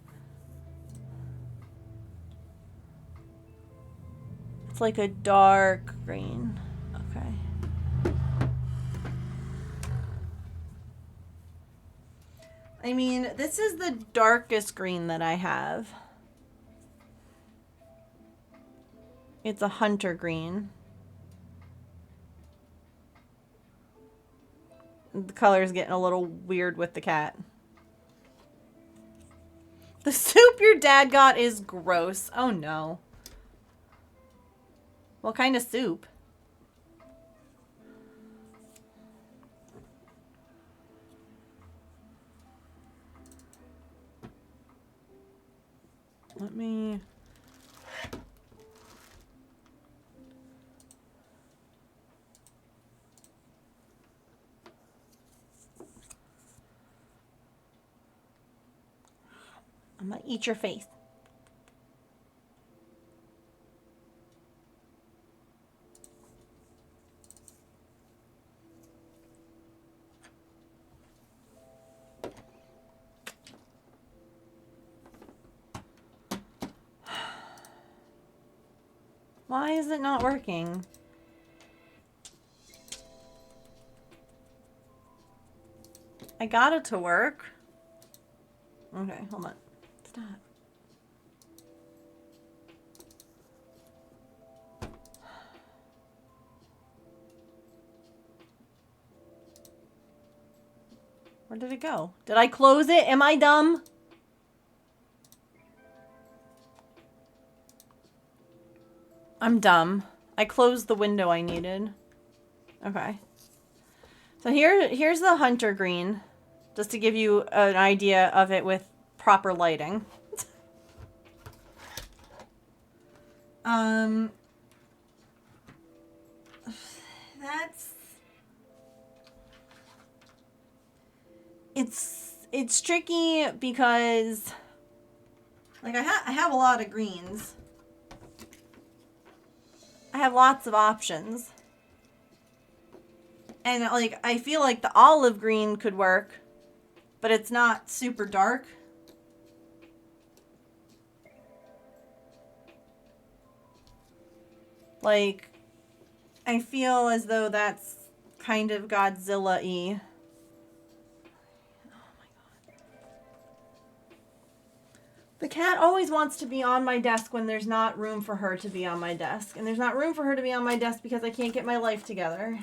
It's like a dark green. Okay. I mean, this is the darkest green that I have. It's a hunter green. The color is getting a little weird with the cat. The soup your dad got is gross. Oh no. What kind of soup? Let me... I'm gonna eat your face. Why is it not working? I got it to work. Okay, hold on. Stop. Where did it go? Did I close it? Am I dumb? I'm dumb. I closed the window I needed. Okay. So here's the hunter green, just to give you an idea of it with proper lighting. That's... It's tricky because, like, I have a lot of greens. I have lots of options. And like, I feel like the olive green could work, but it's not super dark. Like, I feel as though that's kind of Godzilla-y. The cat always wants to be on my desk when there's not room for her to be on my desk. And there's not room for her to be on my desk because I can't get my life together.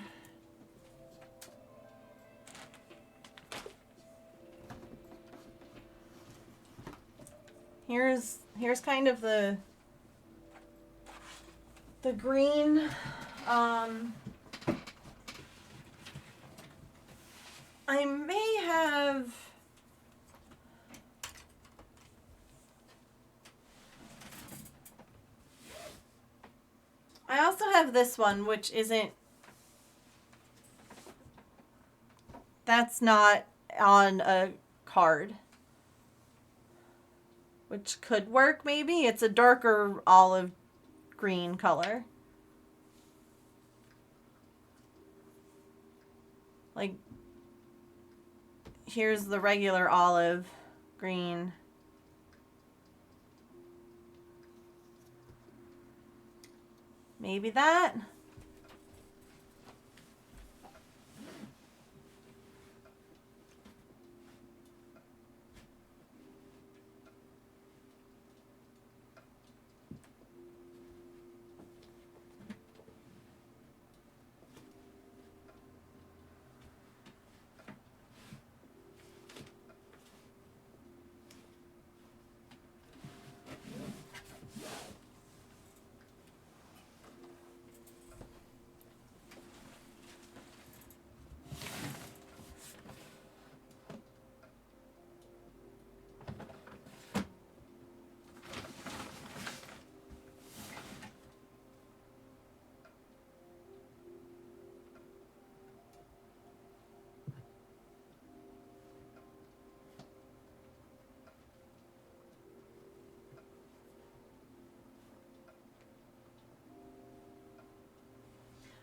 Here's kind of the green. I may have... I also have this one, which isn't... That's not on a card. Which could work, maybe. It's a darker olive green color. Like, here's the regular olive green. Maybe that?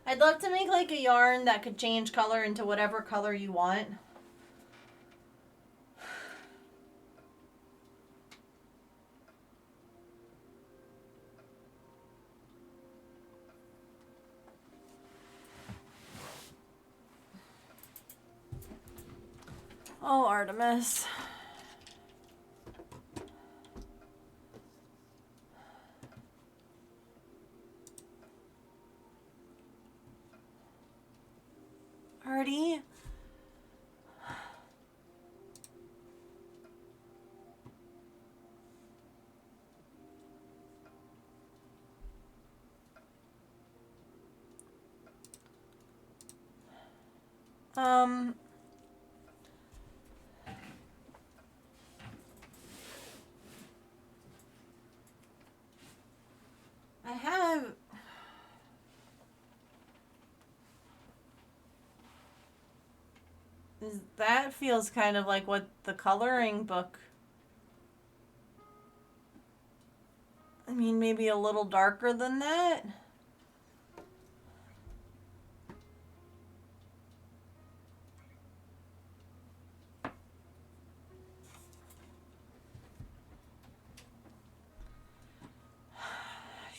I'd love to make like a yarn that could change color into whatever color you want. Oh, Artemis. Artie? I have... That feels kind of like what the coloring book... I mean, maybe a little darker than that?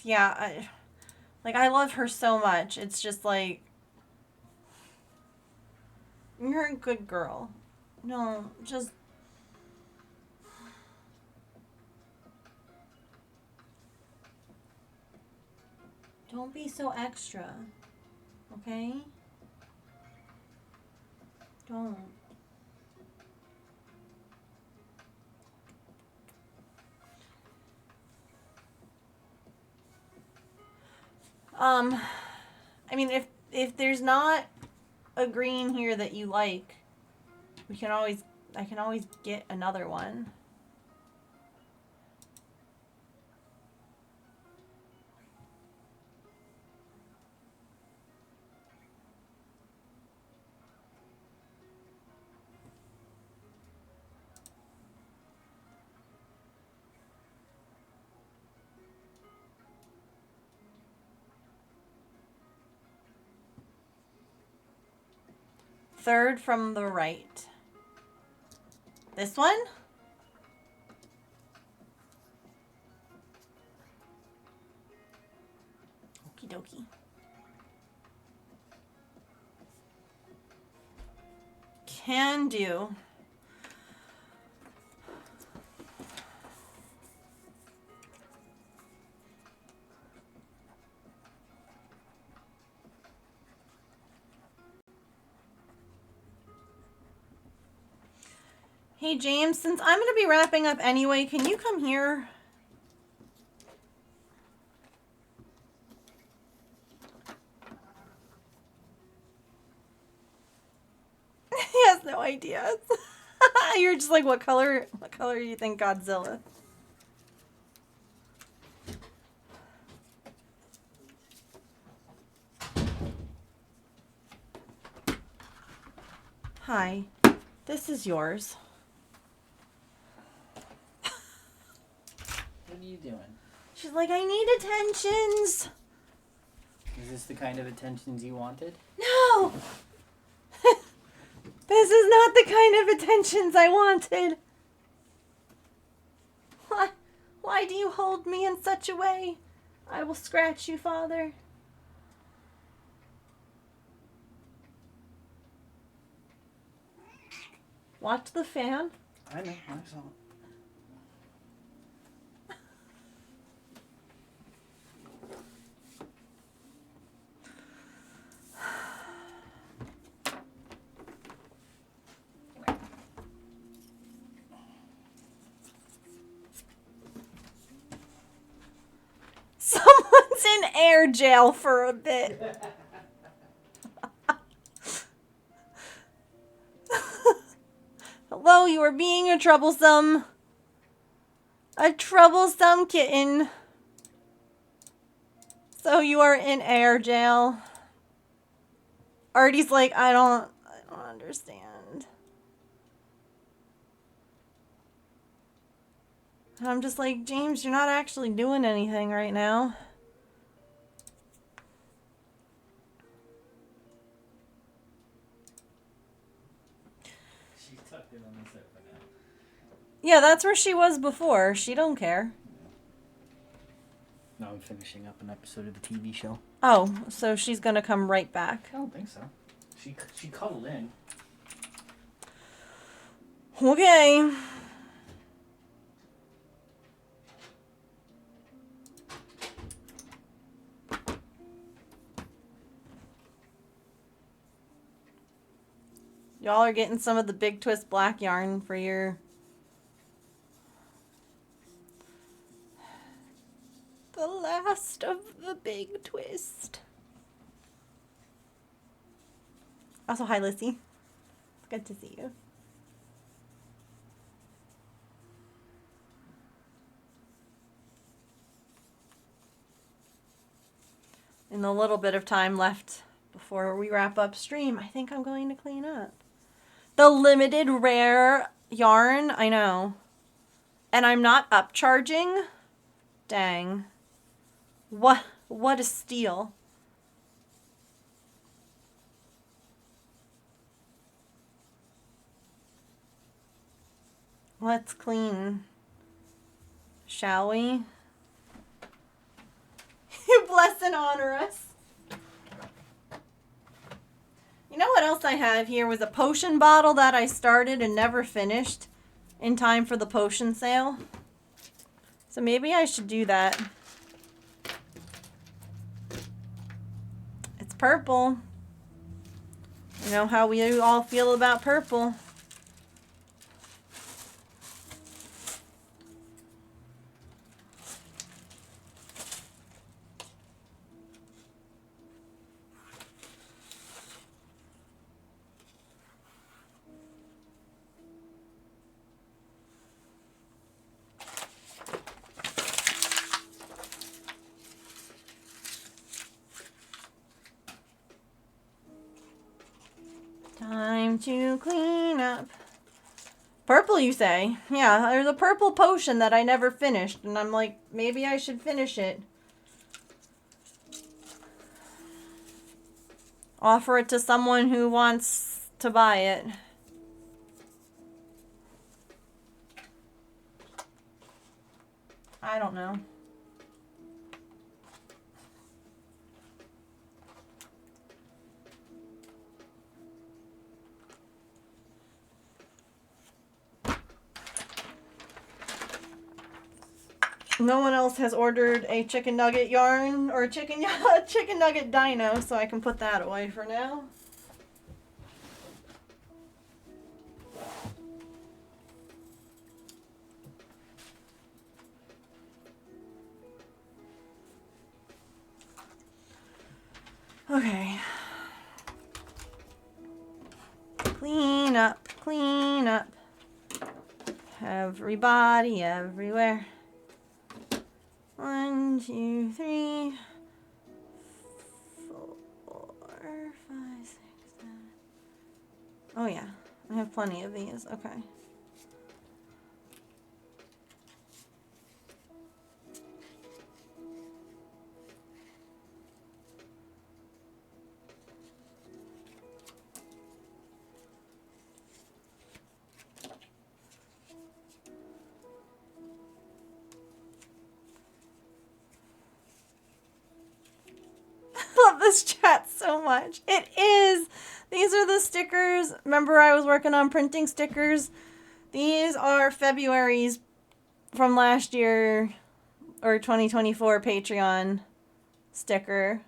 Yeah, I love her so much. It's just like... You're a good girl. No, just... Don't be so extra. Okay? Don't. I mean, if there's not a green here that you like, I can always get another one. third from the right. This one? Okie dokie. Can do. Hey James, since I'm going to be wrapping up anyway, can you come here? He has no ideas. You're just like, what color do you think Godzilla? Hi, this is yours. What are you doing? She's like, I need attentions. Is this the kind of attentions you wanted? No! This is not the kind of attentions I wanted. Why do you hold me in such a way? I will scratch you, Father. Watch the fan. I know, I saw it. Someone's in air jail for a bit. Hello, you are being a troublesome kitten. So you are in air jail. Artie's like, I don't understand. And I'm just like, James, you're not actually doing anything right now. She's tucked in on the sofa now. Yeah, that's where she was before. She don't care. No, I'm finishing up an episode of the TV show. Oh, so she's gonna come right back. I don't think so. She cuddled in. Okay. Y'all are getting some of the Big Twist black yarn for your... The last of the Big Twist. Also, hi, Lissy. It's good to see you. In the little bit of time left before we wrap up stream, I think I'm going to clean up. The limited rare yarn, I know. And I'm not upcharging? Dang. What a steal. Let's clean. Shall we? You bless and honor us. You know what else I have here was a potion bottle that I started and never finished in time for the potion sale. So maybe I should do that. It's purple. You know how we all feel about purple. Time to clean up. Purple, you say? Yeah, there's a purple potion that I never finished, and I'm like, maybe I should finish it. Offer it to someone who wants to buy it. I don't know. No one else has ordered a chicken nugget yarn or a chicken nugget dino, so I can put that away for now. Okay. Clean up, clean up. Everybody, everywhere. 1, 2, 3, 4, 5, 6, 7. Oh yeah, I have plenty of these. Okay. Love this chat so much. It is. These are the stickers. Remember I was working on printing stickers? These are February's from last year or 2024 Patreon sticker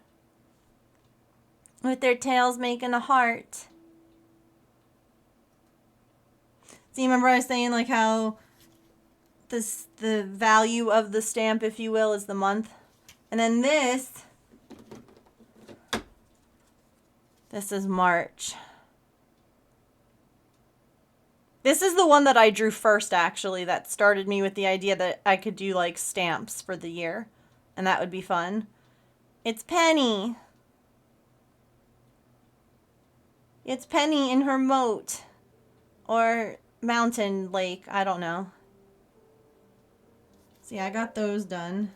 with their tails making a heart. See, remember I was saying like how the value of the stamp, if you will, is the month. And then this is March. This is the one that I drew first, actually, that started me with the idea that I could do, like, stamps for the year. And that would be fun. It's Penny. It's Penny in her moat. Or mountain lake, I don't know. See, I got those done.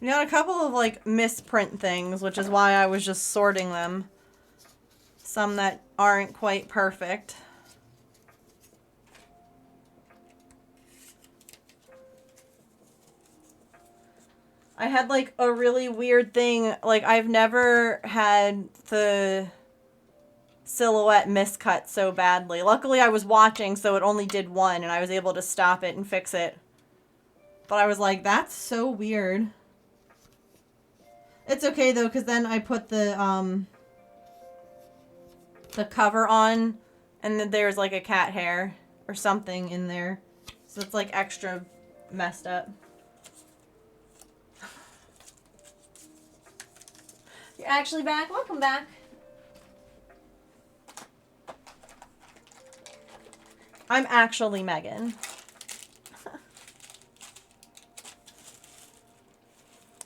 You got a couple of, like, misprint things, which is why I was just sorting them. Some that aren't quite perfect. I had, like, a really weird thing. Like, I've never had the silhouette miscut so badly. Luckily, I was watching, so it only did one, and I was able to stop it and fix it. But I was like, that's so weird. It's okay though, because then I put the cover on, and then there's like a cat hair or something in there, so it's like extra messed up. You're actually back. Welcome back. I'm actually Megan.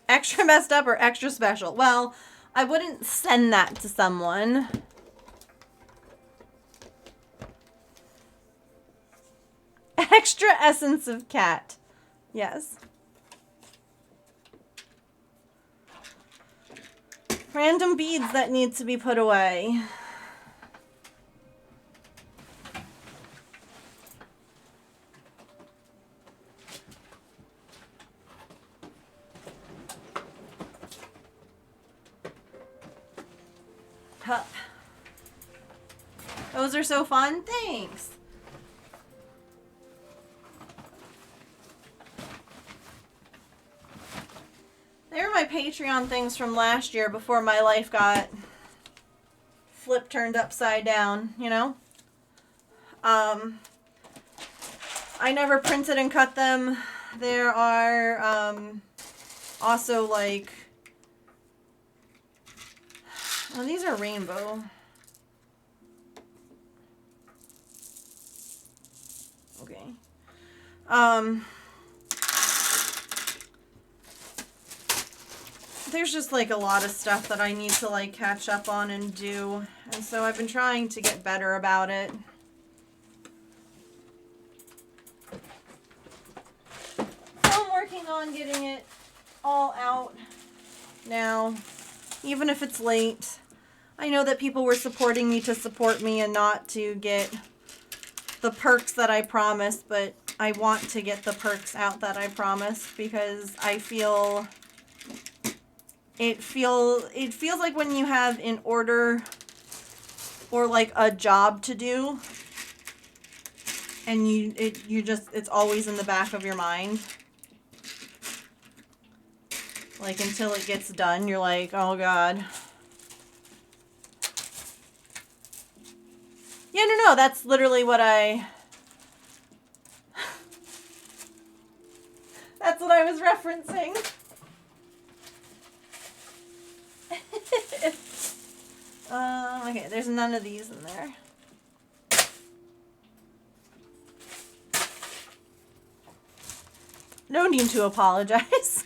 Extra messed up or extra special? Well, I wouldn't send that to someone. Extra essence of cat. Yes. Random beads that need to be put away. Hup. Those are so fun. Thanks. They were my Patreon things from last year before my life got turned upside down, you know? I never printed and cut them. There are also like, oh, these are rainbow. Okay. There's just like a lot of stuff that I need to like catch up on and do. And so I've been trying to get better about it. So I'm working on getting it all out now, even if it's late. I know that people were supporting me to support me and not to get the perks that I promised, but I want to get the perks out that I promised because I feel it feels like when you have an order or like a job to do and it's always in the back of your mind. Like until it gets done, you're like, "Oh God." Yeah, no, that's literally what that's what I was referencing. Okay, there's none of these in there. No need to apologize.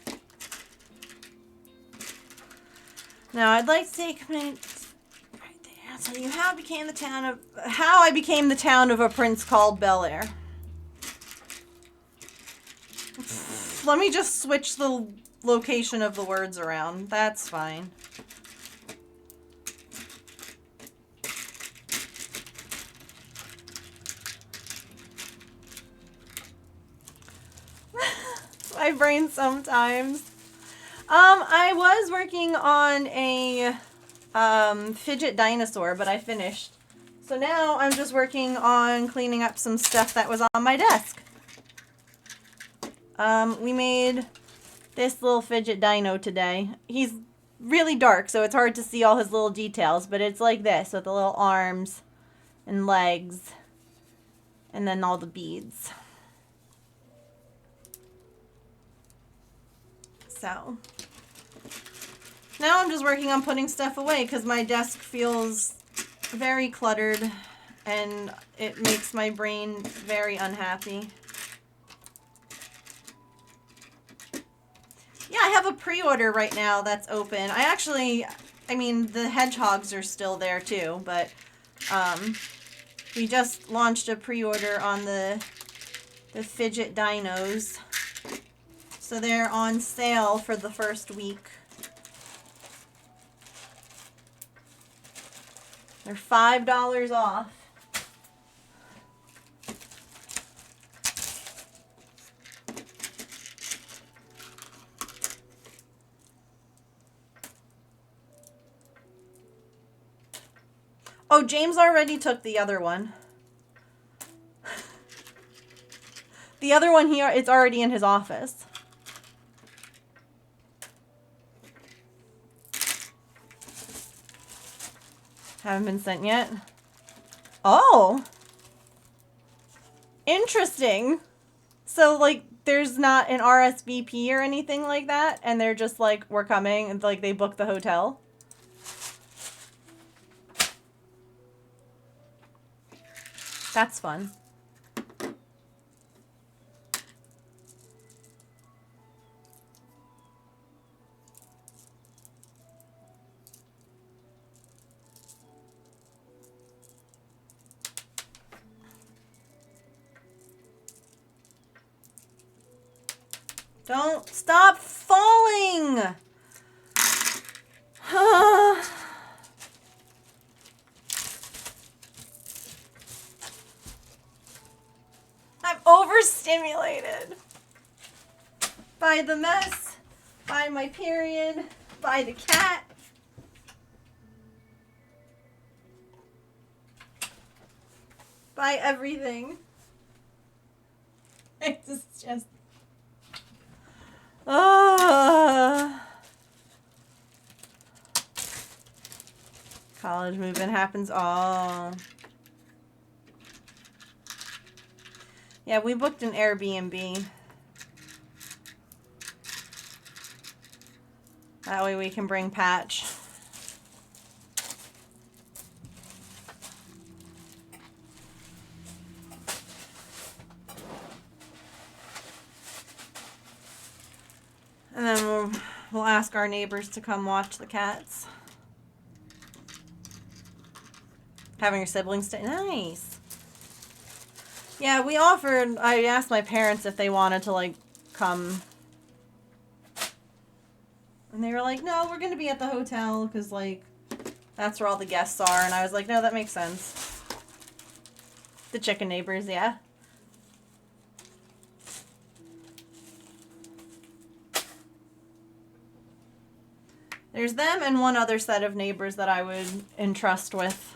Now, I'd like to take a minute right there. I'll tell you how I became the town of a prince called Bel Air. Let me just switch the location of the words around. That's fine. My brain sometimes. I was working on a fidget dinosaur, but I finished. So now I'm just working on cleaning up some stuff that was on my desk. We made this little fidget dino today. He's really dark, so it's hard to see all his little details, but it's like this with the little arms and legs and then all the beads. So now I'm just working on putting stuff away because my desk feels very cluttered and it makes my brain very unhappy. Yeah, I have a pre-order right now that's open. I mean, the hedgehogs are still there too, but we just launched a pre-order on the fidget dinos. So they're on sale for the first week. They're $5 off. Oh, James already took the other one. The other one here, it's already in his office. Haven't been sent yet. Oh. Interesting. So, like, there's not an RSVP or anything like that, and they're just like, we're coming, and like, they book the hotel. That's fun. Don't stop falling! I'm overstimulated by the mess, by my period, by the cat. By everything. It's just... College movement happens. Oh. Yeah, we booked an Airbnb. That way we can bring Patch. And then we'll ask our neighbors to come watch the cats. Having your siblings stay. Nice. Yeah, I asked my parents if they wanted to, like, come And they were like, no, we're going to be at the hotel because, like, that's where all the guests are. And I was like, no, that makes sense. The chicken neighbors, yeah. There's them and one other set of neighbors that I would entrust with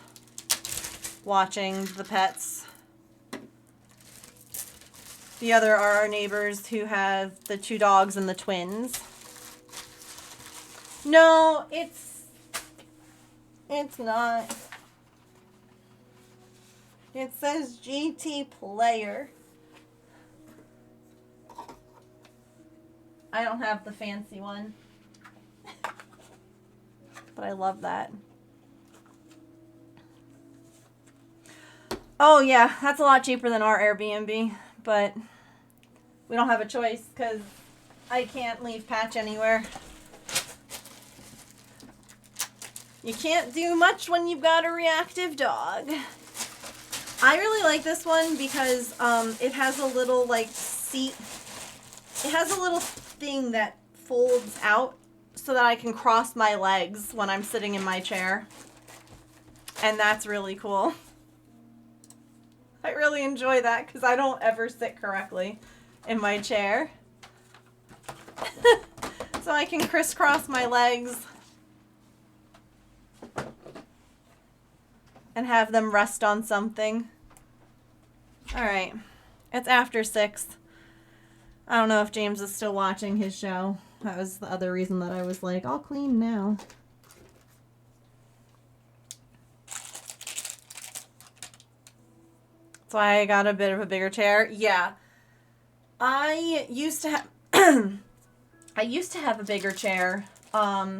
watching the pets. The other are our neighbors who have the 2 dogs and the twins. No, it's not. It says GT Player. I don't have the fancy one. But I love that. Oh yeah, that's a lot cheaper than our Airbnb, but we don't have a choice because I can't leave Patch anywhere. You can't do much when you've got a reactive dog. I really like this one because it has a little like seat. It has a little thing that folds out so that I can cross my legs when I'm sitting in my chair. And that's really cool. I really enjoy that because I don't ever sit correctly in my chair. So I can crisscross my legs and have them rest on something. Alright. It's after 6. I don't know if James is still watching his show. That was the other reason that I was like, I'll clean now. That's why I got a bit of a bigger chair. Yeah. I used to have I used to have a bigger chair, but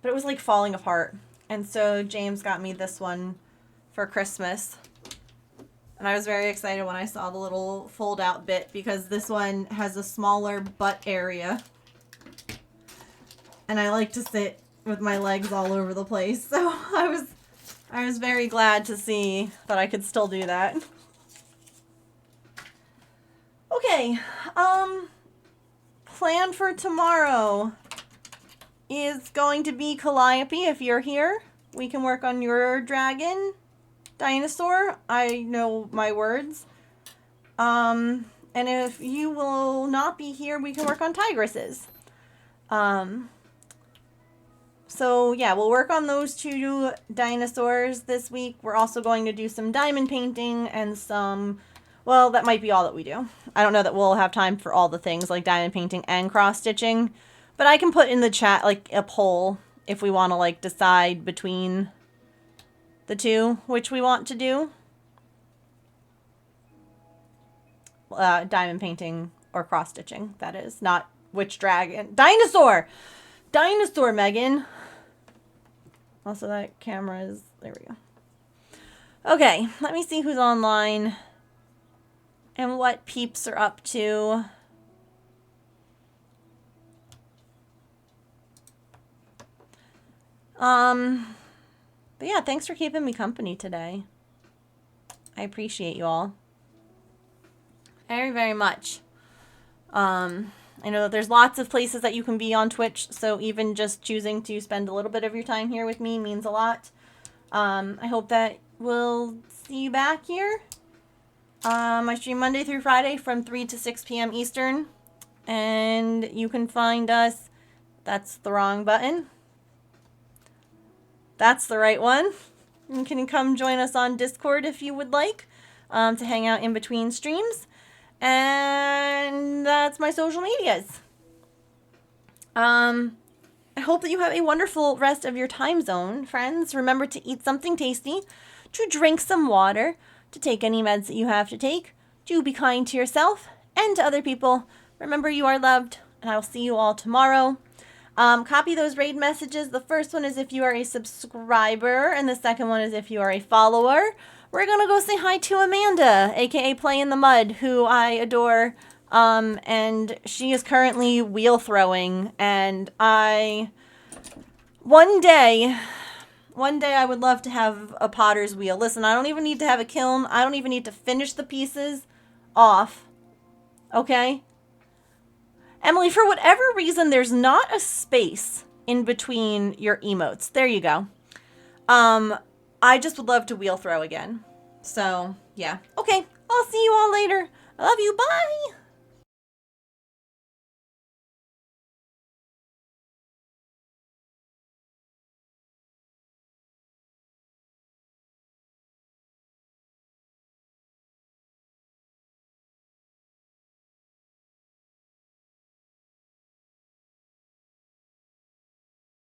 it was like falling apart. And so James got me this one for Christmas. And I was very excited when I saw the little fold out bit because this one has a smaller butt area. And I like to sit with my legs all over the place. So I was very glad to see that I could still do that. Okay, plan for tomorrow is going to be Calliope. If you're here, we can work on your dragon, dinosaur. I know my words. And if you will not be here, we can work on tigresses. So yeah, we'll work on those 2 dinosaurs this week. We're also going to do some diamond painting and some, well, that might be all that we do. I don't know that we'll have time for all the things like diamond painting and cross stitching, but I can put in the chat like a poll if we want to like decide between the 2 which we want to do. Diamond painting or cross stitching, that is, not which dragon. Dinosaur, Megan. Also, that camera is, there we go. Okay, let me see who's online and what peeps are up to. But yeah, thanks for keeping me company today. I appreciate you all very, very much. I know that there's lots of places that you can be on Twitch, so even just choosing to spend a little bit of your time here with me means a lot. I hope that we'll see you back here. I stream Monday through Friday from 3 to 6 p.m. Eastern, and you can find us, that's the wrong button. That's the right one. You can come join us on Discord if you would like, to hang out in between streams. And that's my social medias. I hope that you have a wonderful rest of your time zone, friends. Remember to eat something tasty, to drink some water, to take any meds that you have to take, to be kind to yourself and to other people. Remember you are loved, and I will see you all tomorrow. Copy those raid messages. The first one is if you are a subscriber, and the second one is if you are a follower. We're gonna go say hi to Amanda, aka Play in the Mud, who I adore, and she is currently wheel throwing, and one day I would love to have a potter's wheel. Listen, I don't even need to have a kiln. I don't even need to finish the pieces off, okay? Emily, for whatever reason, there's not a space in between your emotes. There you go. I just would love to wheel throw again. So, yeah. Okay, I'll see you all later. I love you. Bye.